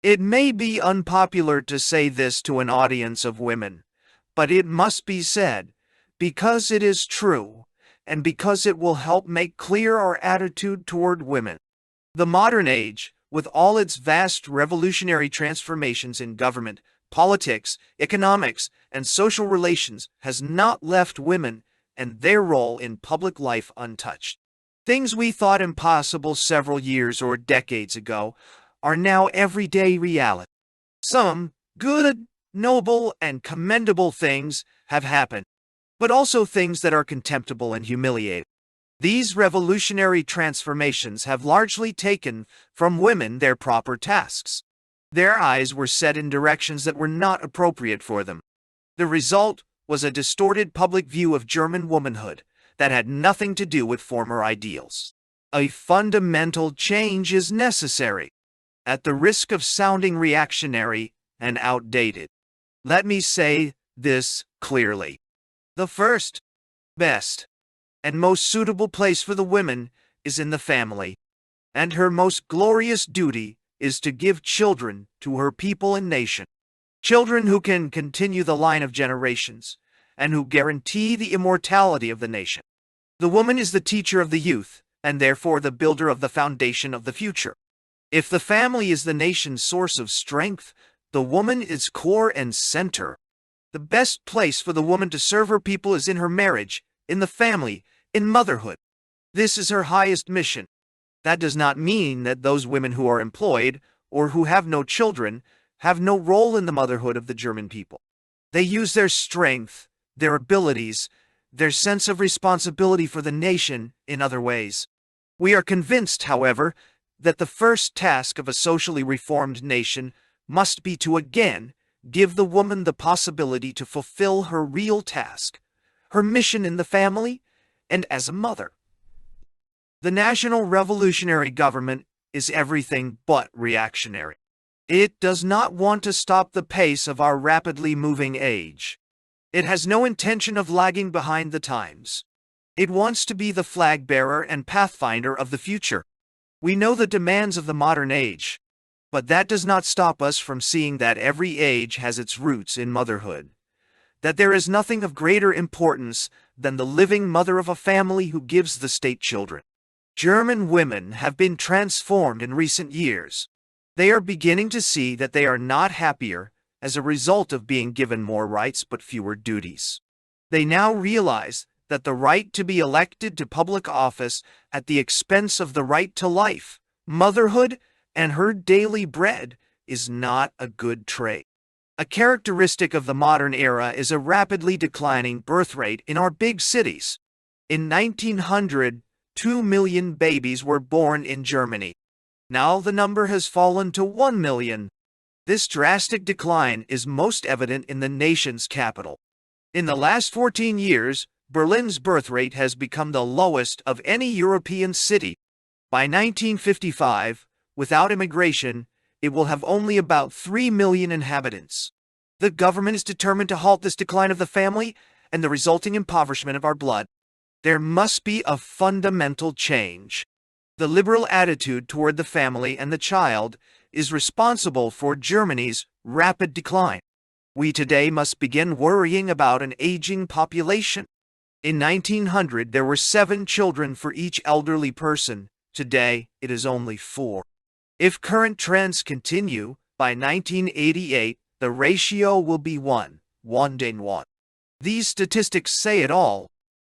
It may be unpopular to say this to an audience of women, but it must be said because it is true and because it will help make clear our attitude toward women. The modern age, with all its vast revolutionary transformations in government, politics, economics, and social relations, has not left women and their role in public life untouched. Things we thought impossible several years or decades ago are now everyday reality. Some good, noble, and commendable things have happened, but also things that are contemptible and humiliating. These revolutionary transformations have largely taken from women their proper tasks. Their eyes were set in directions that were not appropriate for them. The result was a distorted public view of German womanhood that had nothing to do with former ideals. A fundamental change is necessary, at the risk of sounding reactionary and outdated. Let me say this clearly. The first, best, and most suitable place for the woman is in the family, and her most glorious duty is to give children to her people and nation. Children who can continue the line of generations, and who guarantee the immortality of the nation. The woman is the teacher of the youth, and therefore the builder of the foundation of the future. If the family is the nation's source of strength, the woman is core and center. The best place for the woman to serve her people is in her marriage, in the family, in motherhood. This is her highest mission. That does not mean that those women who are employed, or who have no children, have no role in the motherhood of the German people. They use their strength, their abilities, their sense of responsibility for the nation in other ways. We are convinced, however, that the first task of a socially reformed nation must be to again give the woman the possibility to fulfill her real task, her mission in the family and as a mother. The National Revolutionary Government is everything but reactionary. It does not want to stop the pace of our rapidly moving age. It has no intention of lagging behind the times. It wants to be the flag bearer and pathfinder of the future. We know the demands of the modern age, but that does not stop us from seeing that every age has its roots in motherhood, that there is nothing of greater importance than the living mother of a family who gives the state children. German women have been transformed in recent years. They are beginning to see that they are not happier as a result of being given more rights but fewer duties. They now realize that the right to be elected to public office at the expense of the right to life, motherhood, and her daily bread is not a good trait. A characteristic of the modern era is a rapidly declining birth rate in our big cities. In 1900, 2 million babies were born in Germany. Now the number has fallen to 1 million. This drastic decline is most evident in the nation's capital. In the last 14 years, Berlin's birth rate has become the lowest of any European city. By 1955, without immigration, it will have only about 3 million inhabitants. The government is determined to halt this decline of the family and the resulting impoverishment of our blood. There must be a fundamental change. The liberal attitude toward the family and the child is responsible for Germany's rapid decline. We today must begin worrying about an aging population. In 1900, there were 7 children for each elderly person. Today, it is only 4. If current trends continue, by 1988, the ratio will be 1:1. These statistics say it all.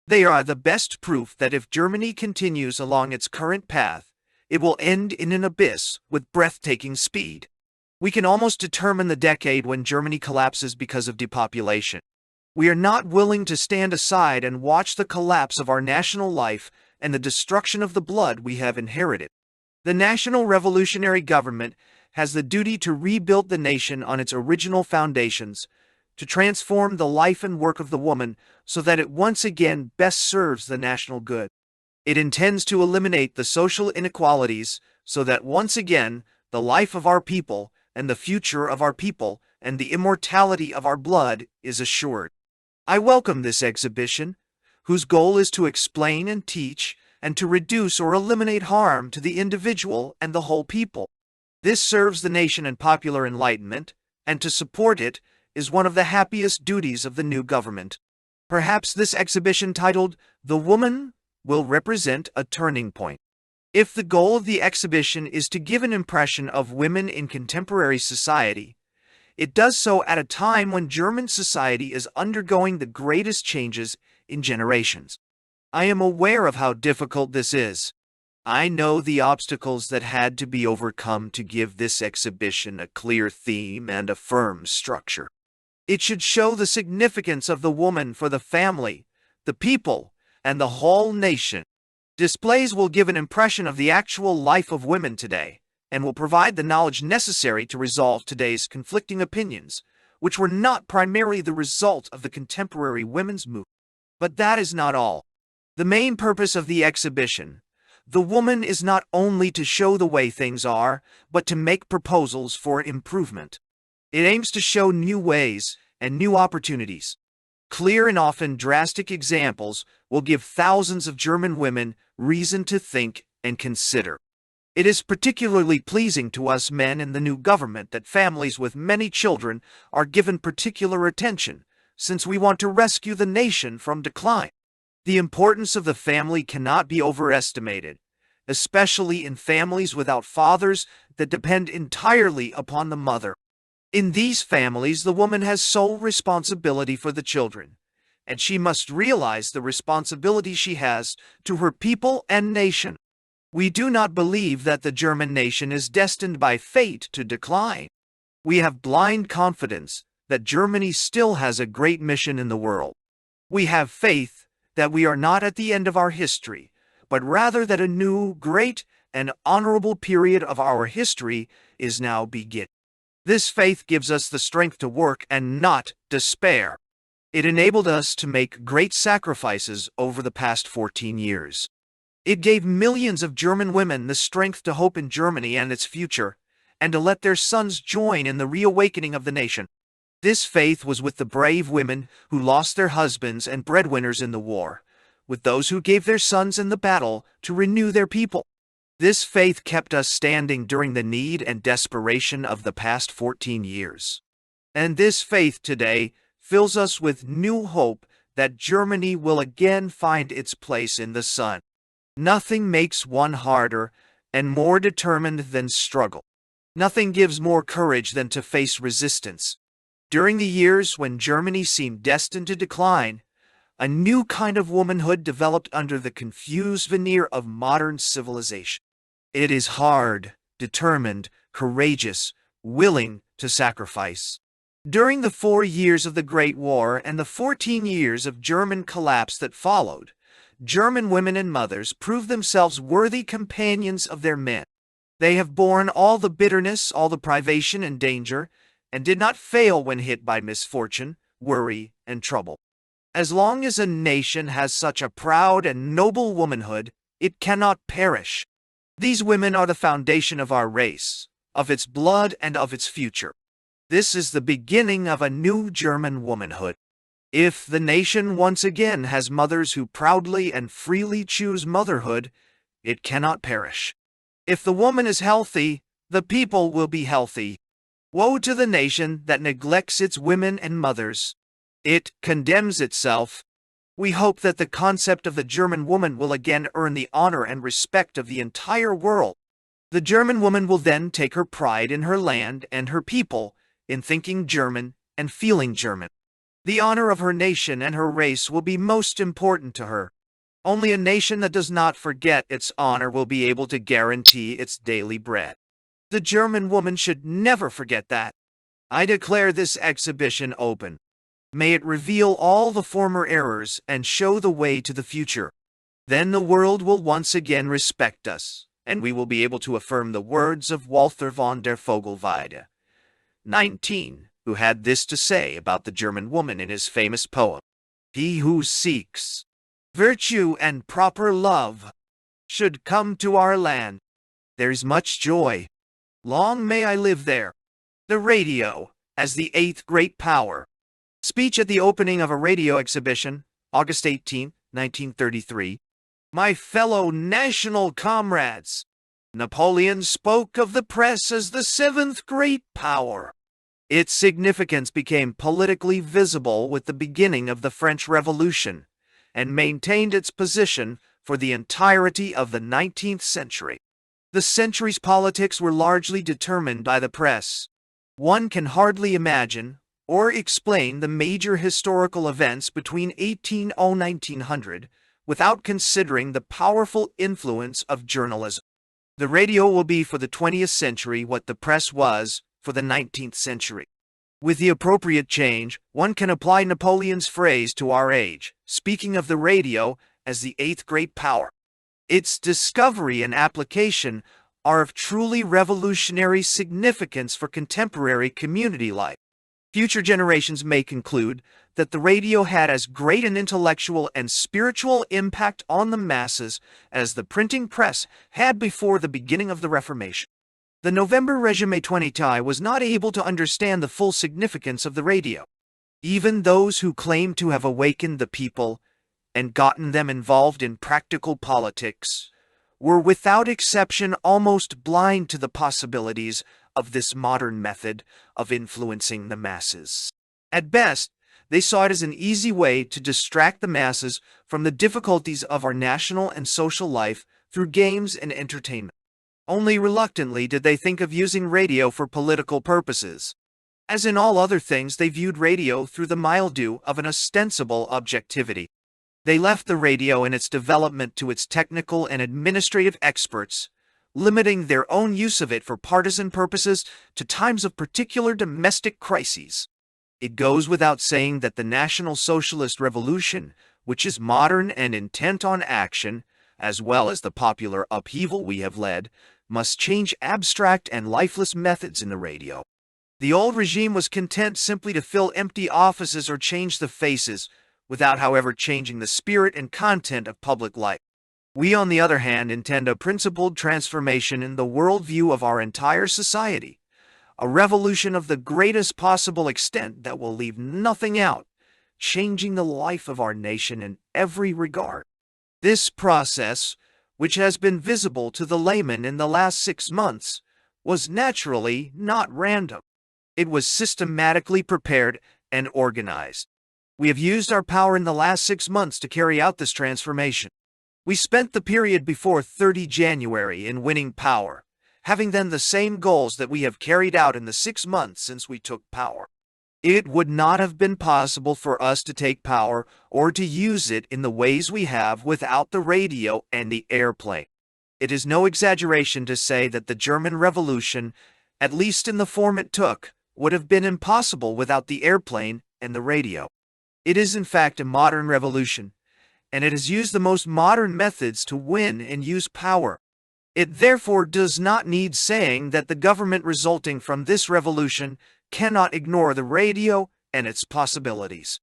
They are the best proof that if Germany continues along its current path, it will end in an abyss with breathtaking speed. We can almost determine the decade when Germany collapses because of depopulation. We are not willing to stand aside and watch the collapse of our national life and the destruction of the blood we have inherited. The National Revolutionary Government has the duty to rebuild the nation on its original foundations, to transform the life and work of the woman so that it once again best serves the national good. It intends to eliminate the social inequalities so that once again the life of our people and the future of our people and the immortality of our blood is assured. I welcome this exhibition, whose goal is to explain and teach and to reduce or eliminate harm to the individual and the whole people. This serves the nation and popular enlightenment, and to support it is one of the happiest duties of the new government. Perhaps this exhibition titled "The Woman" will represent a turning point. If the goal of the exhibition is to give an impression of women in contemporary society, it does so at a time when German society is undergoing the greatest changes in generations. I am aware of how difficult this is. I know the obstacles that had to be overcome to give this exhibition a clear theme and a firm structure. It should show the significance of the woman for the family, the people, and the whole nation. Displays will give an impression of the actual life of women today, and will provide the knowledge necessary to resolve today's conflicting opinions, which were not primarily the result of the contemporary women's movement. But that is not all. The main purpose of the exhibition, The Woman, is not only to show the way things are, but to make proposals for improvement. It aims to show new ways and new opportunities. Clear and often drastic examples will give thousands of German women reason to think and consider. It is particularly pleasing to us men in the new government that families with many children are given particular attention, since we want to rescue the nation from decline. The importance of the family cannot be overestimated, especially in families without fathers that depend entirely upon the mother. In these families, the woman has sole responsibility for the children, and she must realize the responsibility she has to her people and nation. We do not believe that the German nation is destined by fate to decline. We have blind confidence that Germany still has a great mission in the world. We have faith that we are not at the end of our history, but rather that a new, great, and honorable period of our history is now beginning. This faith gives us the strength to work and not despair. It enabled us to make great sacrifices over the past 14 years. It gave millions of German women the strength to hope in Germany and its future, and to let their sons join in the reawakening of the nation. This faith was with the brave women who lost their husbands and breadwinners in the war, with those who gave their sons in the battle to renew their people. This faith kept us standing during the need and desperation of the past 14 years. And this faith today fills us with new hope that Germany will again find its place in the sun. Nothing makes one harder and more determined than struggle. Nothing gives more courage than to face resistance. During the years when Germany seemed destined to decline, a new kind of womanhood developed under the confused veneer of modern civilization. It is hard, determined, courageous, willing to sacrifice. During the 4 years of the Great War and the 14 years of German collapse that followed, German women and mothers proved themselves worthy companions of their men. They have borne all the bitterness, all the privation and danger, and did not fail when hit by misfortune, worry, and trouble. As long as a nation has such a proud and noble womanhood, it cannot perish. These women are the foundation of our race, of its blood and of its future. This is the beginning of a new German womanhood. If the nation once again has mothers who proudly and freely choose motherhood, it cannot perish. If the woman is healthy, the people will be healthy. Woe to the nation that neglects its women and mothers. It condemns itself. We hope that the concept of the German woman will again earn the honor and respect of the entire world. The German woman will then take her pride in her land and her people, in thinking German and feeling German. The honor of her nation and her race will be most important to her. Only a nation that does not forget its honor will be able to guarantee its daily bread. The German woman should never forget that. I declare this exhibition open. May it reveal all the former errors and show the way to the future. Then the world will once again respect us, and we will be able to affirm the words of Walther von der Vogelweide, 19, who had this to say about the German woman in his famous poem: "He who seeks virtue and proper love should come to our land. There's much joy. Long may I live there." The radio as the eighth great power. Speech at the opening of a radio exhibition, August 18, 1933. My fellow national comrades, Napoleon spoke of the press as the seventh great power. Its significance became politically visible with the beginning of the French Revolution and maintained its position for the entirety of the 19th century. The century's politics were largely determined by the press. One can hardly imagine or explain the major historical events between 1800 and 1900 without considering the powerful influence of journalism. The radio will be for the 20th century what the press was for the 19th century. With the appropriate change, one can apply Napoleon's phrase to our age, speaking of the radio as the eighth great power. Its discovery and application are of truly revolutionary significance for contemporary community life. Future generations may conclude that the radio had as great an intellectual and spiritual impact on the masses as the printing press had before the beginning of the Reformation. The November Régime 20 was not able to understand the full significance of the radio. Even those who claim to have awakened the people and gotten them involved in practical politics were without exception almost blind to the possibilities of this modern method of influencing the masses. At best, they saw it as an easy way to distract the masses from the difficulties of our national and social life through games and entertainment. Only reluctantly did they think of using radio for political purposes. As in all other things, they viewed radio through the mildew of an ostensible objectivity. They left the radio in its development to its technical and administrative experts, limiting their own use of it for partisan purposes to times of particular domestic crises. It goes without saying that the National Socialist Revolution, which is modern and intent on action, as well as the popular upheaval we have led, must change abstract and lifeless methods in the radio. The old regime was content simply to fill empty offices or change the faces, without however changing the spirit and content of public life. We, on the other hand, intend a principled transformation in the worldview of our entire society, a revolution of the greatest possible extent that will leave nothing out, changing the life of our nation in every regard. This process, which has been visible to the layman in the last 6 months, was naturally not random. It was systematically prepared and organized. We have used our power in the last 6 months to carry out this transformation. We spent the period before 30 January in winning power, having then the same goals that we have carried out in the 6 months since we took power. It would not have been possible for us to take power or to use it in the ways we have without the radio and the airplane. It is no exaggeration to say that the German Revolution, at least in the form it took, would have been impossible without the airplane and the radio. It is in fact a modern revolution, and it has used the most modern methods to win and use power. It therefore does not need saying that the government resulting from this revolution cannot ignore the radio and its possibilities.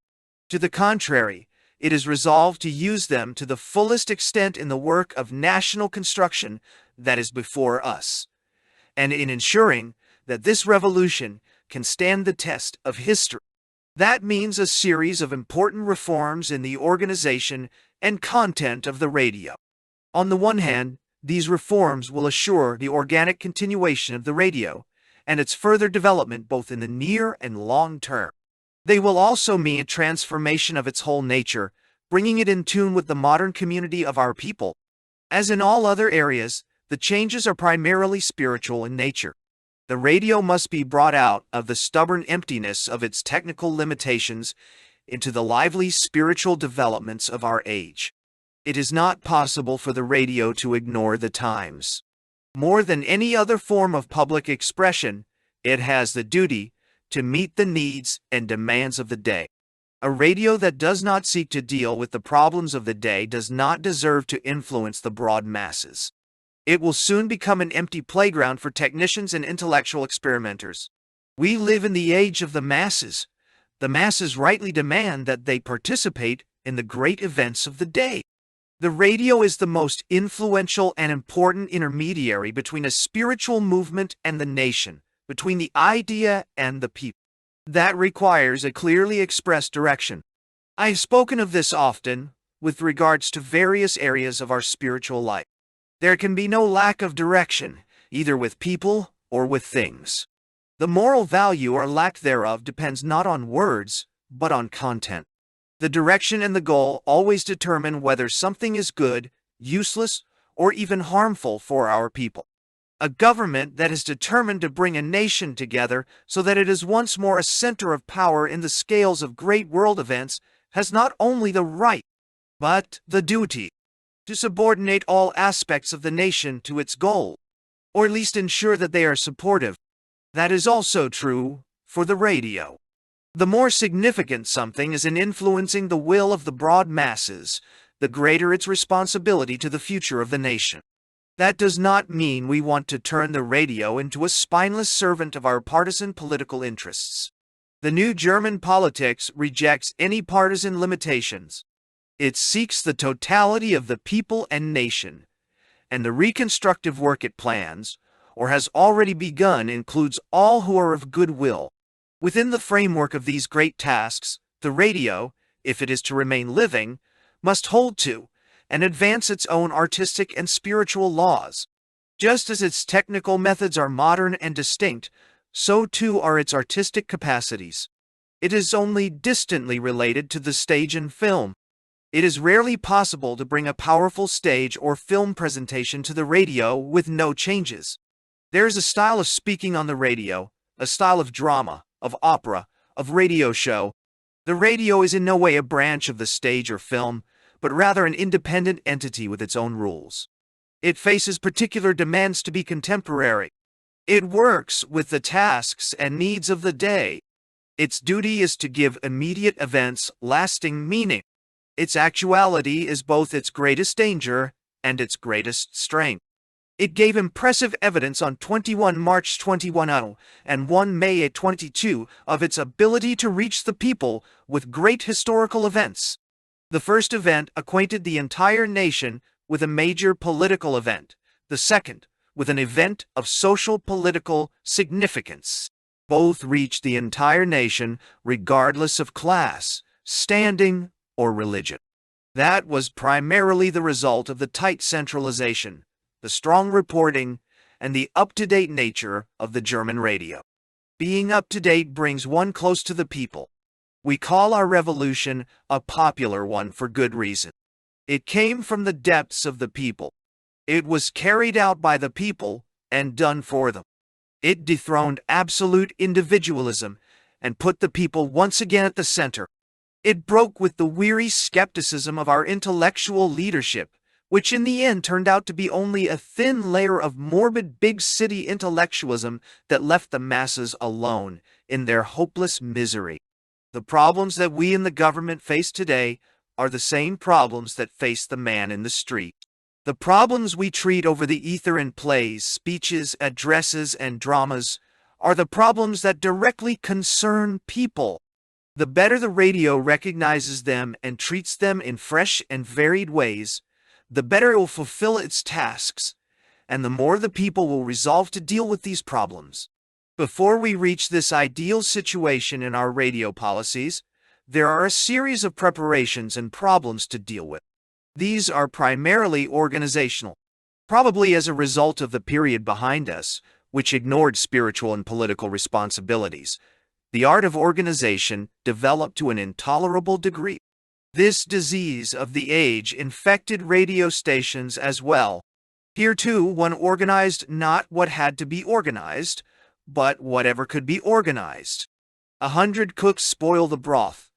To the contrary, it is resolved to use them to the fullest extent in the work of national construction that is before us, and in ensuring that this revolution can stand the test of history. That means a series of important reforms in the organization and content of the radio. On the one hand, these reforms will assure the organic continuation of the radio and its further development both in the near and long term. They will also mean a transformation of its whole nature, bringing it in tune with the modern community of our people. As in all other areas, the changes are primarily spiritual in nature. The radio must be brought out of the stubborn emptiness of its technical limitations into the lively spiritual developments of our age. It is not possible for the radio to ignore the times. More than any other form of public expression, it has the duty to meet the needs and demands of the day. A radio that does not seek to deal with the problems of the day does not deserve to influence the broad masses. It will soon become an empty playground for technicians and intellectual experimenters. We live in the age of the masses. The masses rightly demand that they participate in the great events of the day. The radio is the most influential and important intermediary between a spiritual movement and the nation, between the idea and the people. That requires a clearly expressed direction. I have spoken of this often with regards to various areas of our spiritual life. There can be no lack of direction, either with people or with things. The moral value or lack thereof depends not on words, but on content. The direction and the goal always determine whether something is good, useless, or even harmful for our people. A government that is determined to bring a nation together so that it is once more a center of power in the scales of great world events has not only the right, but the duty to subordinate all aspects of the nation to its goal, or at least ensure that they are supportive. That is also true for the radio. The more significant something is in influencing the will of the broad masses, the greater its responsibility to the future of the nation. That does not mean we want to turn the radio into a spineless servant of our partisan political interests. The new German politics rejects any partisan limitations. It seeks the totality of the people and nation, and the reconstructive work it plans, or has already begun, includes all who are of good will. Within the framework of these great tasks, the radio, if it is to remain living, must hold to and advance its own artistic and spiritual laws. Just as its technical methods are modern and distinct, so too are its artistic capacities. It is only distantly related to the stage and film. It is rarely possible to bring a powerful stage or film presentation to the radio with no changes. There is a style of speaking on the radio, a style of drama, of opera, of radio show. The radio is in no way a branch of the stage or film, but rather an independent entity with its own rules. It faces particular demands to be contemporary. It works with the tasks and needs of the day. Its duty is to give immediate events lasting meaning. Its actuality is both its greatest danger and its greatest strength. It gave impressive evidence on 21 March 2010 and 1 May 22 of its ability to reach the people with great historical events. The first event acquainted the entire nation with a major political event, the second with an event of social-political significance. Both reached the entire nation regardless of class, standing, or religion. That was primarily the result of the tight centralization, the strong reporting, and the up-to-date nature of the German radio. Being up-to-date brings one close to the people. We call our revolution a popular one for good reason. It came from the depths of the people. It was carried out by the people and done for them. It dethroned absolute individualism and put the people once again at the center. It broke with the weary skepticism of our intellectual leadership, which in the end turned out to be only a thin layer of morbid big-city intellectualism that left the masses alone in their hopeless misery. The problems that we in the government face today are the same problems that face the man in the street. The problems we treat over the ether in plays, speeches, addresses, and dramas are the problems that directly concern people. The better the radio recognizes them and treats them in fresh and varied ways, the better it will fulfill its tasks, and the more the people will resolve to deal with these problems. Before we reach this ideal situation in our radio policies, there are a series of preparations and problems to deal with. These are primarily organizational, probably as a result of the period behind us, which ignored spiritual and political responsibilities. The art of organization developed to an intolerable degree. This disease of the age infected radio stations as well. Here too, one organized not what had to be organized, but whatever could be organized. 100 cooks spoil the broth.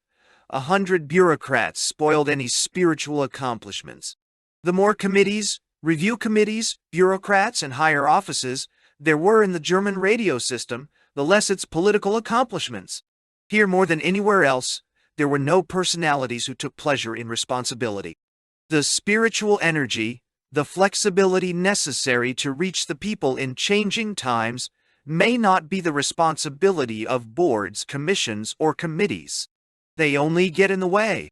100 bureaucrats spoiled any spiritual accomplishments. The more committees, review committees, bureaucrats, and higher offices there were in the German radio system, the less its political accomplishments. Here, more than anywhere else, there were no personalities who took pleasure in responsibility. The spiritual energy, the flexibility necessary to reach the people in changing times, may not be the responsibility of boards, commissions, or committees. They only get in the way.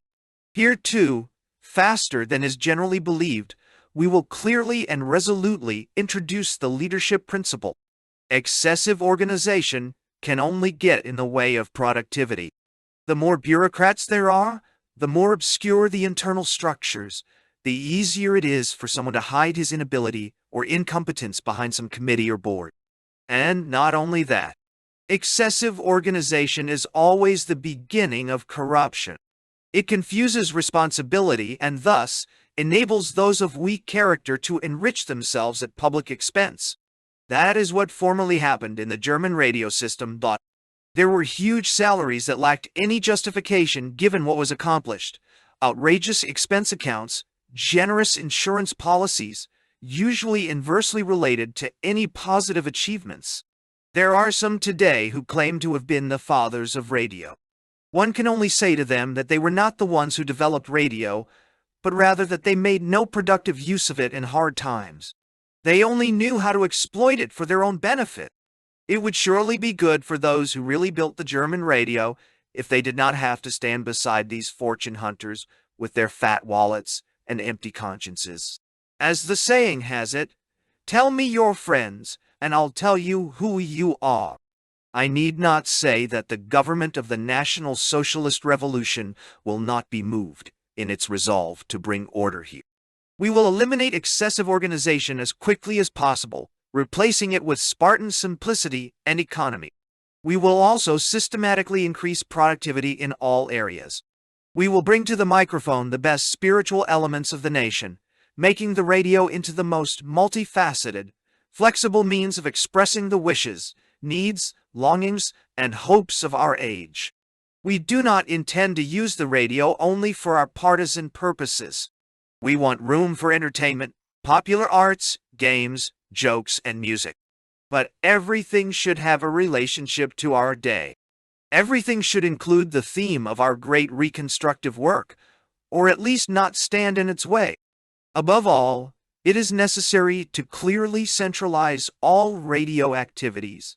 Here too, faster than is generally believed, we will clearly and resolutely introduce the leadership principle. Excessive organization can only get in the way of productivity. The more bureaucrats there are, the more obscure the internal structures, the easier it is for someone to hide his inability or incompetence behind some committee or board. And not only that, excessive organization is always the beginning of corruption. It confuses responsibility and thus enables those of weak character to enrich themselves at public expense. That is what formerly happened in the German radio system. There were huge salaries that lacked any justification given what was accomplished, outrageous expense accounts, generous insurance policies, usually inversely related to any positive achievements. There are some today who claim to have been the fathers of radio. One can only say to them that they were not the ones who developed radio, but rather that they made no productive use of it in hard times. They only knew how to exploit it for their own benefit. It would surely be good for those who really built the German radio if they did not have to stand beside these fortune hunters with their fat wallets and empty consciences. As the saying has it, tell me your friends, and I'll tell you who you are. I need not say that the government of the National Socialist Revolution will not be moved in its resolve to bring order here. We will eliminate excessive organization as quickly as possible, replacing it with Spartan simplicity and economy. We will also systematically increase productivity in all areas. We will bring to the microphone the best spiritual elements of the nation, making the radio into the most multifaceted, flexible means of expressing the wishes, needs, longings, and hopes of our age. We do not intend to use the radio only for our partisan purposes. We want room for entertainment, popular arts, games, jokes, and music. But everything should have a relationship to our day. Everything should include the theme of our great reconstructive work, or at least not stand in its way. Above all, it is necessary to clearly centralize all radio activities,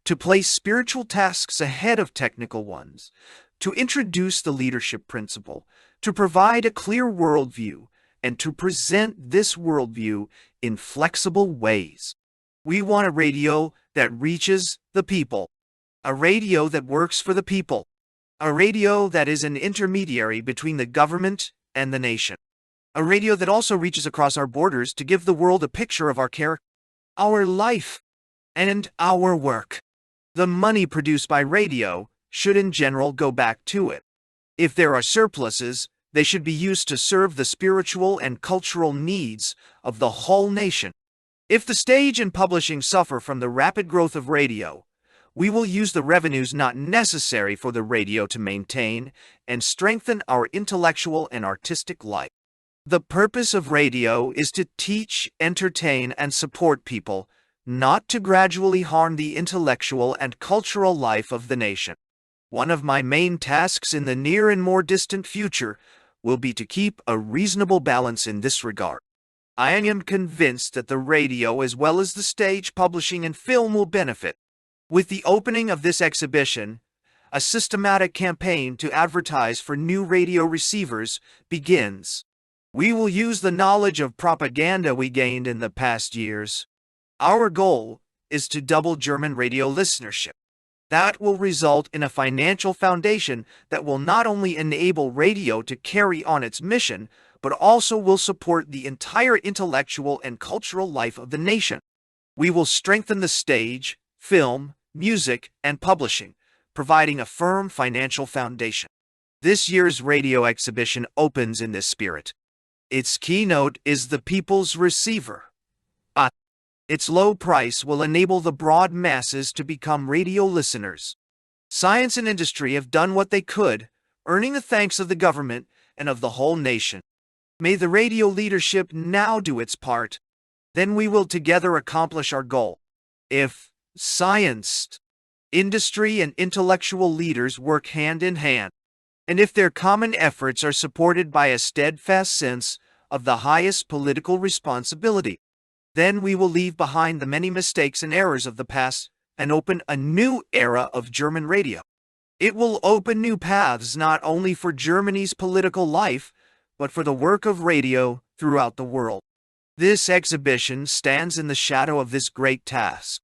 to place spiritual tasks ahead of technical ones, to introduce the leadership principle, to provide a clear worldview, and to present this worldview in flexible ways. We want a radio that reaches the people, a radio that works for the people, a radio that is an intermediary between the government and the nation, a radio that also reaches across our borders to give the world a picture of our character, our life, and our work. The money produced by radio should in general go back to it. If there are surpluses, they should be used to serve the spiritual and cultural needs of the whole nation. If the stage and publishing suffer from the rapid growth of radio, we will use the revenues not necessary for the radio to maintain and strengthen our intellectual and artistic life. The purpose of radio is to teach, entertain, and support people, not to gradually harm the intellectual and cultural life of the nation. One of my main tasks in the near and more distant future will be to keep a reasonable balance in this regard. I am convinced that the radio as well as the stage, publishing, and film will benefit. With the opening of this exhibition, a systematic campaign to advertise for new radio receivers begins. We will use the knowledge of propaganda we gained in the past years. Our goal is to double German radio listenership. That will result in a financial foundation that will not only enable radio to carry on its mission, but also will support the entire intellectual and cultural life of the nation. We will strengthen the stage, film, music, and publishing, providing a firm financial foundation. This year's radio exhibition opens in this spirit. Its keynote is the People's Receiver. Its low price will enable the broad masses to become radio listeners. Science and industry have done what they could, earning the thanks of the government and of the whole nation. May the radio leadership now do its part. Then we will together accomplish our goal. If science, industry, and intellectual leaders work hand in hand, and if their common efforts are supported by a steadfast sense of the highest political responsibility, then we will leave behind the many mistakes and errors of the past and open a new era of German radio. It will open new paths not only for Germany's political life, but for the work of radio throughout the world. This exhibition stands in the shadow of this great task.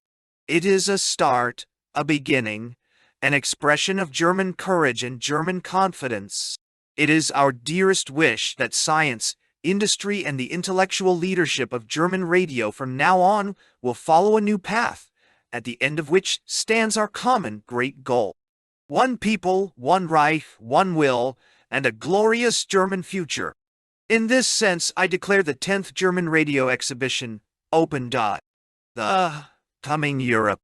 It is a start, a beginning, an expression of German courage and German confidence. It is our dearest wish that science, industry, and the intellectual leadership of German radio from now on will follow a new path, at the end of which stands our common great goal. One people, one Reich, one will, and a glorious German future. In this sense, I declare the 10th German Radio Exhibition open. The Coming Europe.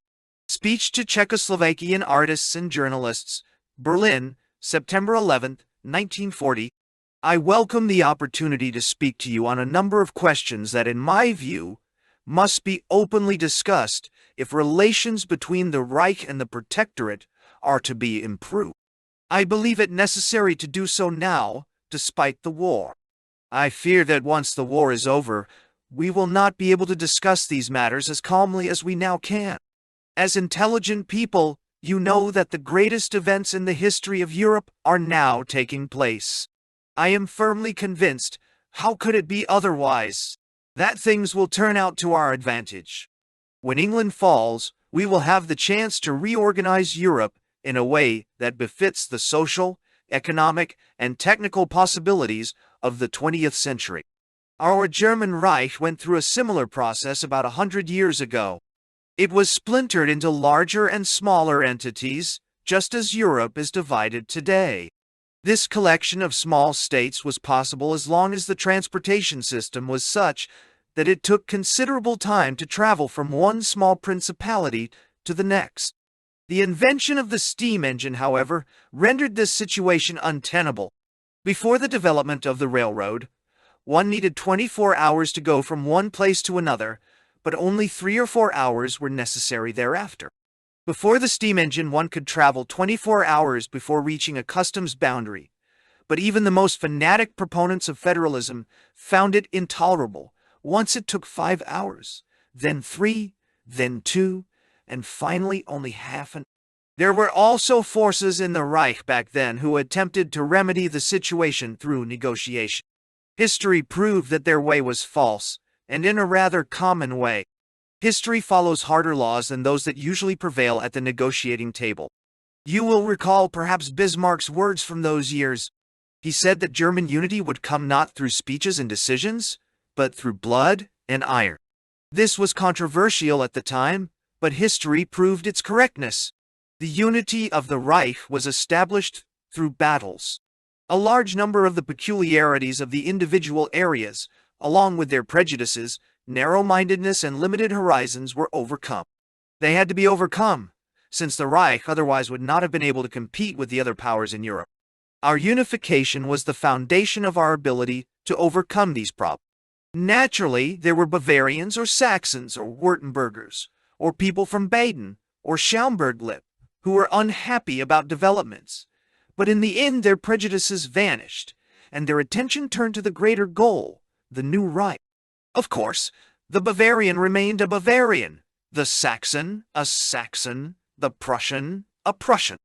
Speech to Czechoslovakian artists and journalists. Berlin, September 11, 1940. I welcome the opportunity to speak to you on a number of questions that, in my view, must be openly discussed if relations between the Reich and the Protectorate are to be improved. I believe it necessary to do so now, despite the war. I fear that once the war is over, we will not be able to discuss these matters as calmly as we now can. As intelligent people, you know that the greatest events in the history of Europe are now taking place. I am firmly convinced, how could it be otherwise, that things will turn out to our advantage. When England falls, we will have the chance to reorganize Europe in a way that befits the social, economic, and technical possibilities of the 20th century. Our German Reich went through a similar process about 100 years ago. It was splintered into larger and smaller entities, just as Europe is divided today. This collection of small states was possible as long as the transportation system was such that it took considerable time to travel from one small principality to the next. The invention of the steam engine, however, rendered this situation untenable. Before the development of the railroad, one needed 24 hours to go from one place to another, but only 3 or 4 hours were necessary thereafter. Before the steam engine, one could travel 24 hours before reaching a customs boundary, but even the most fanatic proponents of federalism found it intolerable. Once it took 5 hours, then 3, then 2, and finally only half an hour. There were also forces in the Reich back then who attempted to remedy the situation through negotiation. History proved that their way was false, and in a rather common way. History follows harder laws than those that usually prevail at the negotiating table. You will recall perhaps Bismarck's words from those years. He said that German unity would come not through speeches and decisions, but through blood and iron. This was controversial at the time, but history proved its correctness. The unity of the Reich was established through battles. A large number of the peculiarities of the individual areas, along with their prejudices, narrow-mindedness, and limited horizons, were overcome. They had to be overcome, since the Reich otherwise would not have been able to compete with the other powers in Europe. Our unification was the foundation of our ability to overcome these problems. Naturally, there were Bavarians or Saxons or Württembergers, or people from Baden or Schaumburg-Lippe, who were unhappy about developments. But in the end, their prejudices vanished, and their attention turned to the greater goal, the new Reich. Of course, the Bavarian remained a Bavarian, the Saxon a Saxon, the Prussian a Prussian.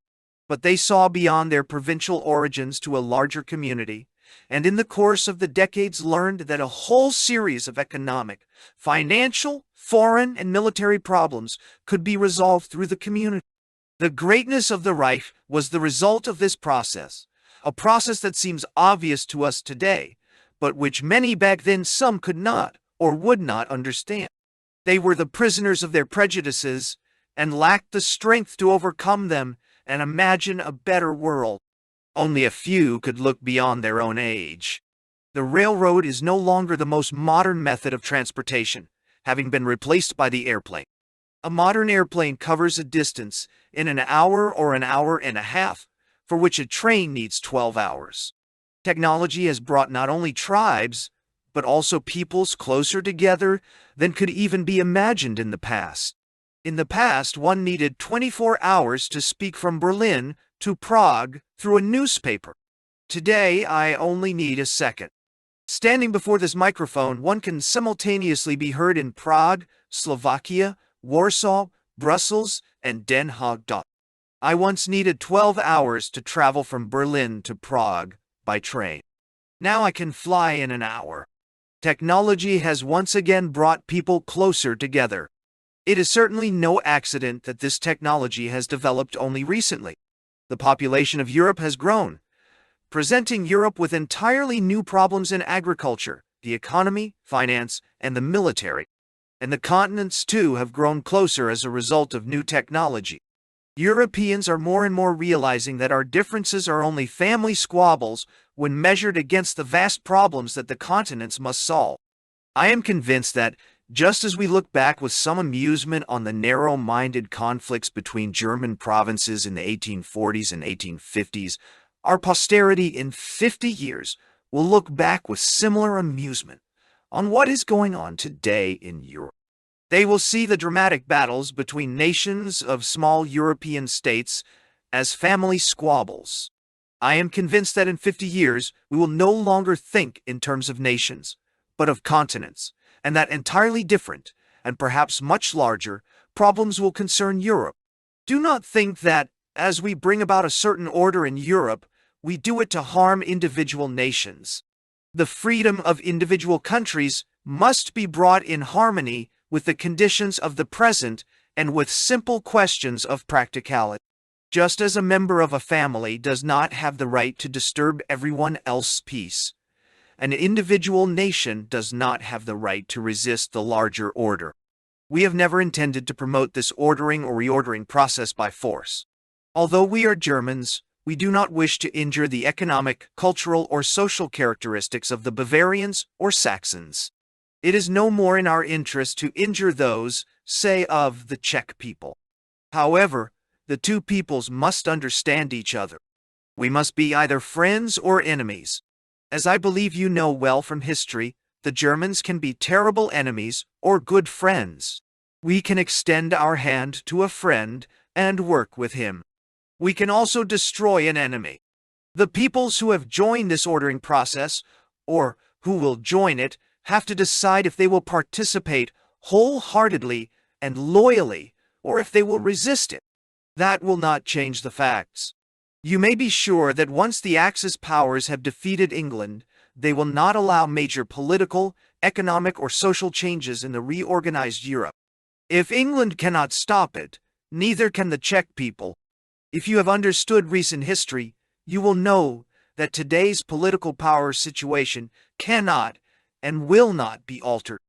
But they saw beyond their provincial origins to a larger community, and in the course of the decades learned that a whole series of economic, financial, foreign, and military problems could be resolved through the community. The greatness of the Reich was the result of this process, a process that seems obvious to us today, but which many back then some could not or would not understand. They were the prisoners of their prejudices and lacked the strength to overcome them and imagine a better world. Only a few could look beyond their own age. The railroad is no longer the most modern method of transportation, having been replaced by the airplane. A modern airplane covers a distance in an hour or an hour and a half, for which a train needs 12 hours. Technology has brought not only tribes, but also peoples closer together than could even be imagined in the past. In the past, one needed 24 hours to speak from Berlin to Prague through a newspaper. Today, I only need a second. Standing before this microphone, one can simultaneously be heard in Prague, Slovakia, Warsaw, Brussels, and Den Haag. I once needed 12 hours to travel from Berlin to Prague by train. Now I can fly in an hour. Technology has once again brought people closer together. It is certainly no accident that this technology has developed only recently. The population of Europe has grown, presenting Europe with entirely new problems in agriculture, the economy, finance, and the military. And the continents, too, have grown closer as a result of new technology. Europeans are more and more realizing that our differences are only family squabbles when measured against the vast problems that the continents must solve. I am convinced that, just as we look back with some amusement on the narrow-minded conflicts between German provinces in the 1840s and 1850s, our posterity in 50 years will look back with similar amusement on what is going on today in Europe. They will see the dramatic battles between nations of small European states as family squabbles. I am convinced that in 50 years we will no longer think in terms of nations, but of continents, and that entirely different, and perhaps much larger, problems will concern Europe. Do not think that, as we bring about a certain order in Europe, we do it to harm individual nations. The freedom of individual countries must be brought in harmony with the conditions of the present and with simple questions of practicality. Just as a member of a family does not have the right to disturb everyone else's peace, an individual nation does not have the right to resist the larger order. We have never intended to promote this ordering or reordering process by force. Although we are Germans, we do not wish to injure the economic, cultural, or social characteristics of the Bavarians or Saxons. It is no more in our interest to injure those, say, of the Czech people. However, the two peoples must understand each other. We must be either friends or enemies. As I believe you know well from history, the Germans can be terrible enemies or good friends. We can extend our hand to a friend and work with him. We can also destroy an enemy. The peoples who have joined this ordering process, or who will join it, have to decide if they will participate wholeheartedly and loyally, or if they will resist it. That will not change the facts. You may be sure that once the Axis powers have defeated England, they will not allow major political, economic, or social changes in the reorganized Europe. If England cannot stop it, neither can the Czech people. If you have understood recent history, you will know that today's political power situation cannot and will not be altered.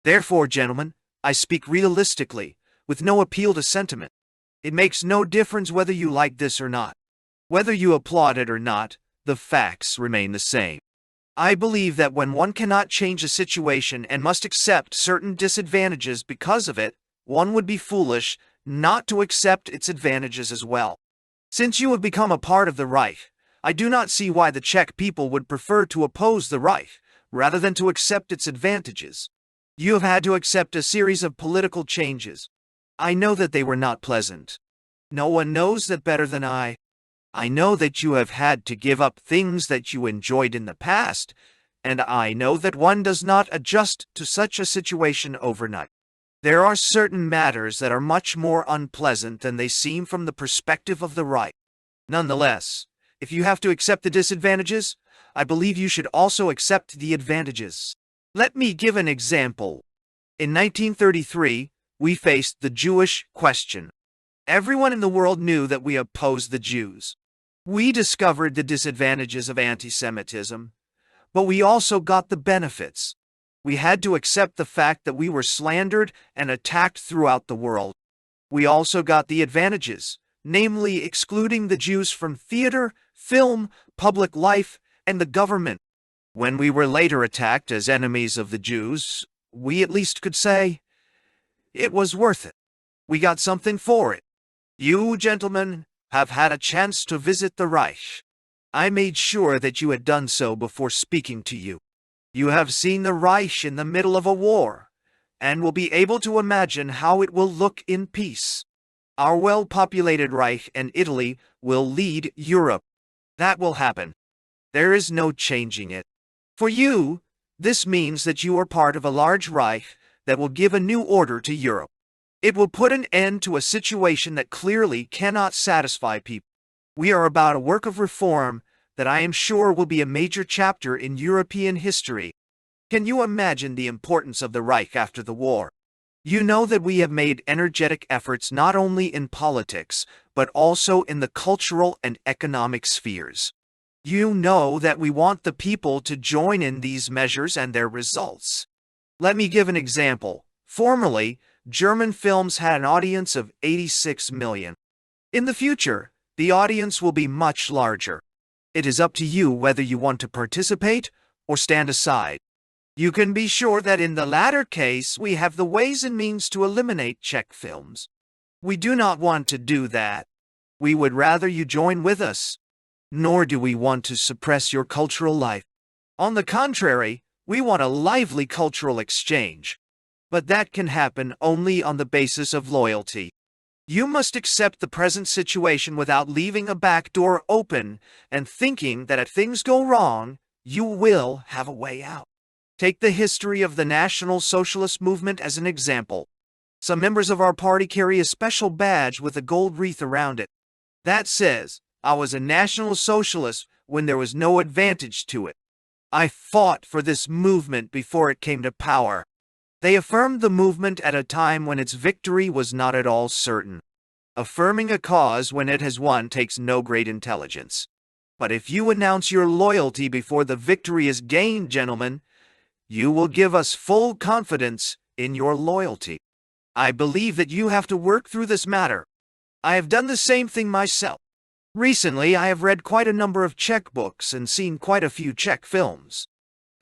Therefore, gentlemen, I speak realistically, with no appeal to sentiment. It makes no difference whether you like this or not. Whether you applaud it or not, the facts remain the same. I believe that when one cannot change a situation and must accept certain disadvantages because of it, one would be foolish not to accept its advantages as well. Since you have become a part of the Reich, I do not see why the Czech people would prefer to oppose the Reich, rather than to accept its advantages. You have had to accept a series of political changes. I know that they were not pleasant. No one knows that better than I. I know that you have had to give up things that you enjoyed in the past, and I know that one does not adjust to such a situation overnight. There are certain matters that are much more unpleasant than they seem from the perspective of the right. Nonetheless, if you have to accept the disadvantages, I believe you should also accept the advantages. Let me give an example. In 1933, we faced the Jewish question. Everyone in the world knew that we opposed the Jews. We discovered the disadvantages of anti-Semitism, but we also got the benefits. We had to accept the fact that we were slandered and attacked throughout the world. We also got the advantages, namely excluding the Jews from theater, film, public life, and the government. When we were later attacked as enemies of the Jews, we at least could say, it was worth it. We got something for it. You, gentlemen, have had a chance to visit the Reich. I made sure that you had done so before speaking to you. You have seen the Reich in the middle of a war, and will be able to imagine how it will look in peace. Our well-populated Reich and Italy will lead Europe. That will happen. There is no changing it. For you, this means that you are part of a large Reich that will give a new order to Europe. It will put an end to a situation that clearly cannot satisfy people. We are about a work of reform that I am sure will be a major chapter in European history. Can you imagine the importance of the Reich after the war? You know that we have made energetic efforts not only in politics, but also in the cultural and economic spheres. You know that we want the people to join in these measures and their results. Let me give an example. Formerly, German films had an audience of 86 million. In the future, the audience will be much larger. It is up to you whether you want to participate or stand aside. You can be sure that in the latter case, we have the ways and means to eliminate Czech films. We do not want to do that. We would rather you join with us. Nor do we want to suppress your cultural life. On the contrary, we want a lively cultural exchange. But that can happen only on the basis of loyalty. You must accept the present situation without leaving a back door open and thinking that if things go wrong, you will have a way out. Take the history of the National Socialist movement as an example. Some members of our party carry a special badge with a gold wreath around it. That says, I was a National Socialist when there was no advantage to it. I fought for this movement before it came to power. They affirmed the movement at a time when its victory was not at all certain. Affirming a cause when it has won takes no great intelligence. But if you announce your loyalty before the victory is gained, gentlemen, you will give us full confidence in your loyalty. I believe that you have to work through this matter. I have done the same thing myself. Recently, I have read quite a number of Czech books and seen quite a few Czech films.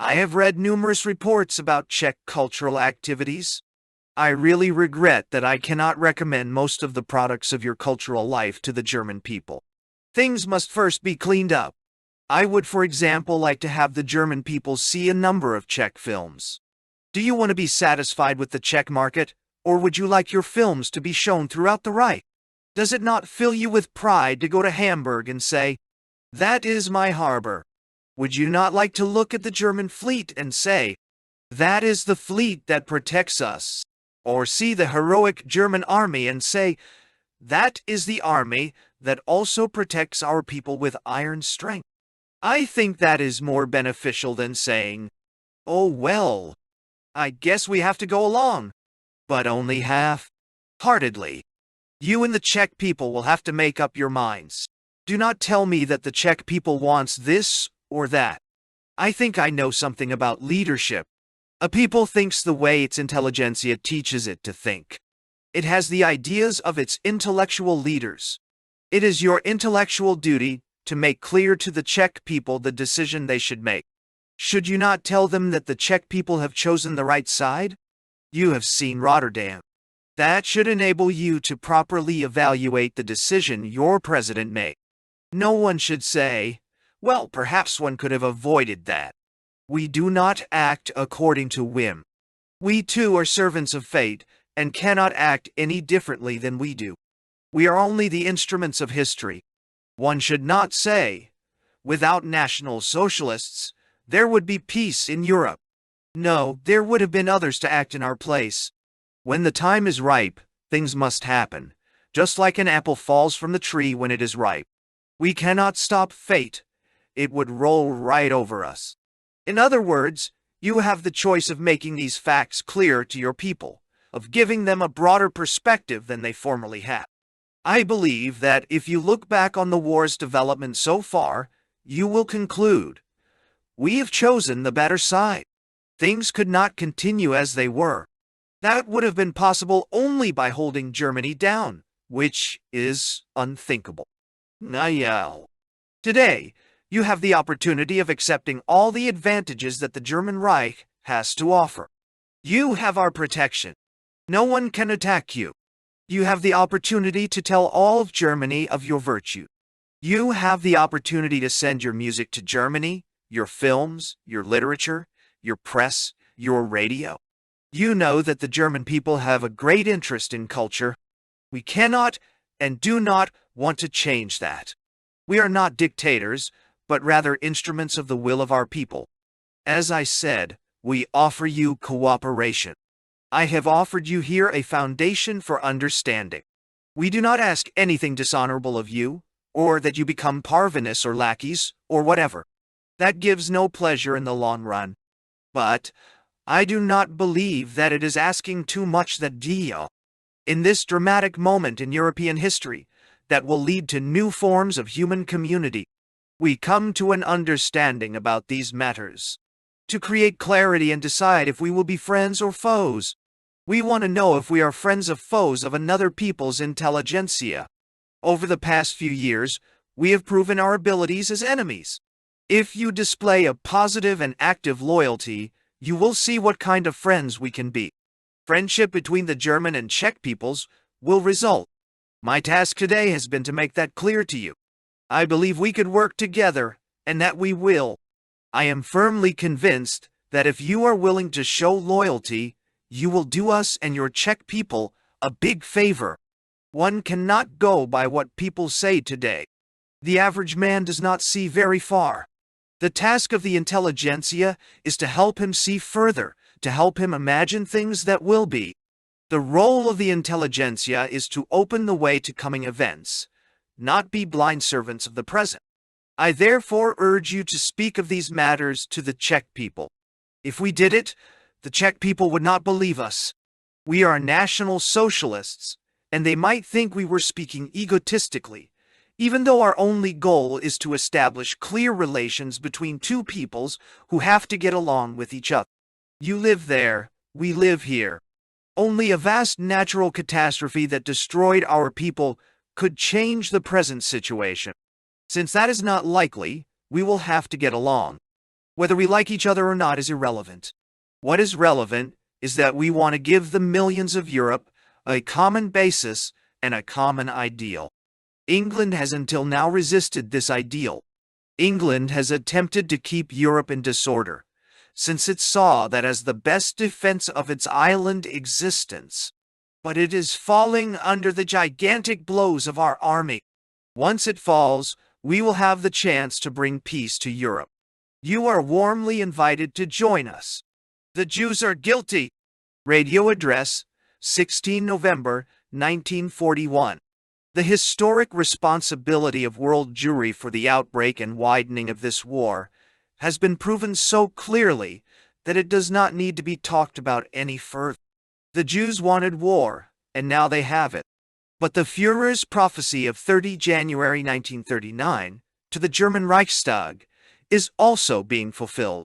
I have read numerous reports about Czech cultural activities. I really regret that I cannot recommend most of the products of your cultural life to the German people. Things must first be cleaned up. I would, for example, like to have the German people see a number of Czech films. Do you want to be satisfied with the Czech market, or would you like your films to be shown throughout the Reich? Does it not fill you with pride to go to Hamburg and say, that is my harbor? Would you not like to look at the German fleet and say, that is the fleet that protects us? Or see the heroic German army and say, that is the army that also protects our people with iron strength? I think that is more beneficial than saying, oh well, I guess we have to go along, but only half-heartedly. You and the Czech people will have to make up your minds. Do not tell me that the Czech people wants this or that. I think I know something about leadership. A people thinks the way its intelligentsia teaches it to think. It has the ideas of its intellectual leaders. It is your intellectual duty to make clear to the Czech people the decision they should make. Should you not tell them that the Czech people have chosen the right side? You have seen Rotterdam. That should enable you to properly evaluate the decision your president made. No one should say, well, perhaps one could have avoided that. We do not act according to whim. We too are servants of fate and cannot act any differently than we do. We are only the instruments of history. One should not say, without National Socialists, there would be peace in Europe. No, there would have been others to act in our place. When the time is ripe, things must happen, just like an apple falls from the tree when it is ripe. We cannot stop fate. It would roll right over us. In other words, you have the choice of making these facts clear to your people, of giving them a broader perspective than they formerly had. I believe that if you look back on the war's development so far, you will conclude, we have chosen the better side. Things could not continue as they were. That would have been possible only by holding Germany down, which is unthinkable. Now, Today, you have the opportunity of accepting all the advantages that the German Reich has to offer. You have our protection. No one can attack you. You have the opportunity to tell all of Germany of your virtue. You have the opportunity to send your music to Germany, your films, your literature, your press, your radio. You know that the German people have a great interest in culture. We cannot and do not want to change that. We are not dictators, but rather instruments of the will of our people. As I said, we offer you cooperation. I have offered you here a foundation for understanding. We do not ask anything dishonorable of you, or that you become parvenus or lackeys, or whatever. That gives no pleasure in the long run. But I do not believe that it is asking too much that deal. In this dramatic moment in European history, that will lead to new forms of human community, we come to an understanding about these matters. To create clarity and decide if we will be friends or foes. We want to know if we are friends or foes of another people's intelligentsia. Over the past few years, we have proven our abilities as enemies. If you display a positive and active loyalty, you will see what kind of friends we can be. Friendship between the German and Czech peoples will result. My task today has been to make that clear to you. I believe we could work together, and that we will. I am firmly convinced that if you are willing to show loyalty, you will do us and your Czech people a big favor. One cannot go by what people say today. The average man does not see very far. The task of the intelligentsia is to help him see further, to help him imagine things that will be. The role of the intelligentsia is to open the way to coming events, not be blind servants of the present. I therefore urge you to speak of these matters to the Czech people. If we did it, the Czech people would not believe us. We are National Socialists, and they might think we were speaking egotistically, even though our only goal is to establish clear relations between two peoples who have to get along with each other. You live there, we live here. Only a vast natural catastrophe that destroyed our people could change the present situation. Since that is not likely, we will have to get along. Whether we like each other or not is irrelevant. What is relevant is that we want to give the millions of Europe a common basis and a common ideal. England has until now resisted this ideal. England has attempted to keep Europe in disorder, since it saw that as the best defense of its island existence. But it is falling under the gigantic blows of our army. Once it falls, we will have the chance to bring peace to Europe. You are warmly invited to join us. The Jews are guilty. Radio address, 16 November 1941. The historic responsibility of world Jewry for the outbreak and widening of this war has been proven so clearly that it does not need to be talked about any further. The Jews wanted war, and now they have it. But the Führer's prophecy of 30 January 1939 to the German Reichstag is also being fulfilled.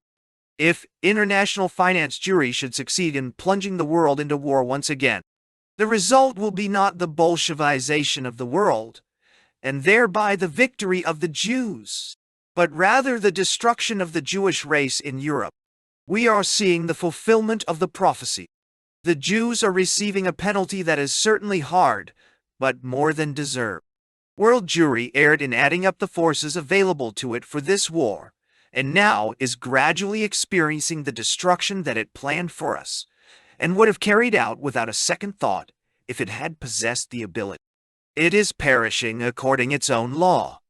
If international finance Jewry should succeed in plunging the world into war once again, the result will be not the Bolshevization of the world, and thereby the victory of the Jews, but rather the destruction of the Jewish race in Europe. We are seeing the fulfillment of the prophecy. The Jews are receiving a penalty that is certainly hard, but more than deserved. World Jewry erred in adding up the forces available to it for this war, and now is gradually experiencing the destruction that it planned for us, and would have carried out without a second thought if it had possessed the ability. It is perishing according its own law.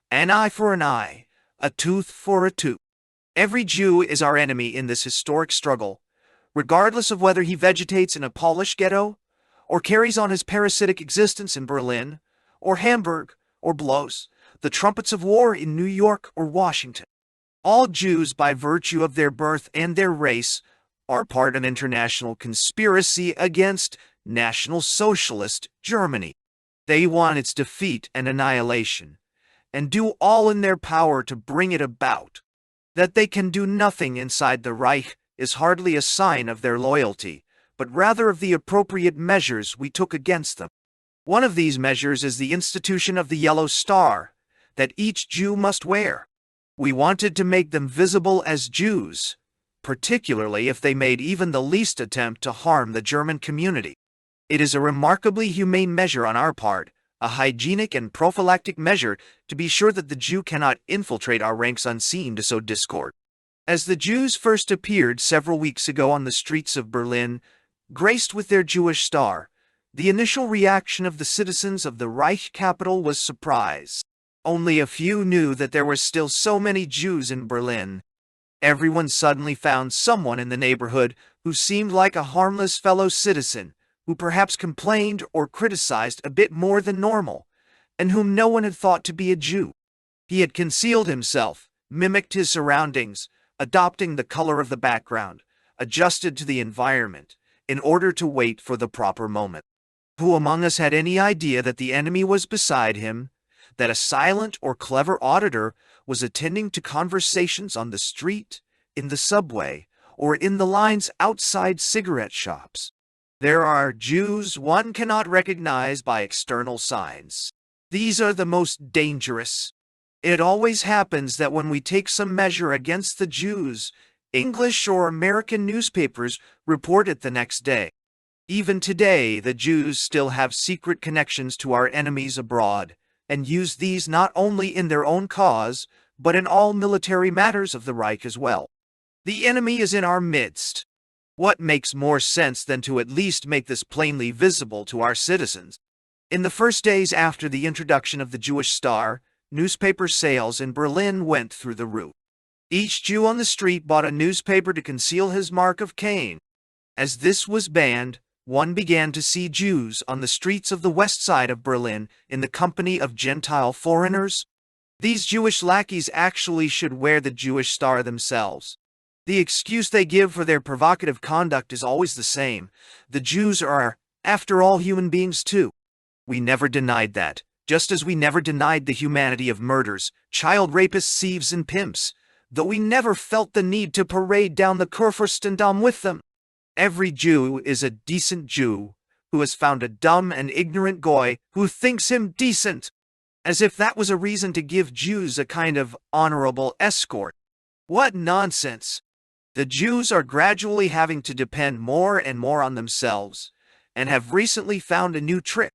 An eye for an eye, a tooth for a tooth. Every Jew is our enemy in this historic struggle, regardless of whether he vegetates in a Polish ghetto, or carries on his parasitic existence in Berlin, or Hamburg, or blows the trumpets of war in New York or Washington. All Jews, by virtue of their birth and their race, are part of an international conspiracy against National Socialist Germany. They want its defeat and annihilation, and do all in their power to bring it about. That they can do nothing inside the Reich is hardly a sign of their loyalty, but rather of the appropriate measures we took against them. One of these measures is the institution of the Yellow Star, that each Jew must wear. We wanted to make them visible as Jews, particularly if they made even the least attempt to harm the German community. It is a remarkably humane measure on our part, a hygienic and prophylactic measure to be sure that the Jew cannot infiltrate our ranks unseen to sow discord. As the Jews first appeared several weeks ago on the streets of Berlin, graced with their Jewish star, the initial reaction of the citizens of the Reich capital was surprise. Only a few knew that there were still so many Jews in Berlin. Everyone suddenly found someone in the neighborhood who seemed like a harmless fellow citizen, who perhaps complained or criticized a bit more than normal, and whom no one had thought to be a Jew. He had concealed himself, mimicked his surroundings, adopting the color of the background, adjusted to the environment, in order to wait for the proper moment. Who among us had any idea that the enemy was beside him, that a silent or clever auditor was attending to conversations on the street, in the subway, or in the lines outside cigarette shops? There are Jews one cannot recognize by external signs. These are the most dangerous. It always happens that when we take some measure against the Jews, English or American newspapers report it the next day. Even today, the Jews still have secret connections to our enemies abroad, and use these not only in their own cause, but in all military matters of the Reich as well. The enemy is in our midst. What makes more sense than to at least make this plainly visible to our citizens? In the first days after the introduction of the Jewish star, newspaper sales in Berlin went through the roof. Each Jew on the street bought a newspaper to conceal his mark of Cain. As this was banned, one began to see Jews on the streets of the west side of Berlin in the company of Gentile foreigners. These Jewish lackeys actually should wear the Jewish star themselves. The excuse they give for their provocative conduct is always the same. The Jews are, after all, human beings too. We never denied that, just as we never denied the humanity of murderers, child rapists, thieves, and pimps, though we never felt the need to parade down the Kurfürstendamm with them. Every Jew is a decent Jew who has found a dumb and ignorant goy who thinks him decent, as if that was a reason to give Jews a kind of honorable escort. What nonsense! The Jews are gradually having to depend more and more on themselves, and have recently found a new trick.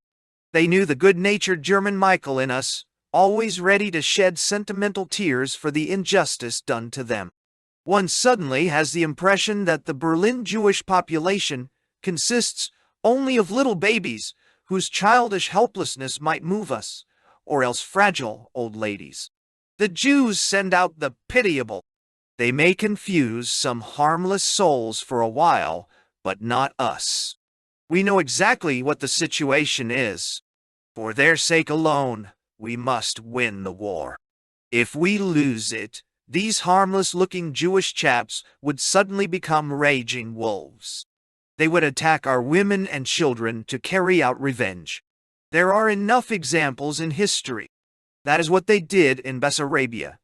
They knew the good-natured German Michael in us, always ready to shed sentimental tears for the injustice done to them. One suddenly has the impression that the Berlin Jewish population consists only of little babies whose childish helplessness might move us, or else fragile old ladies. The Jews send out the pitiable. They may confuse some harmless souls for a while, but not us. We know exactly what the situation is. For their sake alone, we must win the war. If we lose it, these harmless-looking Jewish chaps would suddenly become raging wolves. They would attack our women and children to carry out revenge. There are enough examples in history. That is what they did in Bessarabia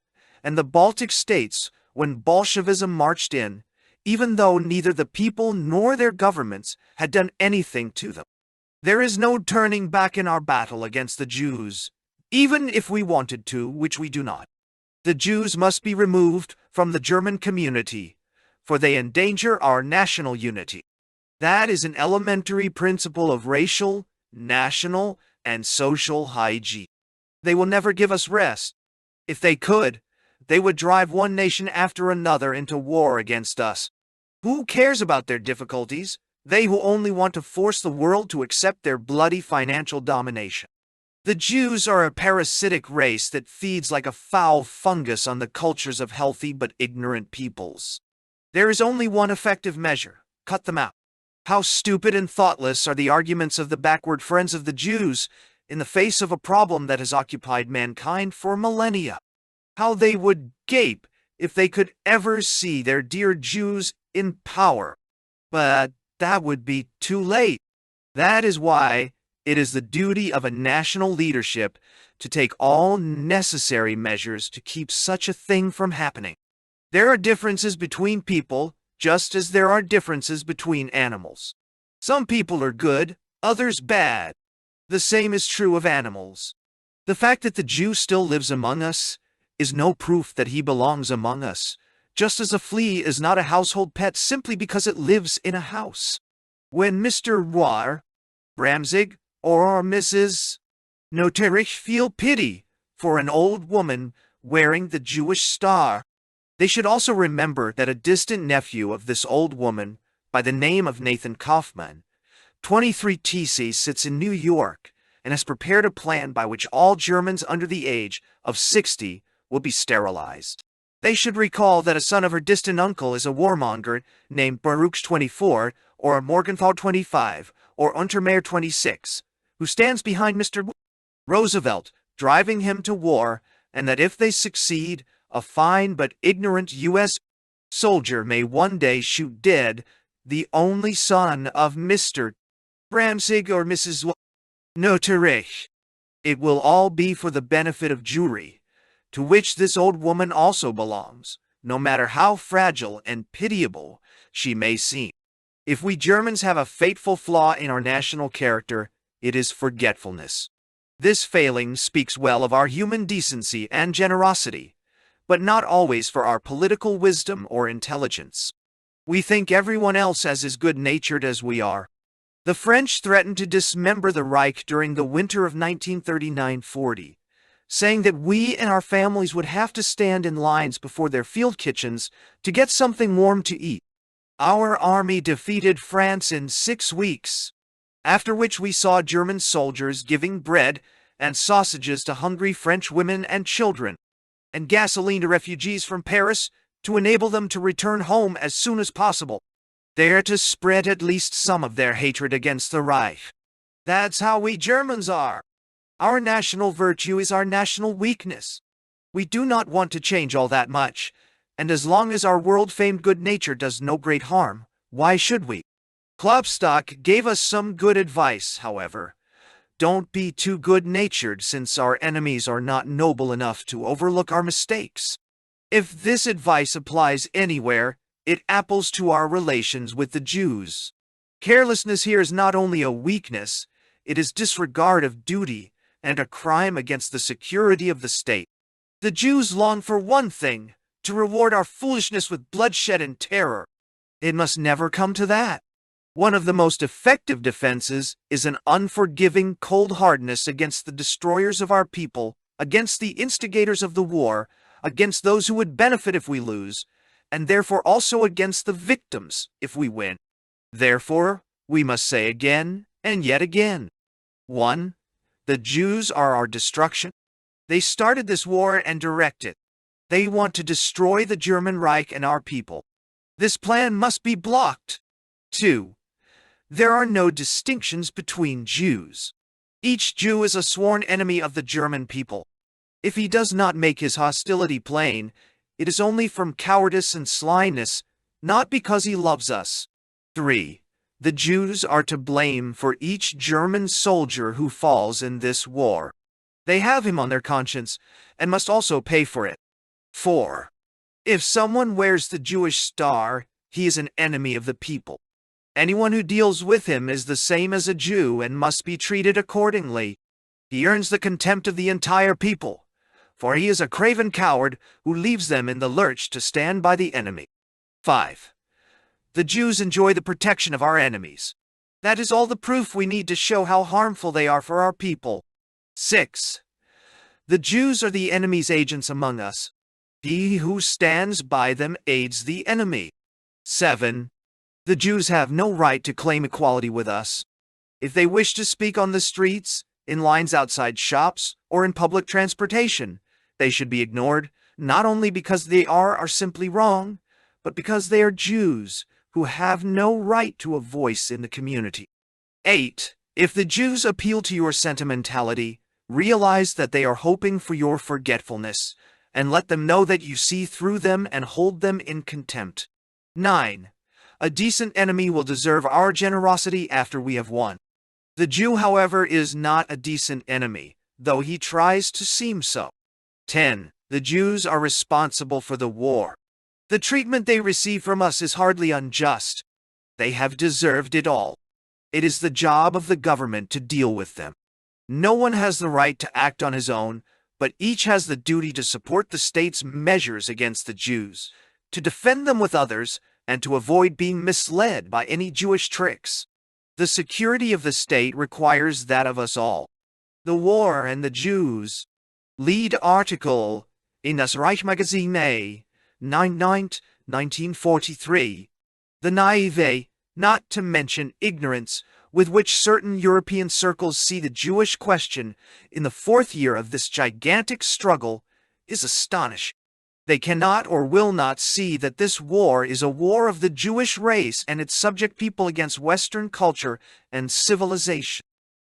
and the Baltic states when Bolshevism marched in, even though neither the people nor their governments had done anything to them. There is no turning back in our battle against the Jews, even if we wanted to, which we do not. The Jews must be removed from the German community, for they endanger our national unity. That is an elementary principle of racial, national, and social hygiene. They will never give us rest. If they could, they would drive one nation after another into war against us. Who cares about their difficulties? They who only want to force the world to accept their bloody financial domination. The Jews are a parasitic race that feeds like a foul fungus on the cultures of healthy but ignorant peoples. There is only one effective measure: cut them out. How stupid and thoughtless are the arguments of the backward friends of the Jews in the face of a problem that has occupied mankind for millennia. How they would gape if they could ever see their dear Jews in power. But that would be too late. That is why it is the duty of a national leadership to take all necessary measures to keep such a thing from happening. There are differences between people, just as there are differences between animals. Some people are good, others bad. The same is true of animals. The fact that the Jew still lives among us is no proof that he belongs among us, just as a flea is not a household pet simply because it lives in a house. When Mr. Roar, Bramzig, or Mrs. Noterich feel pity for an old woman wearing the Jewish star, they should also remember that a distant nephew of this old woman, by the name of Nathan Kaufman, 23 TC, sits in New York and has prepared a plan by which all Germans under the age of 60 will be sterilized. They should recall that a son of her distant uncle is a warmonger named Baruch 24, or Morgenthau 25, or Untermeyer 26, who stands behind Mr. Roosevelt, driving him to war, and that if they succeed, a fine but ignorant U.S. soldier may one day shoot dead the only son of Mr. Bramsig or Mrs. Noterich. It will all be for the benefit of Jewry, to which this old woman also belongs, no matter how fragile and pitiable she may seem. If we Germans have a fateful flaw in our national character, it is forgetfulness. This failing speaks well of our human decency and generosity, but not always for our political wisdom or intelligence. We think everyone else as good-natured as we are. The French threatened to dismember the Reich during the winter of 1939-40, saying that we and our families would have to stand in lines before their field kitchens to get something warm to eat. Our army defeated France in 6 weeks, after which we saw German soldiers giving bread and sausages to hungry French women and children, and gasoline to refugees from Paris to enable them to return home as soon as possible, there to spread at least some of their hatred against the Reich. That's how we Germans are. Our national virtue is our national weakness. We do not want to change all that much, and as long as our world-famed good nature does no great harm, why should we? Klopstock gave us some good advice, however. Don't be too good-natured, since our enemies are not noble enough to overlook our mistakes. If this advice applies anywhere, it apples to our relations with the Jews. Carelessness here is not only a weakness, it is disregard of duty and a crime against the security of the state. The Jews long for one thing, to reward our foolishness with bloodshed and terror. It must never come to that. One of the most effective defenses is an unforgiving cold-hardness against the destroyers of our people, against the instigators of the war, against those who would benefit if we lose, and therefore also against the victims if we win. Therefore, we must say again and yet again. 1. The Jews are our destruction. They started this war and direct it. They want to destroy the German Reich and our people. This plan must be blocked. 2. There are no distinctions between Jews. Each Jew is a sworn enemy of the German people. If he does not make his hostility plain, it is only from cowardice and slyness, not because he loves us. 3. The Jews are to blame for each German soldier who falls in this war. They have him on their conscience, and must also pay for it. 4. If someone wears the Jewish star, he is an enemy of the people. Anyone who deals with him is the same as a Jew and must be treated accordingly. He earns the contempt of the entire people, for he is a craven coward who leaves them in the lurch to stand by the enemy. 5. The Jews enjoy the protection of our enemies. That is all the proof we need to show how harmful they are for our people. 6. The Jews are the enemy's agents among us. He who stands by them aids the enemy. 7. The Jews have no right to claim equality with us. If they wish to speak on the streets, in lines outside shops, or in public transportation, they should be ignored, not only because they are simply wrong, but because they are Jews who have no right to a voice in the community. 8. If the Jews appeal to your sentimentality, realize that they are hoping for your forgetfulness, and let them know that you see through them and hold them in contempt. 9. A decent enemy will deserve our generosity after we have won. The Jew, however, is not a decent enemy, though he tries to seem so. 10. The Jews are responsible for the war. The treatment they receive from us is hardly unjust. They have deserved it all. It is the job of the government to deal with them. No one has the right to act on his own, but each has the duty to support the state's measures against the Jews, to defend them with others, and to avoid being misled by any Jewish tricks. The security of the state requires that of us all. The War and the Jews. Lead article in Das Reichsmagazin May 9, 1943. The naive, not to mention ignorance, with which certain European circles see the Jewish question in the fourth year of this gigantic struggle is astonishing. They cannot or will not see that this war is a war of the Jewish race and its subject people against Western culture and civilization.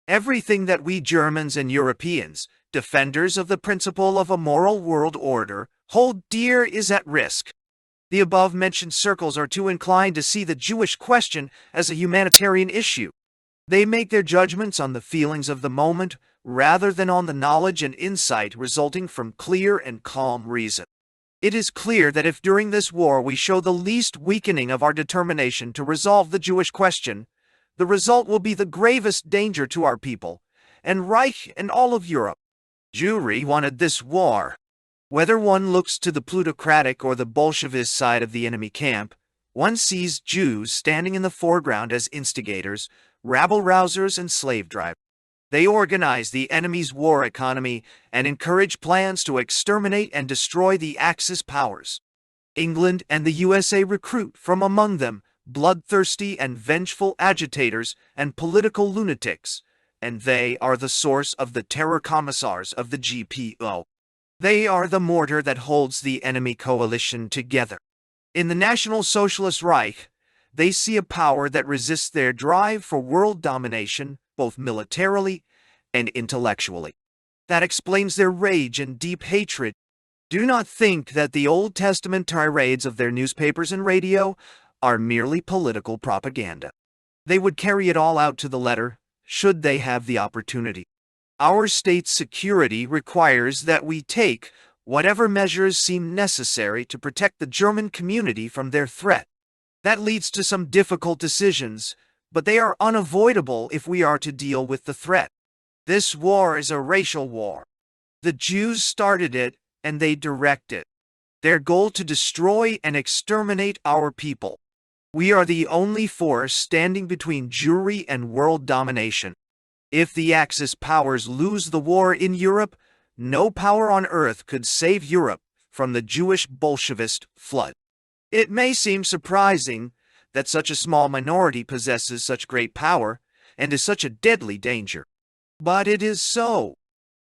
Everything that we Germans and Europeans, defenders of the principle of a moral world order, hold dear is at risk. The above-mentioned circles are too inclined to see the Jewish question as a humanitarian issue. They make their judgments on the feelings of the moment rather than on the knowledge and insight resulting from clear and calm reason. It is clear that if during this war we show the least weakening of our determination to resolve the Jewish question, the result will be the gravest danger to our people, and Reich and all of Europe. Jewry wanted this war. Whether one looks to the plutocratic or the Bolshevist side of the enemy camp, one sees Jews standing in the foreground as instigators, rabble-rousers, and slave drivers. They organize the enemy's war economy and encourage plans to exterminate and destroy the Axis powers. England and the USA recruit from among them bloodthirsty and vengeful agitators and political lunatics, and they are the source of the terror commissars of the GPO. They are the mortar that holds the enemy coalition together. In the National Socialist Reich, they see a power that resists their drive for world domination, both militarily and intellectually. That explains their rage and deep hatred. Do not think that the Old Testament tirades of their newspapers and radio are merely political propaganda. They would carry it all out to the letter, should they have the opportunity. Our state's security requires that we take whatever measures seem necessary to protect the German community from their threat. That leads to some difficult decisions, but they are unavoidable if we are to deal with the threat. This war is a racial war. The Jews started it, and they direct it. Their goal to destroy and exterminate our people. We are the only force standing between Jewry and world domination. If the Axis powers lose the war in Europe, no power on earth could save Europe from the Jewish Bolshevist flood. It may seem surprising that such a small minority possesses such great power and is such a deadly danger. But it is so.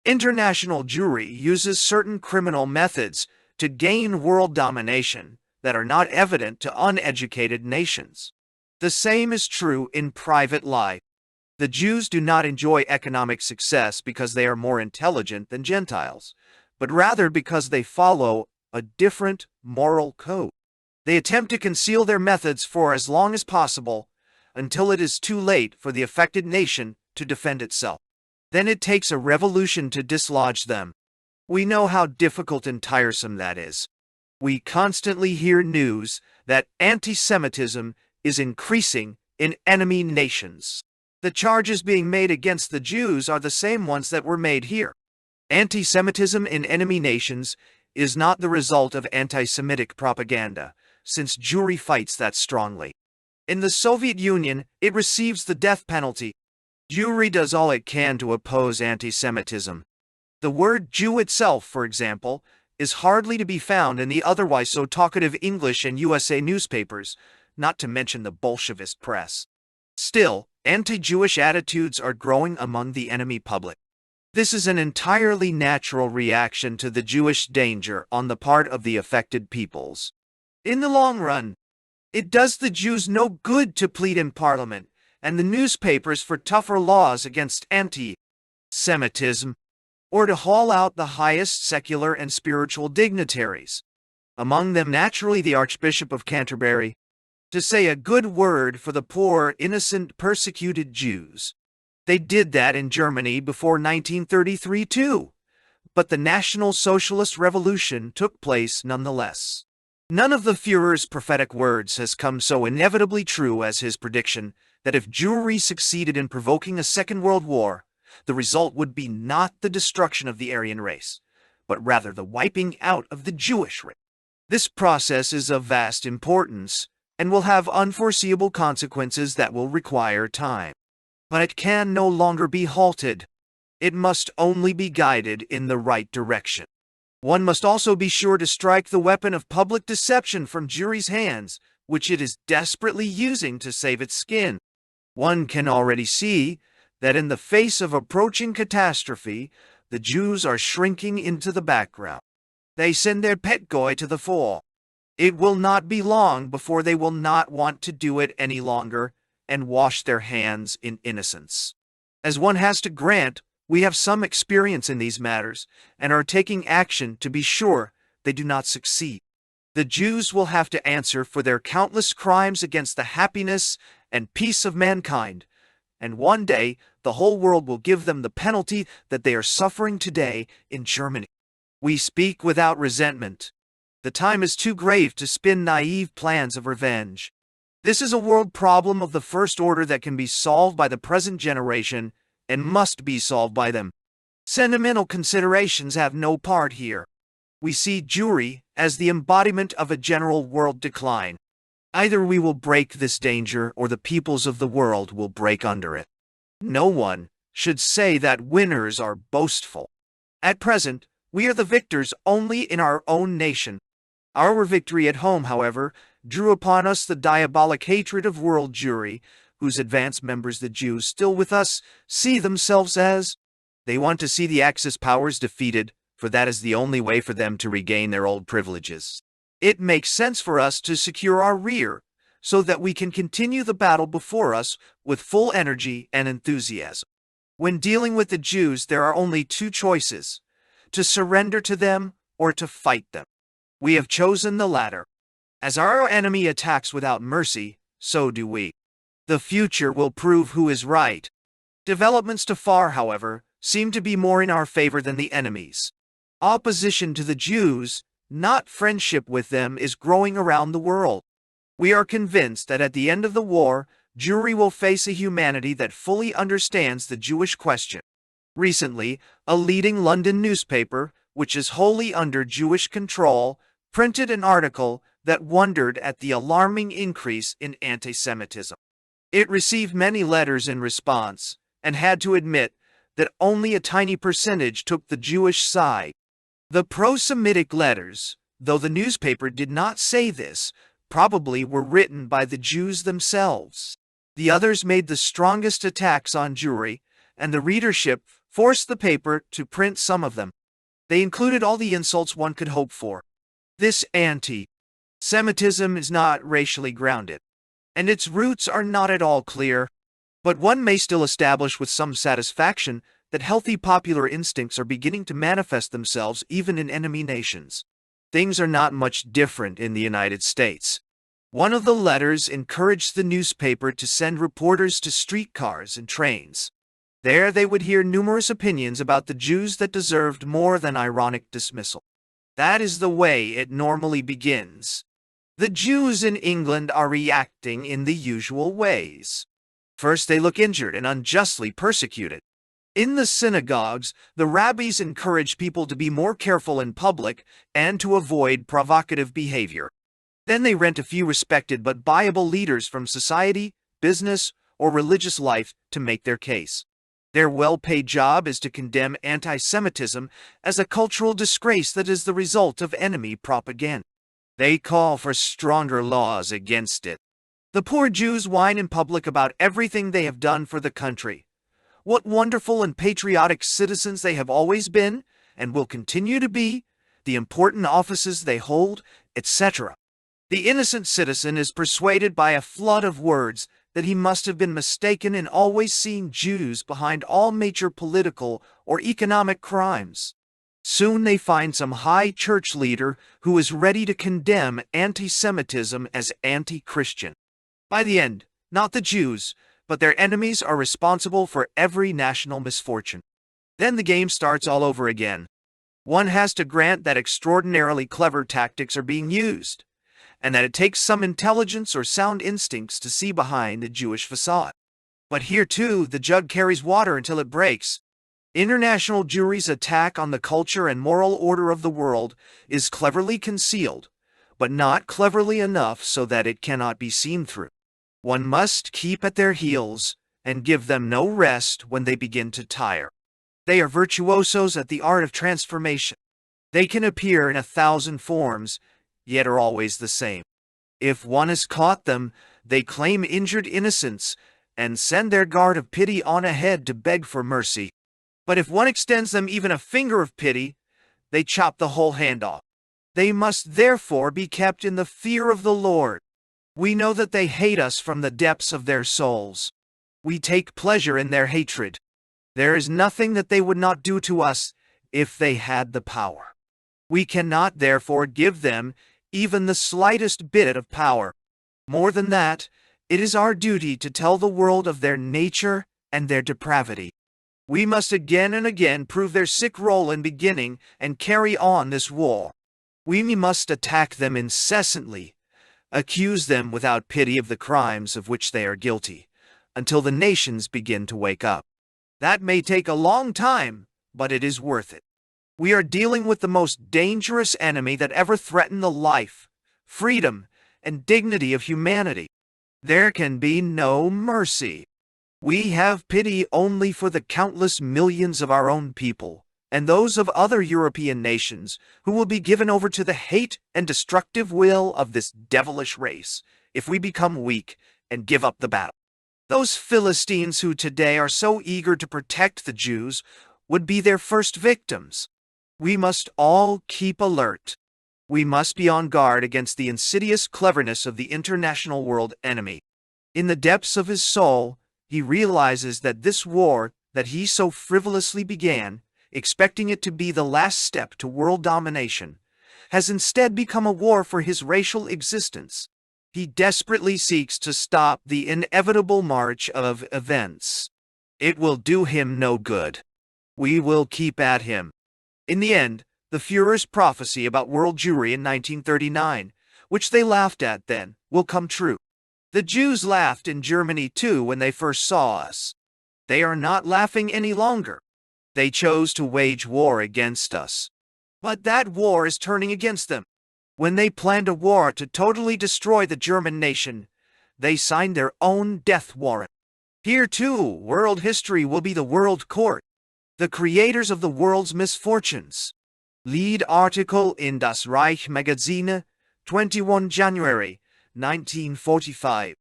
International Jewry uses certain criminal methods to gain world domination that are not evident to uneducated nations. The same is true in private life. The Jews do not enjoy economic success because they are more intelligent than Gentiles, but rather because they follow a different moral code. They attempt to conceal their methods for as long as possible, until it is too late for the affected nation to defend itself. Then it takes a revolution to dislodge them. We know how difficult and tiresome that is. We constantly hear news that anti-Semitism is increasing in enemy nations. The charges being made against the Jews are the same ones that were made here. Anti-Semitism in enemy nations is not the result of anti-Semitic propaganda, since Jewry fights that strongly. In the Soviet Union, it receives the death penalty. Jewry does all it can to oppose anti-Semitism. The word Jew itself, for example, is hardly to be found in the otherwise so talkative English and USA newspapers, not to mention the Bolshevist press. Still, anti-Jewish attitudes are growing among the enemy public. This is an entirely natural reaction to the Jewish danger on the part of the affected peoples. In the long run, it does the Jews no good to plead in Parliament and the newspapers for tougher laws against anti-Semitism, or to haul out the highest secular and spiritual dignitaries, among them naturally the Archbishop of Canterbury, to say a good word for the poor, innocent, persecuted Jews. They did that in Germany before 1933 too, but the National Socialist Revolution took place nonetheless. None of the Führer's prophetic words has come so inevitably true as his prediction that if Jewry succeeded in provoking a Second World War, the result would be not the destruction of the Aryan race, but rather the wiping out of the Jewish race. This process is of vast importance and will have unforeseeable consequences that will require time. But it can no longer be halted. It must only be guided in the right direction. One must also be sure to strike the weapon of public deception from Jewry's hands, which it is desperately using to save its skin. One can already see that in the face of approaching catastrophe, the Jews are shrinking into the background. They send their pet goy to the fore. It will not be long before they will not want to do it any longer and wash their hands in innocence. As one has to grant, we have some experience in these matters and are taking action to be sure they do not succeed. The Jews will have to answer for their countless crimes against the happiness and peace of mankind, and one day the whole world will give them the penalty that they are suffering today in Germany. We speak without resentment. The time is too grave to spin naive plans of revenge. This is a world problem of the first order that can be solved by the present generation and must be solved by them. Sentimental considerations have no part here. We see Jewry as the embodiment of a general world decline. Either we will break this danger or the peoples of the world will break under it. No one should say that winners are boastful. At present, we are the victors only in our own nation. Our victory at home, however, drew upon us the diabolic hatred of world Jewry, whose advanced members, the Jews still with us, see themselves as. They want to see the Axis powers defeated, for that is the only way for them to regain their old privileges. It makes sense for us to secure our rear, so that we can continue the battle before us with full energy and enthusiasm. When dealing with the Jews, there are only two choices: to surrender to them or to fight them. We have chosen the latter. As our enemy attacks without mercy, so do we. The future will prove who is right. Developments to far, however, seem to be more in our favor than the enemy's. Opposition to the Jews, not friendship with them, is growing around the world. We are convinced that at the end of the war, Jewry will face a humanity that fully understands the Jewish question. Recently, a leading London newspaper, which is wholly under Jewish control, printed an article that wondered at the alarming increase in anti-Semitism. It received many letters in response, and had to admit that only a tiny percentage took the Jewish side. The pro-Semitic letters, though the newspaper did not say this, probably were written by the Jews themselves. The others made the strongest attacks on Jewry, and the readership forced the paper to print some of them. They included all the insults one could hope for. This anti-Semitism is not racially grounded, and its roots are not at all clear. But one may still establish with some satisfaction that healthy popular instincts are beginning to manifest themselves even in enemy nations. Things are not much different in the United States. One of the letters encouraged the newspaper to send reporters to streetcars and trains. There they would hear numerous opinions about the Jews that deserved more than ironic dismissal. That is the way it normally begins. The Jews in England are reacting in the usual ways. First, they look injured and unjustly persecuted. In the synagogues, the rabbis encourage people to be more careful in public and to avoid provocative behavior. Then they rent a few respected but viable leaders from society, business, or religious life to make their case. Their well-paid job is to condemn anti-Semitism as a cultural disgrace that is the result of enemy propaganda. They call for stronger laws against it. The poor Jews whine in public about everything they have done for the country. What wonderful and patriotic citizens they have always been and will continue to be, the important offices they hold, etc. The innocent citizen is persuaded by a flood of words that he must have been mistaken in always seeing Jews behind all major political or economic crimes. Soon they find some high church leader who is ready to condemn anti-Semitism as anti-Christian. By the end, not the Jews, but their enemies are responsible for every national misfortune. Then the game starts all over again. One has to grant that extraordinarily clever tactics are being used, and that it takes some intelligence or sound instincts to see behind the Jewish facade. But here too, the jug carries water until it breaks, International Jewry's attack on the culture and moral order of the world is cleverly concealed, but not cleverly enough so that it cannot be seen through. One must keep at their heels and give them no rest when they begin to tire. They are virtuosos at the art of transformation. They can appear in 1,000 forms, yet are always the same. If one has caught them, they claim injured innocence and send their guard of pity on ahead to beg for mercy. But if one extends them even a finger of pity, they chop the whole hand off. They must therefore be kept in the fear of the Lord. We know that they hate us from the depths of their souls. We take pleasure in their hatred. There is nothing that they would not do to us if they had the power. We cannot therefore give them even the slightest bit of power. More than that, it is our duty to tell the world of their nature and their depravity. We must again and again prove their sick role in beginning and carry on this war. We must attack them incessantly, accuse them without pity of the crimes of which they are guilty, until the nations begin to wake up. That may take a long time, but it is worth it. We are dealing with the most dangerous enemy that ever threatened the life, freedom, and dignity of humanity. There can be no mercy. We have pity only for the countless millions of our own people and those of other European nations who will be given over to the hate and destructive will of this devilish race if we become weak and give up the battle. Those Philistines who today are so eager to protect the Jews would be their first victims. We must all keep alert. We must be on guard against the insidious cleverness of the international world enemy. In the depths of his soul, he realizes that this war that he so frivolously began, expecting it to be the last step to world domination, has instead become a war for his racial existence. He desperately seeks to stop the inevitable march of events. It will do him no good. We will keep at him. In the end, the Führer's prophecy about world Jewry in 1939, which they laughed at then, will come true. The Jews laughed in Germany too when they first saw us. They are not laughing any longer. They chose to wage war against us. But that war is turning against them. When they planned a war to totally destroy the German nation, they signed their own death warrant. Here too, world history will be the world court, the creators of the world's misfortunes. Lead article in Das Reich Magazine, 21 January 1945.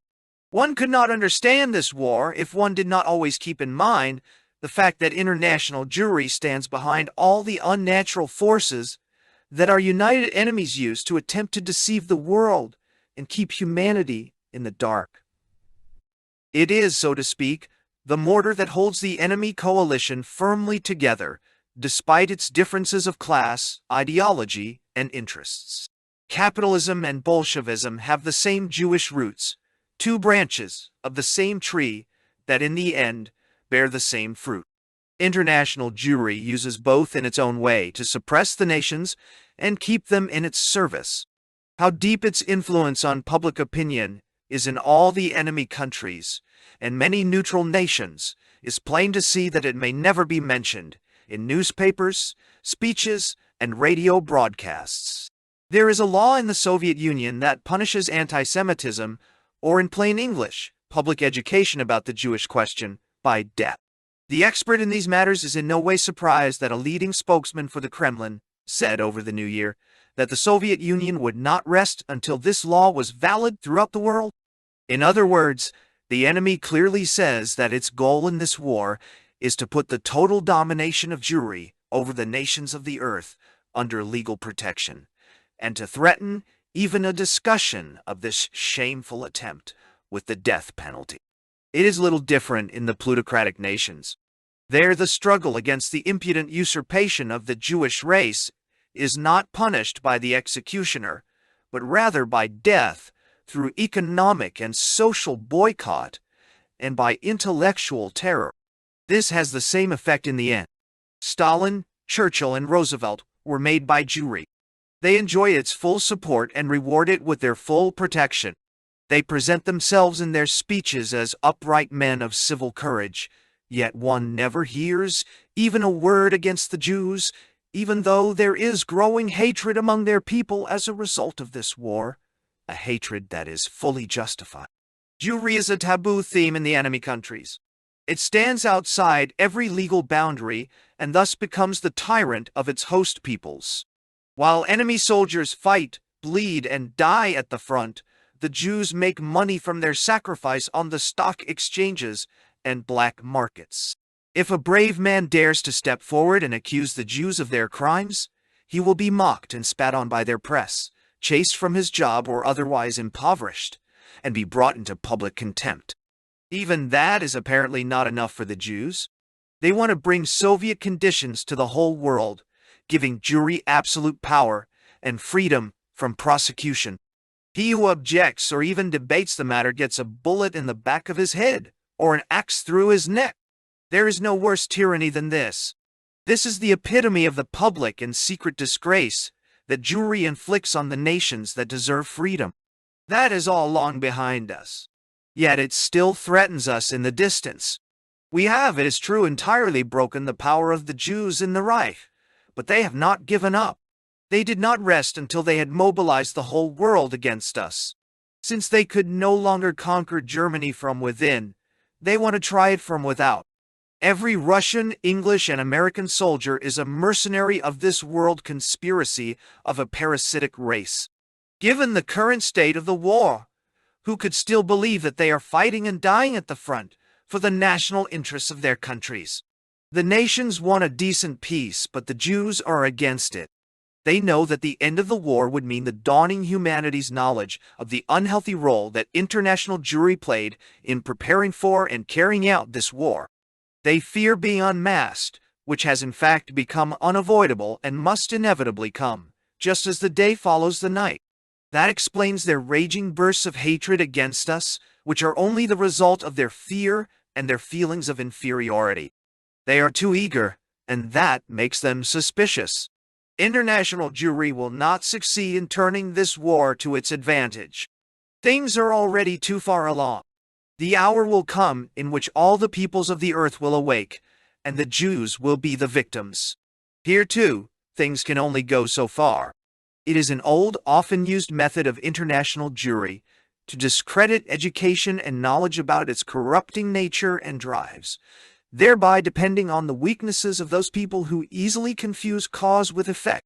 One could not understand this war if one did not always keep in mind the fact that international Jewry stands behind all the unnatural forces that our united enemies use to attempt to deceive the world and keep humanity in the dark. It is, so to speak, the mortar that holds the enemy coalition firmly together, despite its differences of class, ideology, and interests. Capitalism and Bolshevism have the same Jewish roots, two branches of the same tree that in the end bear the same fruit. International Jewry uses both in its own way to suppress the nations and keep them in its service. How deep its influence on public opinion is in all the enemy countries and many neutral nations is plain to see that it may never be mentioned in newspapers, speeches, and radio broadcasts. There is a law in the Soviet Union that punishes anti-Semitism, or in plain English, public education about the Jewish question, by death. The expert in these matters is in no way surprised that a leading spokesman for the Kremlin said over the New Year that the Soviet Union would not rest until this law was valid throughout the world. In other words, the enemy clearly says that its goal in this war is to put the total domination of Jewry over the nations of the earth under legal protection, and to threaten even a discussion of this shameful attempt with the death penalty. It is little different in the plutocratic nations. There the struggle against the impudent usurpation of the Jewish race is not punished by the executioner, but rather by death through economic and social boycott and by intellectual terror. This has the same effect in the end. Stalin, Churchill, and Roosevelt were made by Jewry. They enjoy its full support and reward it with their full protection. They present themselves in their speeches as upright men of civil courage, Yet one never hears even a word against the Jews, even though there is growing hatred among their people as a result of this war, a hatred that is fully justified. Jewry is a taboo theme in the enemy countries. It stands outside every legal boundary and thus becomes the tyrant of its host peoples. While enemy soldiers fight, bleed, and die at the front, the Jews make money from their sacrifice on the stock exchanges and black markets. If a brave man dares to step forward and accuse the Jews of their crimes, he will be mocked and spat on by their press, chased from his job or otherwise impoverished, and be brought into public contempt. Even that is apparently not enough for the Jews. They want to bring Soviet conditions to the whole world, giving Jewry absolute power and freedom from prosecution. He who objects or even debates the matter gets a bullet in the back of his head or an axe through his neck. There is no worse tyranny than this. This is the epitome of the public and secret disgrace that Jewry inflicts on the nations that deserve freedom. That is all long behind us. Yet it still threatens us in the distance. We have, it is true, entirely broken the power of the Jews in the Reich, but they have not given up. They did not rest until they had mobilized the whole world against us. Since they could no longer conquer Germany from within, they want to try it from without. Every Russian, English, and American soldier is a mercenary of this world conspiracy of a parasitic race. Given the current state of the war, who could still believe that they are fighting and dying at the front for the national interests of their countries? The nations want a decent peace, but the Jews are against it. They know that the end of the war would mean the dawning humanity's knowledge of the unhealthy role that international Jewry played in preparing for and carrying out this war. They fear being unmasked, which has in fact become unavoidable and must inevitably come, just as the day follows the night. That explains their raging bursts of hatred against us, which are only the result of their fear and their feelings of inferiority. They are too eager, and that makes them suspicious. International Jewry will not succeed in turning this war to its advantage. Things are already too far along. The hour will come in which all the peoples of the earth will awake, and the Jews will be the victims. Here, too, things can only go so far. It is an old, often used method of international Jewry to discredit education and knowledge about its corrupting nature and drives, thereby depending on the weaknesses of those people who easily confuse cause with effect.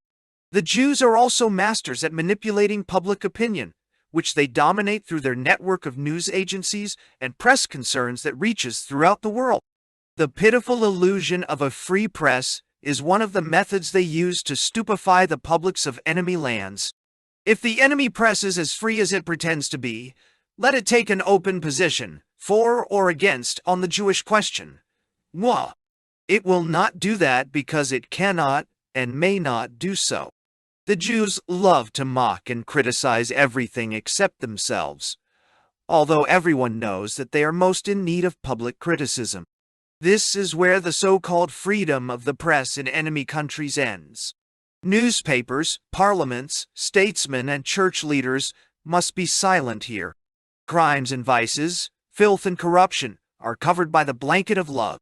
The Jews are also masters at manipulating public opinion, which they dominate through their network of news agencies and press concerns that reaches throughout the world. The pitiful illusion of a free press is one of the methods they use to stupefy the publics of enemy lands. If the enemy press is as free as it pretends to be, let it take an open position, for or against, on the Jewish question. Well, it will not do that because it cannot and may not do so. The Jews love to mock and criticize everything except themselves, although everyone knows that they are most in need of public criticism. This is where the so-called freedom of the press in enemy countries ends. Newspapers, parliaments, statesmen, and church leaders must be silent here. Crimes and vices, filth and corruption are covered by the blanket of love.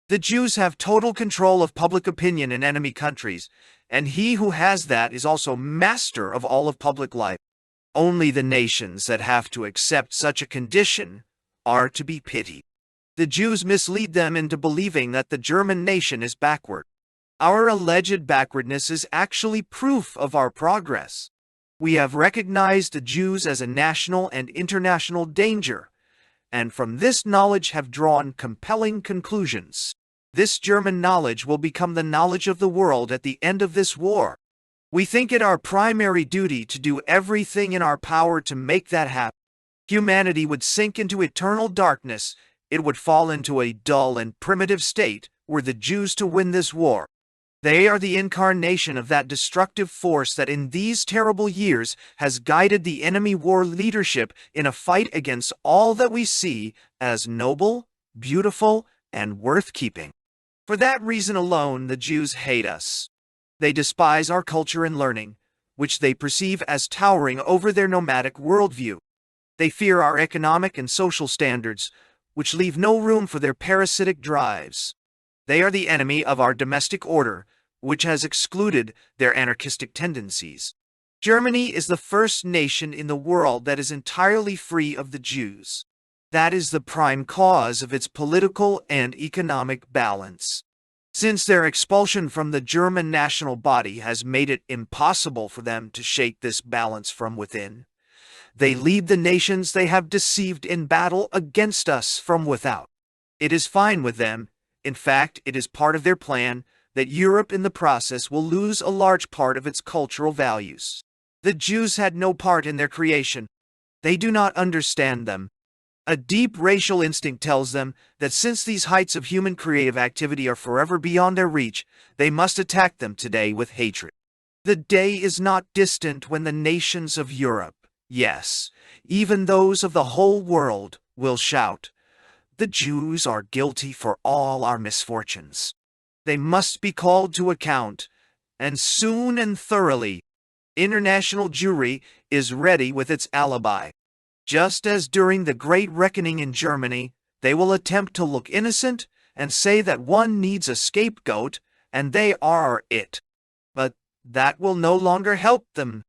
The Jews have total control of public opinion in enemy countries, and he who has that is also master of all of public life. Only the nations that have to accept such a condition are to be pitied. The Jews mislead them into believing that the German nation is backward. Our alleged backwardness is actually proof of our progress. We have recognized the Jews as a national and international danger, and from this knowledge have drawn compelling conclusions. This German knowledge will become the knowledge of the world at the end of this war. We think it our primary duty to do everything in our power to make that happen. Humanity would sink into eternal darkness. It would fall into a dull and primitive state were the Jews to win this war. They are the incarnation of that destructive force that in these terrible years has guided the enemy war leadership in a fight against all that we see as noble, beautiful, and worth keeping. For that reason alone, the Jews hate us. They despise our culture and learning, which they perceive as towering over their nomadic worldview. They fear our economic and social standards, which leave no room for their parasitic drives. They are the enemy of our domestic order, which has excluded their anarchistic tendencies. Germany is the first nation in the world that is entirely free of the Jews. That is the prime cause of its political and economic balance. Since their expulsion from the German national body has made it impossible for them to shake this balance from within, they lead the nations they have deceived in battle against us from without. It is fine with them. In fact, it is part of their plan that Europe in the process will lose a large part of its cultural values. The Jews had no part in their creation. They do not understand them. A deep racial instinct tells them that since these heights of human creative activity are forever beyond their reach, they must attack them today with hatred. The day is not distant when the nations of Europe, yes, even those of the whole world, will shout, "The Jews are guilty for all our misfortunes." They must be called to account, and soon and thoroughly. International Jewry is ready with its alibi. Just as during the Great Reckoning in Germany, they will attempt to look innocent and say that one needs a scapegoat, and they are it. But that will no longer help them,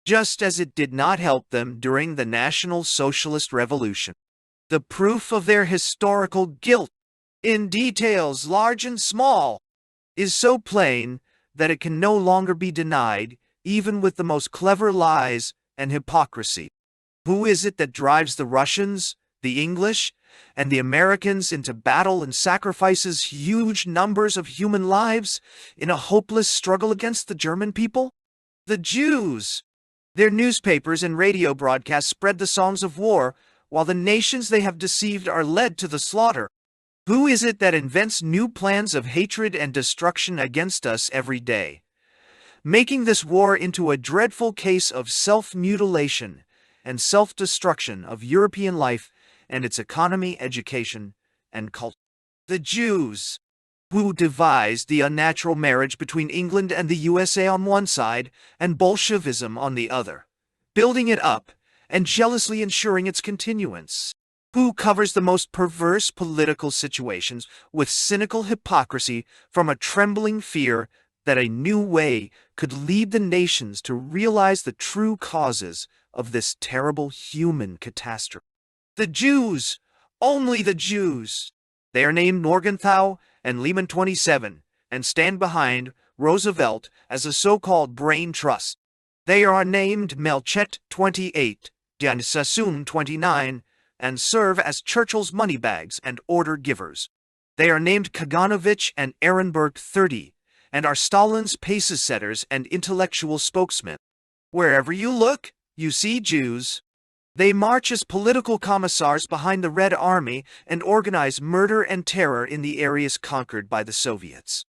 just as it did not help them during the National Socialist Revolution. The proof of their historical guilt, in details large and small, is so plain that it can no longer be denied, even with the most clever lies and hypocrisy. Who is it that drives the Russians, the English, and the Americans into battle and sacrifices huge numbers of human lives in a hopeless struggle against the German people? The Jews. Their newspapers and radio broadcasts spread the songs of war, while the nations they have deceived are led to the slaughter. Who is it that invents new plans of hatred and destruction against us every day, making this war into a dreadful case of self-mutilation and self-destruction of European life and its economy, education, and culture? The Jews, who devised the unnatural marriage between England and the USA on one side and Bolshevism on the other, building it up and jealously ensuring its continuance. Who covers the most perverse political situations with cynical hypocrisy from a trembling fear that a new way could lead the nations to realize the true causes of this terrible human catastrophe. The Jews, only the Jews. They are named Morgenthau and Lehman 27 and stand behind Roosevelt as a so-called brain trust. They are named Melchet 28, Dan Sassoon 29, and serve as Churchill's moneybags and order givers. They are named Kaganovich and Ehrenberg 30, and are Stalin's paces setters and intellectual spokesmen. Wherever you look, you see Jews. They march as political commissars behind the Red Army and organize murder and terror in the areas conquered by the Soviets.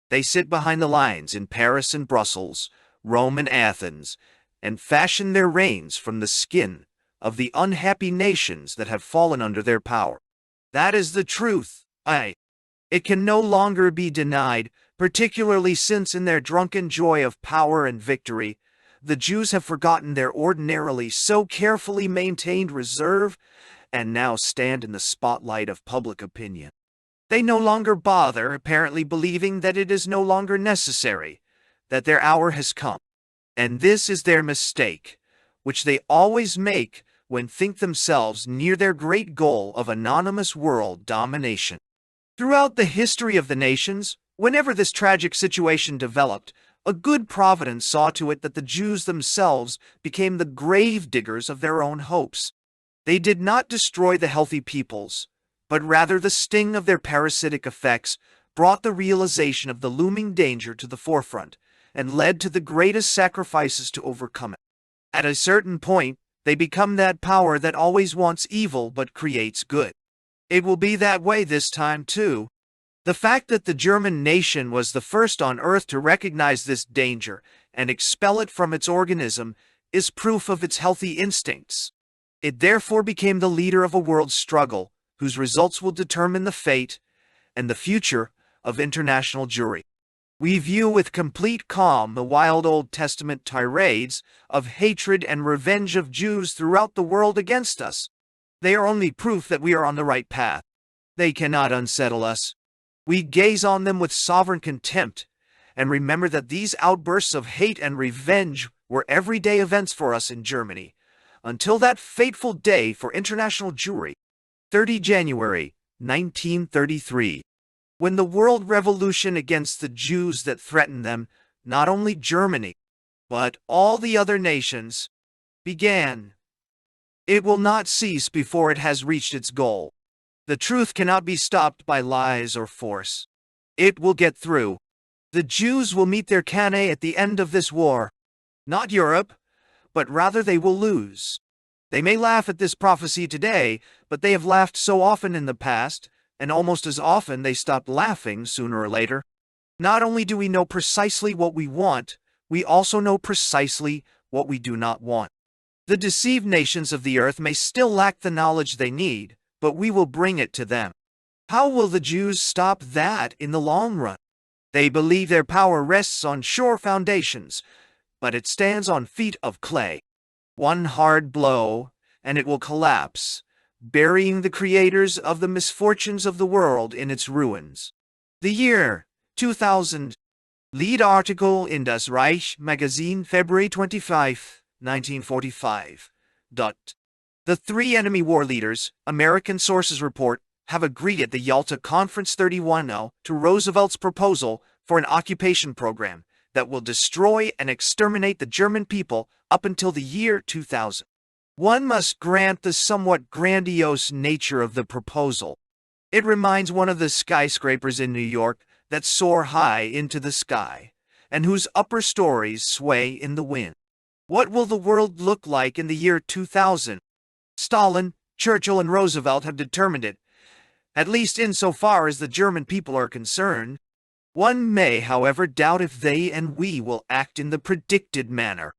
They sit behind the lines in Paris and Brussels, Rome and Athens, and fashion their reigns from the skin of the unhappy nations that have fallen under their power. That is the truth. It can no longer be denied, particularly since in their drunken joy of power and victory, the Jews have forgotten their ordinarily so carefully maintained reserve and now stand in the spotlight of public opinion. They no longer bother, apparently believing that it is no longer necessary, that their hour has come. And this is their mistake, which they always make when think themselves near their great goal of anonymous world domination. Throughout the history of the nations, whenever this tragic situation developed, a good providence saw to it that the Jews themselves became the grave diggers of their own hopes. They did not destroy the healthy peoples, but rather the sting of their parasitic effects brought the realization of the looming danger to the forefront and led to the greatest sacrifices to overcome it. At a certain point, they become that power that always wants evil but creates good. It will be that way this time too. The fact that the German nation was the first on earth to recognize this danger and expel it from its organism is proof of its healthy instincts. It therefore became the leader of a world struggle whose results will determine the fate and the future of international Jewry. We view with complete calm the wild Old Testament tirades of hatred and revenge of Jews throughout the world against us. They are only proof that we are on the right path. They cannot unsettle us. We gaze on them with sovereign contempt, and remember that these outbursts of hate and revenge were everyday events for us in Germany, until that fateful day for international Jewry, 30 January 1933, when the world revolution against the Jews that threatened them, not only Germany, but all the other nations, began. It will not cease before it has reached its goal. The truth cannot be stopped by lies or force. It will get through. The Jews will meet their Cannae at the end of this war. Not Europe, but rather they will lose. They may laugh at this prophecy today, but they have laughed so often in the past, and almost as often they stopped laughing sooner or later. Not only do we know precisely what we want, we also know precisely what we do not want. The deceived nations of the earth may still lack the knowledge they need, but we will bring it to them. How will the Jews stop that in the long run? They believe their power rests on sure foundations, but it stands on feet of clay. One hard blow, and it will collapse, burying the creators of the misfortunes of the world in its ruins. The year 2000. Lead article in Das Reich magazine, February 25, 1945. The three enemy war leaders, American sources report, have agreed at the Yalta Conference 31 to Roosevelt's proposal for an occupation program that will destroy and exterminate the German people up until the year 2000. One must grant the somewhat grandiose nature of the proposal. It reminds one of the skyscrapers in New York that soar high into the sky, and whose upper stories sway in the wind. What will the world look like in the year 2000? Stalin, Churchill, and Roosevelt have determined it, at least insofar as the German people are concerned. One may, however, doubt if they and we will act in the predicted manner.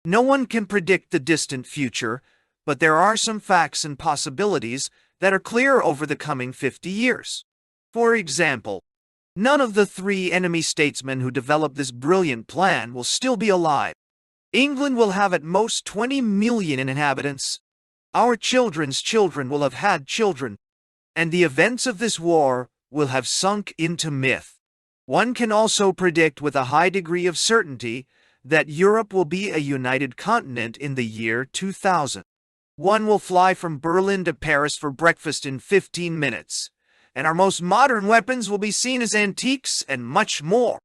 No one can predict the distant future, but there are some facts and possibilities that are clear over the coming 50 years. For example, none of the three enemy statesmen who developed this brilliant plan will still be alive. England will have at most 20 million inhabitants. Our children's children will have had children, and the events of this war will have sunk into myth. One can also predict with a high degree of certainty that Europe will be a united continent in the year 2000. One will fly from Berlin to Paris for breakfast in 15 minutes, and our most modern weapons will be seen as antiques and much more.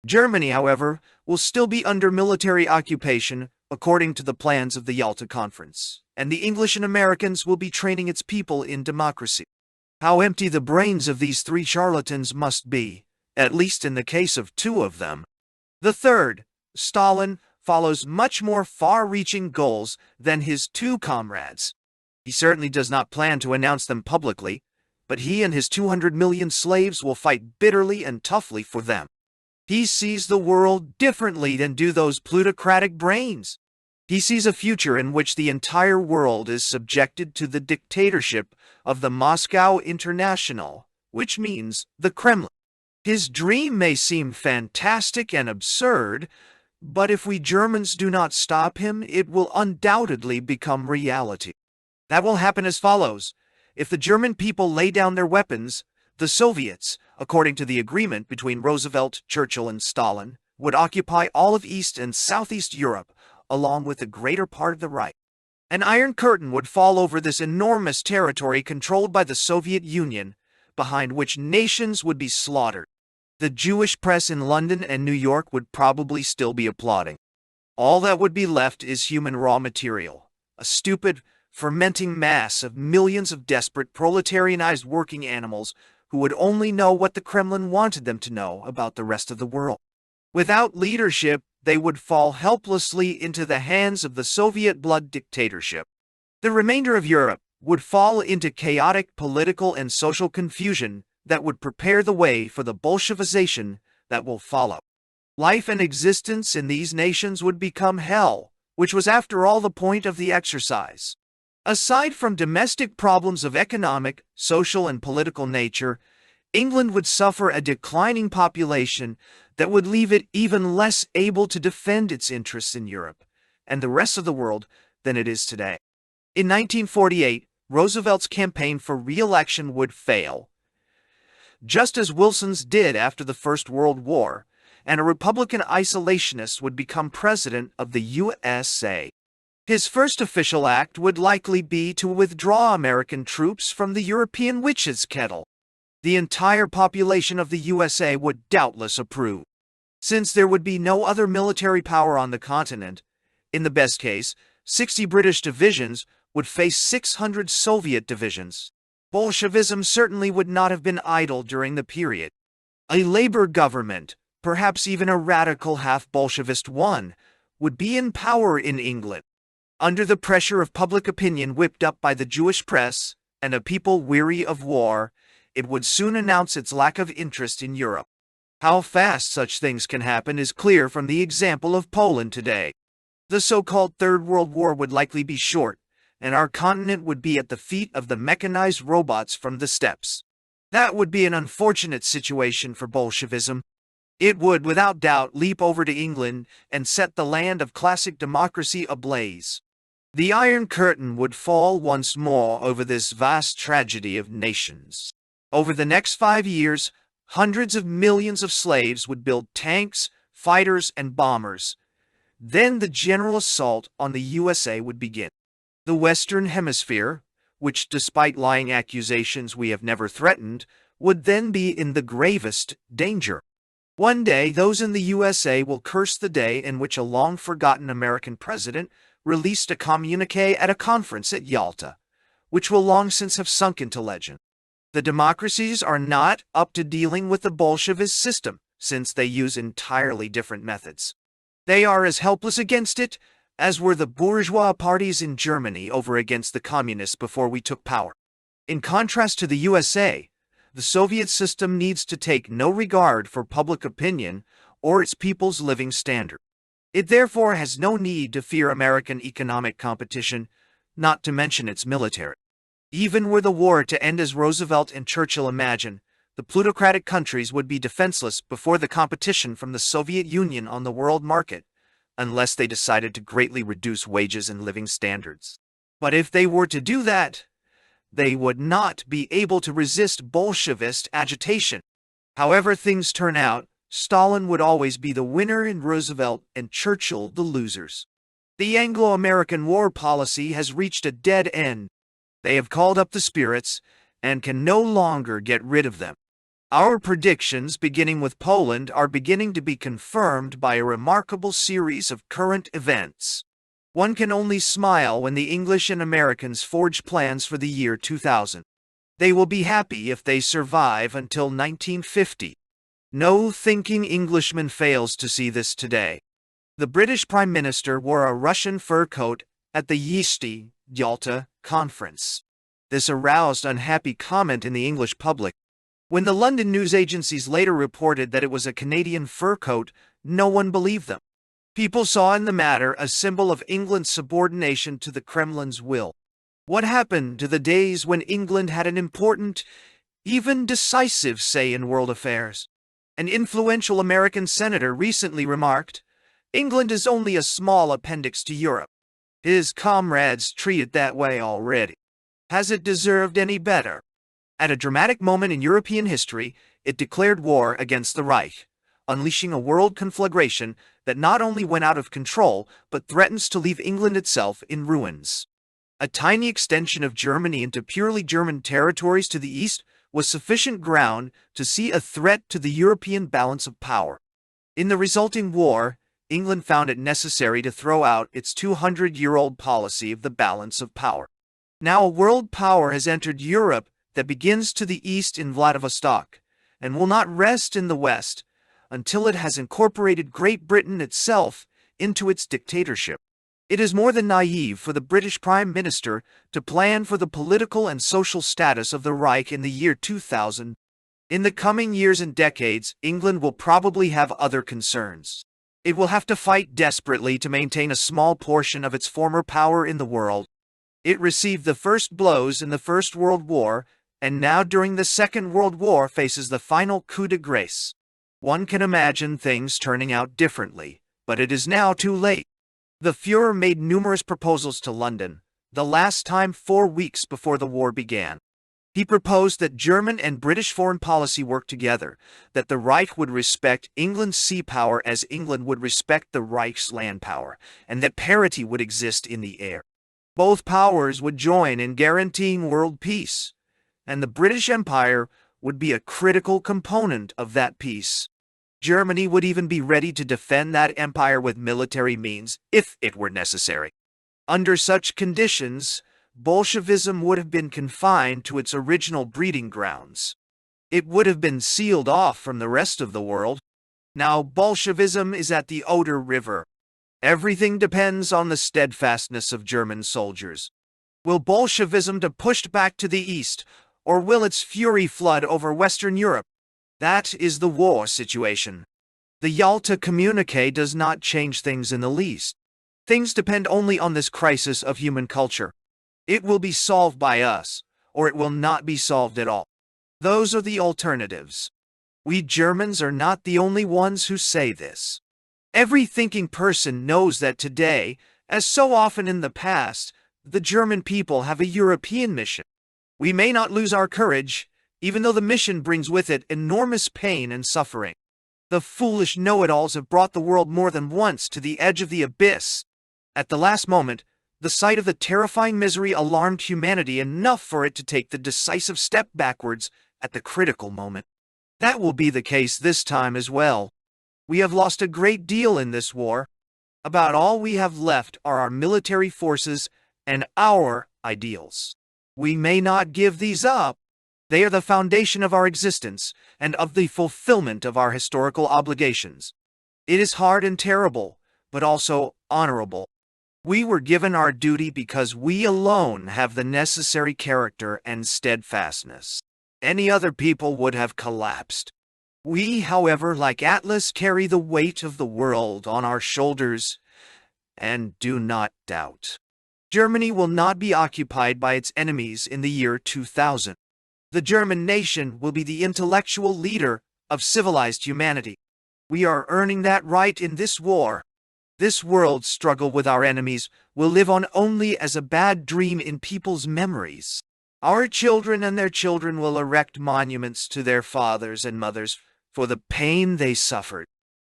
Germany, however, will still be under military occupation according to the plans of the Yalta Conference, and the English and Americans will be training its people in democracy. How empty the brains of these three charlatans must be, at least in the case of two of them. The third, Stalin, follows much more far-reaching goals than his two comrades. He certainly does not plan to announce them publicly, but he and his 200 million slaves will fight bitterly and toughly for them. He sees the world differently than do those plutocratic brains. He sees a future in which the entire world is subjected to the dictatorship of the Moscow International, which means the Kremlin. His dream may seem fantastic and absurd, but if we Germans do not stop him, it will undoubtedly become reality. That will happen as follows. If the German people lay down their weapons, the Soviets, according to the agreement between Roosevelt, Churchill, and Stalin, would occupy all of East and Southeast Europe, along with the greater part of the Reich. An iron curtain would fall over this enormous territory controlled by the Soviet Union, behind which nations would be slaughtered. The Jewish press in London and New York would probably still be applauding. All that would be left is human raw material, a stupid, fermenting mass of millions of desperate, proletarianized working animals who would only know what the Kremlin wanted them to know about the rest of the world. Without leadership, they would fall helplessly into the hands of the Soviet blood dictatorship. The remainder of Europe would fall into chaotic political and social confusion that would prepare the way for the Bolshevization that will follow. Life and existence in these nations would become hell, which was after all the point of the exercise. Aside from domestic problems of economic, social, and political nature, England would suffer a declining population that would leave it even less able to defend its interests in Europe and the rest of the world than it is today. In 1948, Roosevelt's campaign for re-election would fail, just as Wilson's did after the First World War, and a Republican isolationist would become president of the USA. His first official act would likely be to withdraw American troops from the European witch's kettle. The entire population of the USA would doubtless approve. Since there would be no other military power on the continent, in the best case, 60 British divisions would face 600 Soviet divisions. Bolshevism certainly would not have been idle during the period. A labor government, perhaps even a radical half-Bolshevist one, would be in power in England. Under the pressure of public opinion whipped up by the Jewish press and a people weary of war, it would soon announce its lack of interest in Europe. How fast such things can happen is clear from the example of Poland today. The so-called Third World War would likely be short, and our continent would be at the feet of the mechanized robots from the steppes. That would be an unfortunate situation for Bolshevism. It would, without doubt, leap over to England and set the land of classic democracy ablaze. The Iron Curtain would fall once more over this vast tragedy of nations. Over the next 5 years, hundreds of millions of slaves would build tanks, fighters, and bombers. Then the general assault on the USA would begin. The Western Hemisphere, which despite lying accusations we have never threatened, would then be in the gravest danger. One day, those in the USA will curse the day in which a long-forgotten American president released a communique at a conference at Yalta, which will long since have sunk into legend. The democracies are not up to dealing with the Bolshevist system, since they use entirely different methods. They are as helpless against it as were the bourgeois parties in Germany over against the communists before we took power. In contrast to the USA, the Soviet system needs to take no regard for public opinion or its people's living standard. It therefore has no need to fear American economic competition, not to mention its military. Even were the war to end as Roosevelt and Churchill imagine, the plutocratic countries would be defenseless before the competition from the Soviet Union on the world market, unless they decided to greatly reduce wages and living standards. But if they were to do that, they would not be able to resist Bolshevist agitation. However things turn out, Stalin would always be the winner and Roosevelt and Churchill the losers. The Anglo-American war policy has reached a dead end. They have called up the spirits and can no longer get rid of them. Our predictions, beginning with Poland, are beginning to be confirmed by a remarkable series of current events. One can only smile when the English and Americans forge plans for the year 2000. They will be happy if they survive until 1950. No thinking Englishman fails to see this today. The British Prime Minister wore a Russian fur coat at the Yalta conference. This aroused unhappy comment in the English public. When the London news agencies later reported that it was a Canadian fur coat, no one believed them. People saw in the matter a symbol of England's subordination to the Kremlin's will. What happened to the days when England had an important, even decisive say in world affairs? An influential American senator recently remarked, "England is only a small appendix to Europe." His comrades treat it that way already. Has it deserved any better? At a dramatic moment in European history, it declared war against the Reich, unleashing a world conflagration that not only went out of control, but threatens to leave England itself in ruins. A tiny extension of Germany into purely German territories to the east was sufficient ground to see a threat to the European balance of power. In the resulting war, England found it necessary to throw out its 200-year-old policy of the balance of power. Now a world power has entered Europe that begins to the east in Vladivostok, and will not rest in the west until it has incorporated Great Britain itself into its dictatorship. It is more than naive for the British Prime Minister to plan for the political and social status of the Reich in the year 2000. In the coming years and decades, England will probably have other concerns. It will have to fight desperately to maintain a small portion of its former power in the world. It received the first blows in the First World War, and now during the Second World War faces the final coup de grace. One can imagine things turning out differently, but it is now too late. The Führer made numerous proposals to London, the last time 4 weeks before the war began. He proposed that German and British foreign policy work together, that the Reich would respect England's sea power as England would respect the Reich's land power, and that parity would exist in the air. Both powers would join in guaranteeing world peace, and the British Empire would be a critical component of that peace. Germany would even be ready to defend that empire with military means if it were necessary. Under such conditions, Bolshevism would have been confined to its original breeding grounds. It would have been sealed off from the rest of the world. Now Bolshevism is at the Oder River. Everything depends on the steadfastness of German soldiers. Will Bolshevism be pushed back to the east, or will its fury flood over Western Europe? That is the war situation. The Yalta Communique does not change things in the least. Things depend only on this crisis of human culture. It will be solved by us, or it will not be solved at all. Those are the alternatives. We Germans are not the only ones who say this. Every thinking person knows that today, as so often in the past, the German people have a European mission. We may not lose our courage, even though the mission brings with it enormous pain and suffering. The foolish know-it-alls have brought the world more than once to the edge of the abyss. At the last moment, the sight of the terrifying misery alarmed humanity enough for it to take the decisive step backwards at the critical moment. That will be the case this time as well. We have lost a great deal in this war. About all we have left are our military forces and our ideals. We may not give these up. They are the foundation of our existence and of the fulfillment of our historical obligations. It is hard and terrible, but also honorable. We were given our duty because we alone have the necessary character and steadfastness. Any other people would have collapsed. We, however, like Atlas, carry the weight of the world on our shoulders, and do not doubt. Germany will not be occupied by its enemies in the year 2000. The German nation will be the intellectual leader of civilized humanity. We are earning that right in this war. This world struggle with our enemies will live on only as a bad dream in people's memories. Our children and their children will erect monuments to their fathers and mothers for the pain they suffered,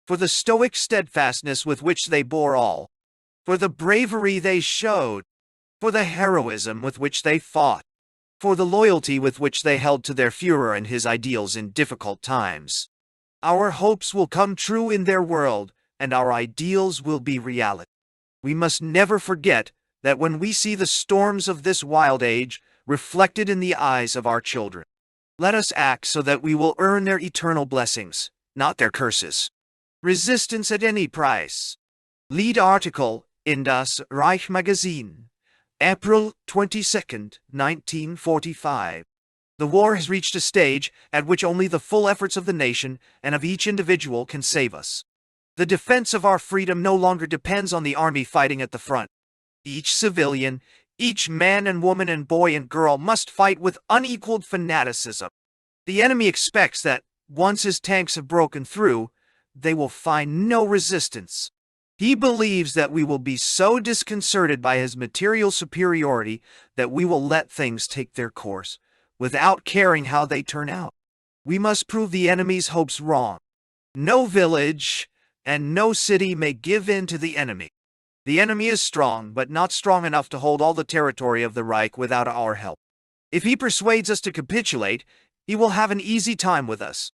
for the stoic steadfastness with which they bore all, for the bravery they showed, for the heroism with which they fought, for the loyalty with which they held to their Führer and his ideals in difficult times. Our hopes will come true in their world, and our ideals will be reality. We must never forget that when we see the storms of this wild age reflected in the eyes of our children, let us act so that we will earn their eternal blessings, not their curses. Resistance at any price. Lead article in Das Reich Magazine, April 22, 1945. The war has reached a stage at which only the full efforts of the nation and of each individual can save us. The defense of our freedom no longer depends on the army fighting at the front. Each civilian, each man and woman and boy and girl must fight with unequaled fanaticism. The enemy expects that, once his tanks have broken through, they will find no resistance. He believes that we will be so disconcerted by his material superiority that we will let things take their course, without caring how they turn out. We must prove the enemy's hopes wrong. No village and no city may give in to the enemy. The enemy is strong, but not strong enough to hold all the territory of the Reich without our help. If he persuades us to capitulate, he will have an easy time with us.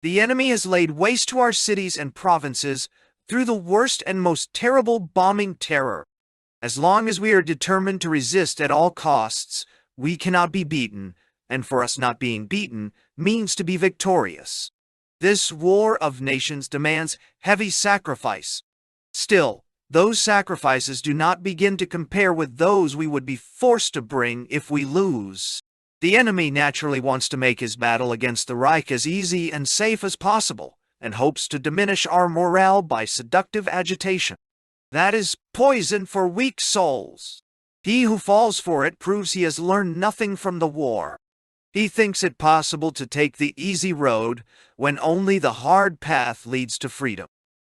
The enemy has laid waste to our cities and provinces through the worst and most terrible bombing terror. As long as we are determined to resist at all costs, we cannot be beaten, and for us not being beaten means to be victorious. This war of nations demands heavy sacrifice. Still, those sacrifices do not begin to compare with those we would be forced to bring if we lose. The enemy naturally wants to make his battle against the Reich as easy and safe as possible, and hopes to diminish our morale by seductive agitation. That is poison for weak souls. He who falls for it proves he has learned nothing from the war. He thinks it possible to take the easy road when only the hard path leads to freedom.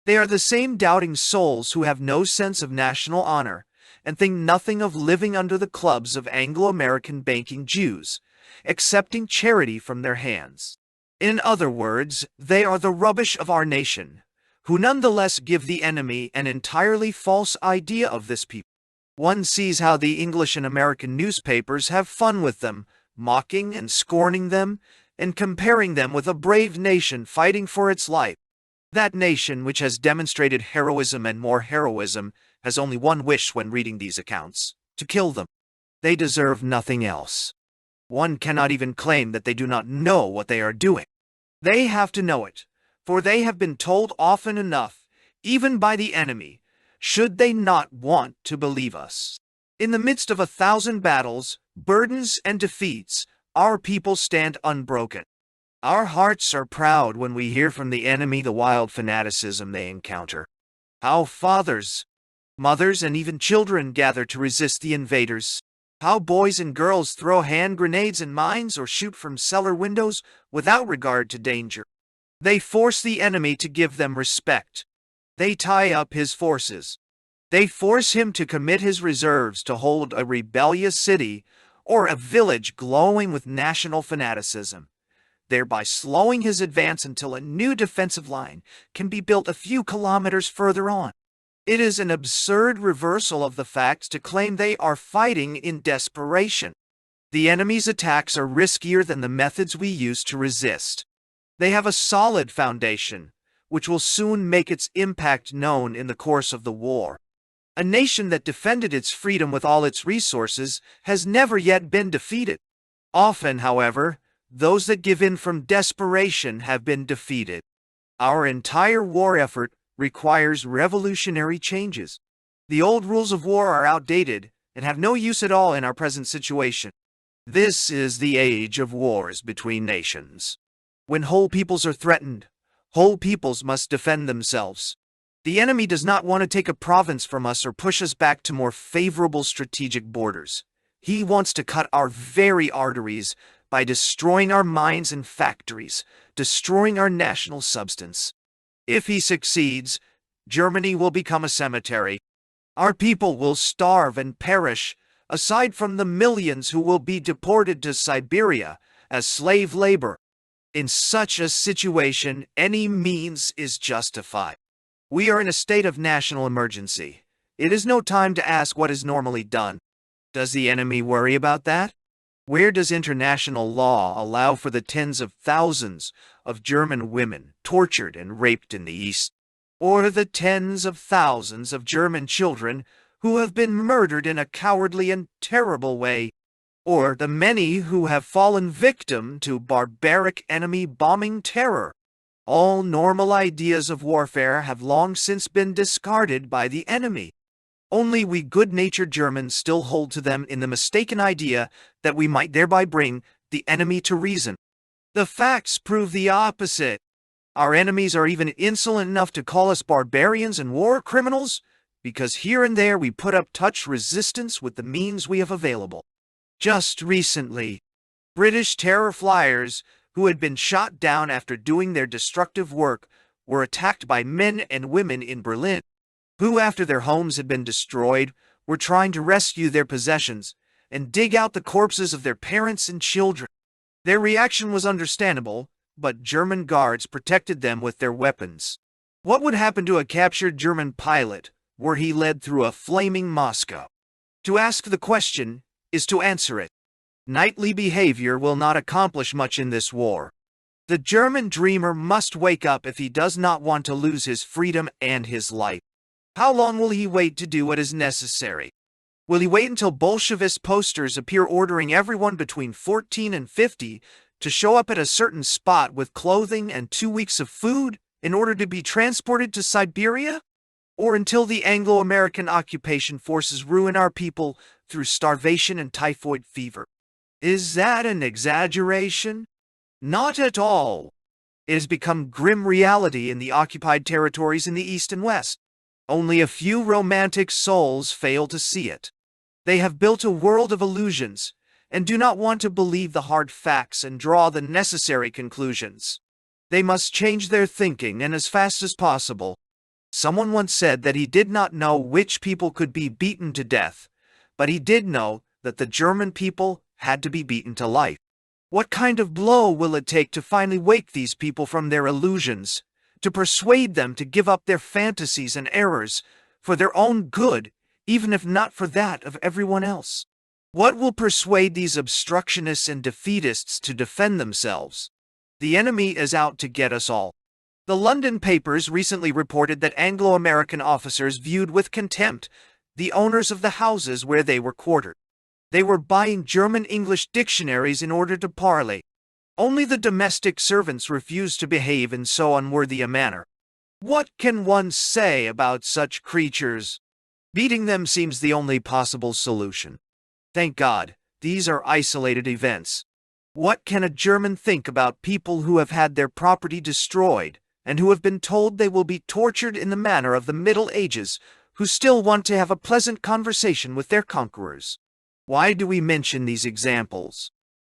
They are the same doubting souls who have no sense of national honor and think nothing of living under the clubs of Anglo-American banking Jews, accepting charity from their hands. In other words, they are the rubbish of our nation, who nonetheless give the enemy an entirely false idea of this people. One sees how the English and American newspapers have fun with them, mocking and scorning them, and comparing them with a brave nation fighting for its life. That nation which has demonstrated heroism and more heroism has only one wish when reading these accounts: to kill them. They deserve nothing else. One cannot even claim that they do not know what they are doing. They have to know it, for they have been told often enough, even by the enemy, should they not want to believe us. In the midst of 1,000 battles, burdens, and defeats, our people stand unbroken. Our hearts are proud when we hear from the enemy the wild fanaticism they encounter. How fathers, mothers, and even children gather to resist the invaders. How boys and girls throw hand grenades and mines or shoot from cellar windows without regard to danger. They force the enemy to give them respect. They tie up his forces. They force him to commit his reserves to hold a rebellious city or a village glowing with national fanaticism, thereby slowing his advance until a new defensive line can be built a few kilometers further on. It is an absurd reversal of the facts to claim they are fighting in desperation. The enemy's attacks are riskier than the methods we use to resist. They have a solid foundation, which will soon make its impact known in the course of the war. A nation that defended its freedom with all its resources has never yet been defeated. Often, however, those that give in from desperation have been defeated. Our entire war effort requires revolutionary changes. The old rules of war are outdated and have no use at all in our present situation. This is the age of wars between nations. When whole peoples are threatened, whole peoples must defend themselves. The enemy does not want to take a province from us or push us back to more favorable strategic borders. He wants to cut our very arteries by destroying our mines and factories, destroying our national substance. If he succeeds, Germany will become a cemetery. Our people will starve and perish, aside from the millions who will be deported to Siberia as slave labor. In such a situation, any means is justified. We are in a state of national emergency. It is no time to ask what is normally done. Does the enemy worry about that? Where does international law allow for the tens of thousands of German women tortured and raped in the East? Or the tens of thousands of German children who have been murdered in a cowardly and terrible way? Or the many who have fallen victim to barbaric enemy bombing terror? All normal ideas of warfare have long since been discarded by the enemy. Only we good-natured Germans still hold to them in the mistaken idea that we might thereby bring the enemy to reason. The facts prove the opposite. Our enemies are even insolent enough to call us barbarians and war criminals, because here and there we put up touch resistance with the means we have available. Just recently, British terror flyers who had been shot down after doing their destructive work were attacked by men and women in Berlin, who, after their homes had been destroyed, were trying to rescue their possessions and dig out the corpses of their parents and children. Their reaction was understandable, but German guards protected them with their weapons. What would happen to a captured German pilot were he led through a flaming Moscow? To ask the question is to answer it. Knightly behavior will not accomplish much in this war. The German dreamer must wake up if he does not want to lose his freedom and his life. How long will he wait to do what is necessary? Will he wait until Bolshevist posters appear ordering everyone between 14 and 50 to show up at a certain spot with clothing and 2 weeks of food in order to be transported to Siberia? Or until the Anglo-American occupation forces ruin our people through starvation and typhoid fever? Is that an exaggeration? Not at all. It has become grim reality in the occupied territories in the East and West. Only a few romantic souls fail to see it. They have built a world of illusions and do not want to believe the hard facts and draw the necessary conclusions. They must change their thinking, and as fast as possible. Someone once said that he did not know which people could be beaten to death, but he did know that the German people had to be beaten to life. What kind of blow will it take to finally wake these people from their illusions, to persuade them to give up their fantasies and errors for their own good, even if not for that of everyone else? What will persuade these obstructionists and defeatists to defend themselves? The enemy is out to get us all. The London papers recently reported that Anglo-American officers viewed with contempt the owners of the houses where they were quartered. They were buying German-English dictionaries in order to parley. Only the domestic servants refused to behave in so unworthy a manner. What can one say about such creatures? Beating them seems the only possible solution. Thank God, these are isolated events. What can a German think about people who have had their property destroyed, and who have been told they will be tortured in the manner of the Middle Ages, who still want to have a pleasant conversation with their conquerors? Why do we mention these examples?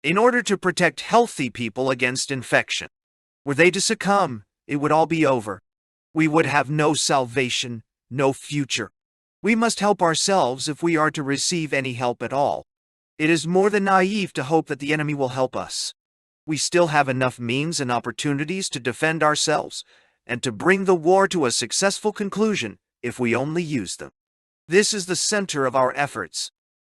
In order to protect healthy people against infection. Were they to succumb, it would all be over. We would have no salvation, no future. We must help ourselves if we are to receive any help at all. It is more than naive to hope that the enemy will help us. We still have enough means and opportunities to defend ourselves and to bring the war to a successful conclusion if we only use them. This is the center of our efforts.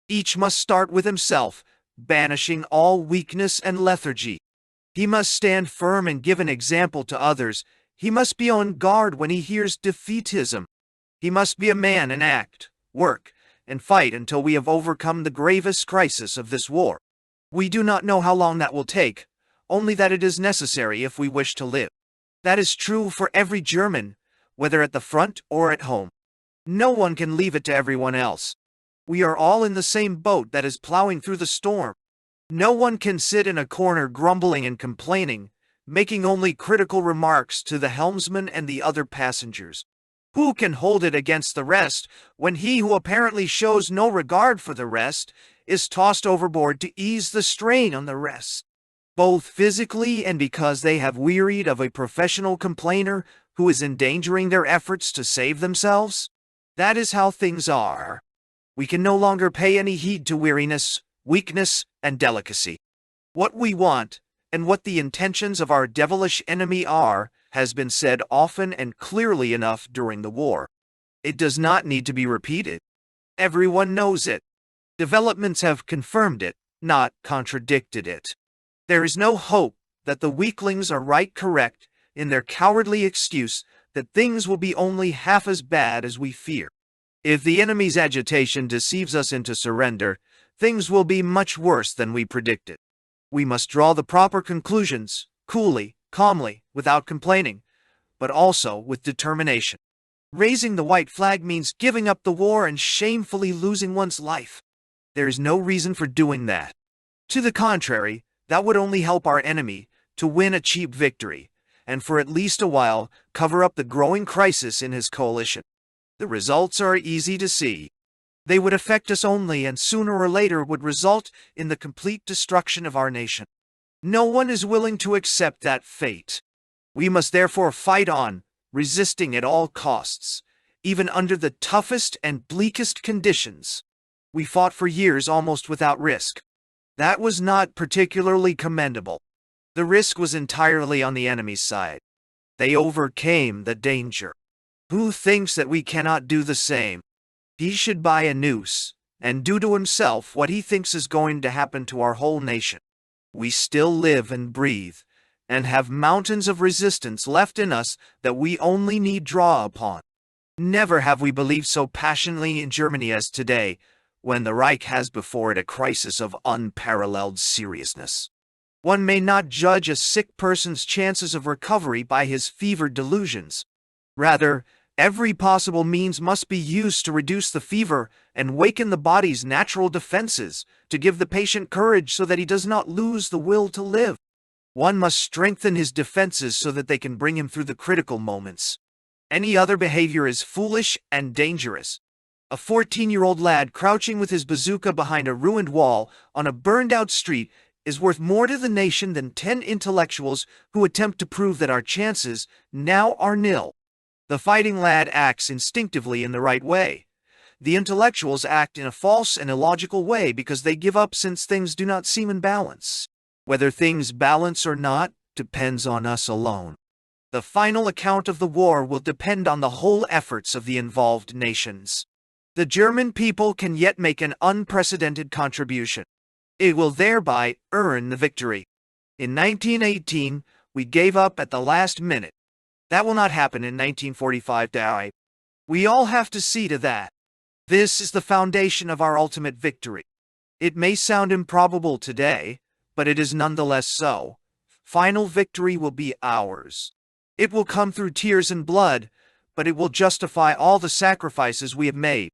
Each must start with himself, banishing all weakness and lethargy. He must stand firm and give an example to others. He must be on guard when he hears defeatism. He must be a man and act, work, and fight until we have overcome the gravest crisis of this war. We do not know how long that will take, only that it is necessary if we wish to live. That is true for every German, whether at the front or at home. No one can leave it to everyone else. We are all in the same boat that is plowing through the storm. No one can sit in a corner grumbling and complaining, making only critical remarks to the helmsman and the other passengers. Who can hold it against the rest when he who apparently shows no regard for the rest is tossed overboard to ease the strain on the rest, both physically and because they have wearied of a professional complainer who is endangering their efforts to save themselves? That is how things are. We can no longer pay any heed to weariness, weakness, and delicacy. What we want, and what the intentions of our devilish enemy are, has been said often and clearly enough during the war. It does not need to be repeated. Everyone knows it. Developments have confirmed it, not contradicted it. There is no hope that the weaklings are correct in their cowardly excuse that things will be only half as bad as we fear. If the enemy's agitation deceives us into surrender, things will be much worse than we predicted. We must draw the proper conclusions, coolly, calmly, without complaining, but also with determination. Raising the white flag means giving up the war and shamefully losing one's life. There is no reason for doing that. To the contrary, that would only help our enemy to win a cheap victory, and for at least a while cover up the growing crisis in his coalition. The results are easy to see. They would affect us only and sooner or later would result in the complete destruction of our nation. No one is willing to accept that fate. We must therefore fight on, resisting at all costs, even under the toughest and bleakest conditions. We fought for years almost without risk. That was not particularly commendable. The risk was entirely on the enemy's side. They overcame the danger. Who thinks that we cannot do the same? He should buy a noose and do to himself what he thinks is going to happen to our whole nation. We still live and breathe, and have mountains of resistance left in us that we only need draw upon. Never have we believed so passionately in Germany as today, when the Reich has before it a crisis of unparalleled seriousness. One may not judge a sick person's chances of recovery by his fevered delusions. Rather, every possible means must be used to reduce the fever and waken the body's natural defenses, to give the patient courage so that he does not lose the will to live. One must strengthen his defenses so that they can bring him through the critical moments. Any other behavior is foolish and dangerous. A 14-year-old lad crouching with his bazooka behind a ruined wall on a burned-out street is worth more to the nation than 10 intellectuals who attempt to prove that our chances now are nil. The fighting lad acts instinctively in the right way. The intellectuals act in a false and illogical way because they give up since things do not seem in balance. Whether things balance or not depends on us alone. The final account of the war will depend on the whole efforts of the involved nations. The German people can yet make an unprecedented contribution. It will thereby earn the victory. In 1918, we gave up at the last minute. That will not happen in 1945. We all have to see to that. This is the foundation of our ultimate victory. It may sound improbable today, but it is nonetheless so. Final victory will be ours. It will come through tears and blood, but it will justify all the sacrifices we have made.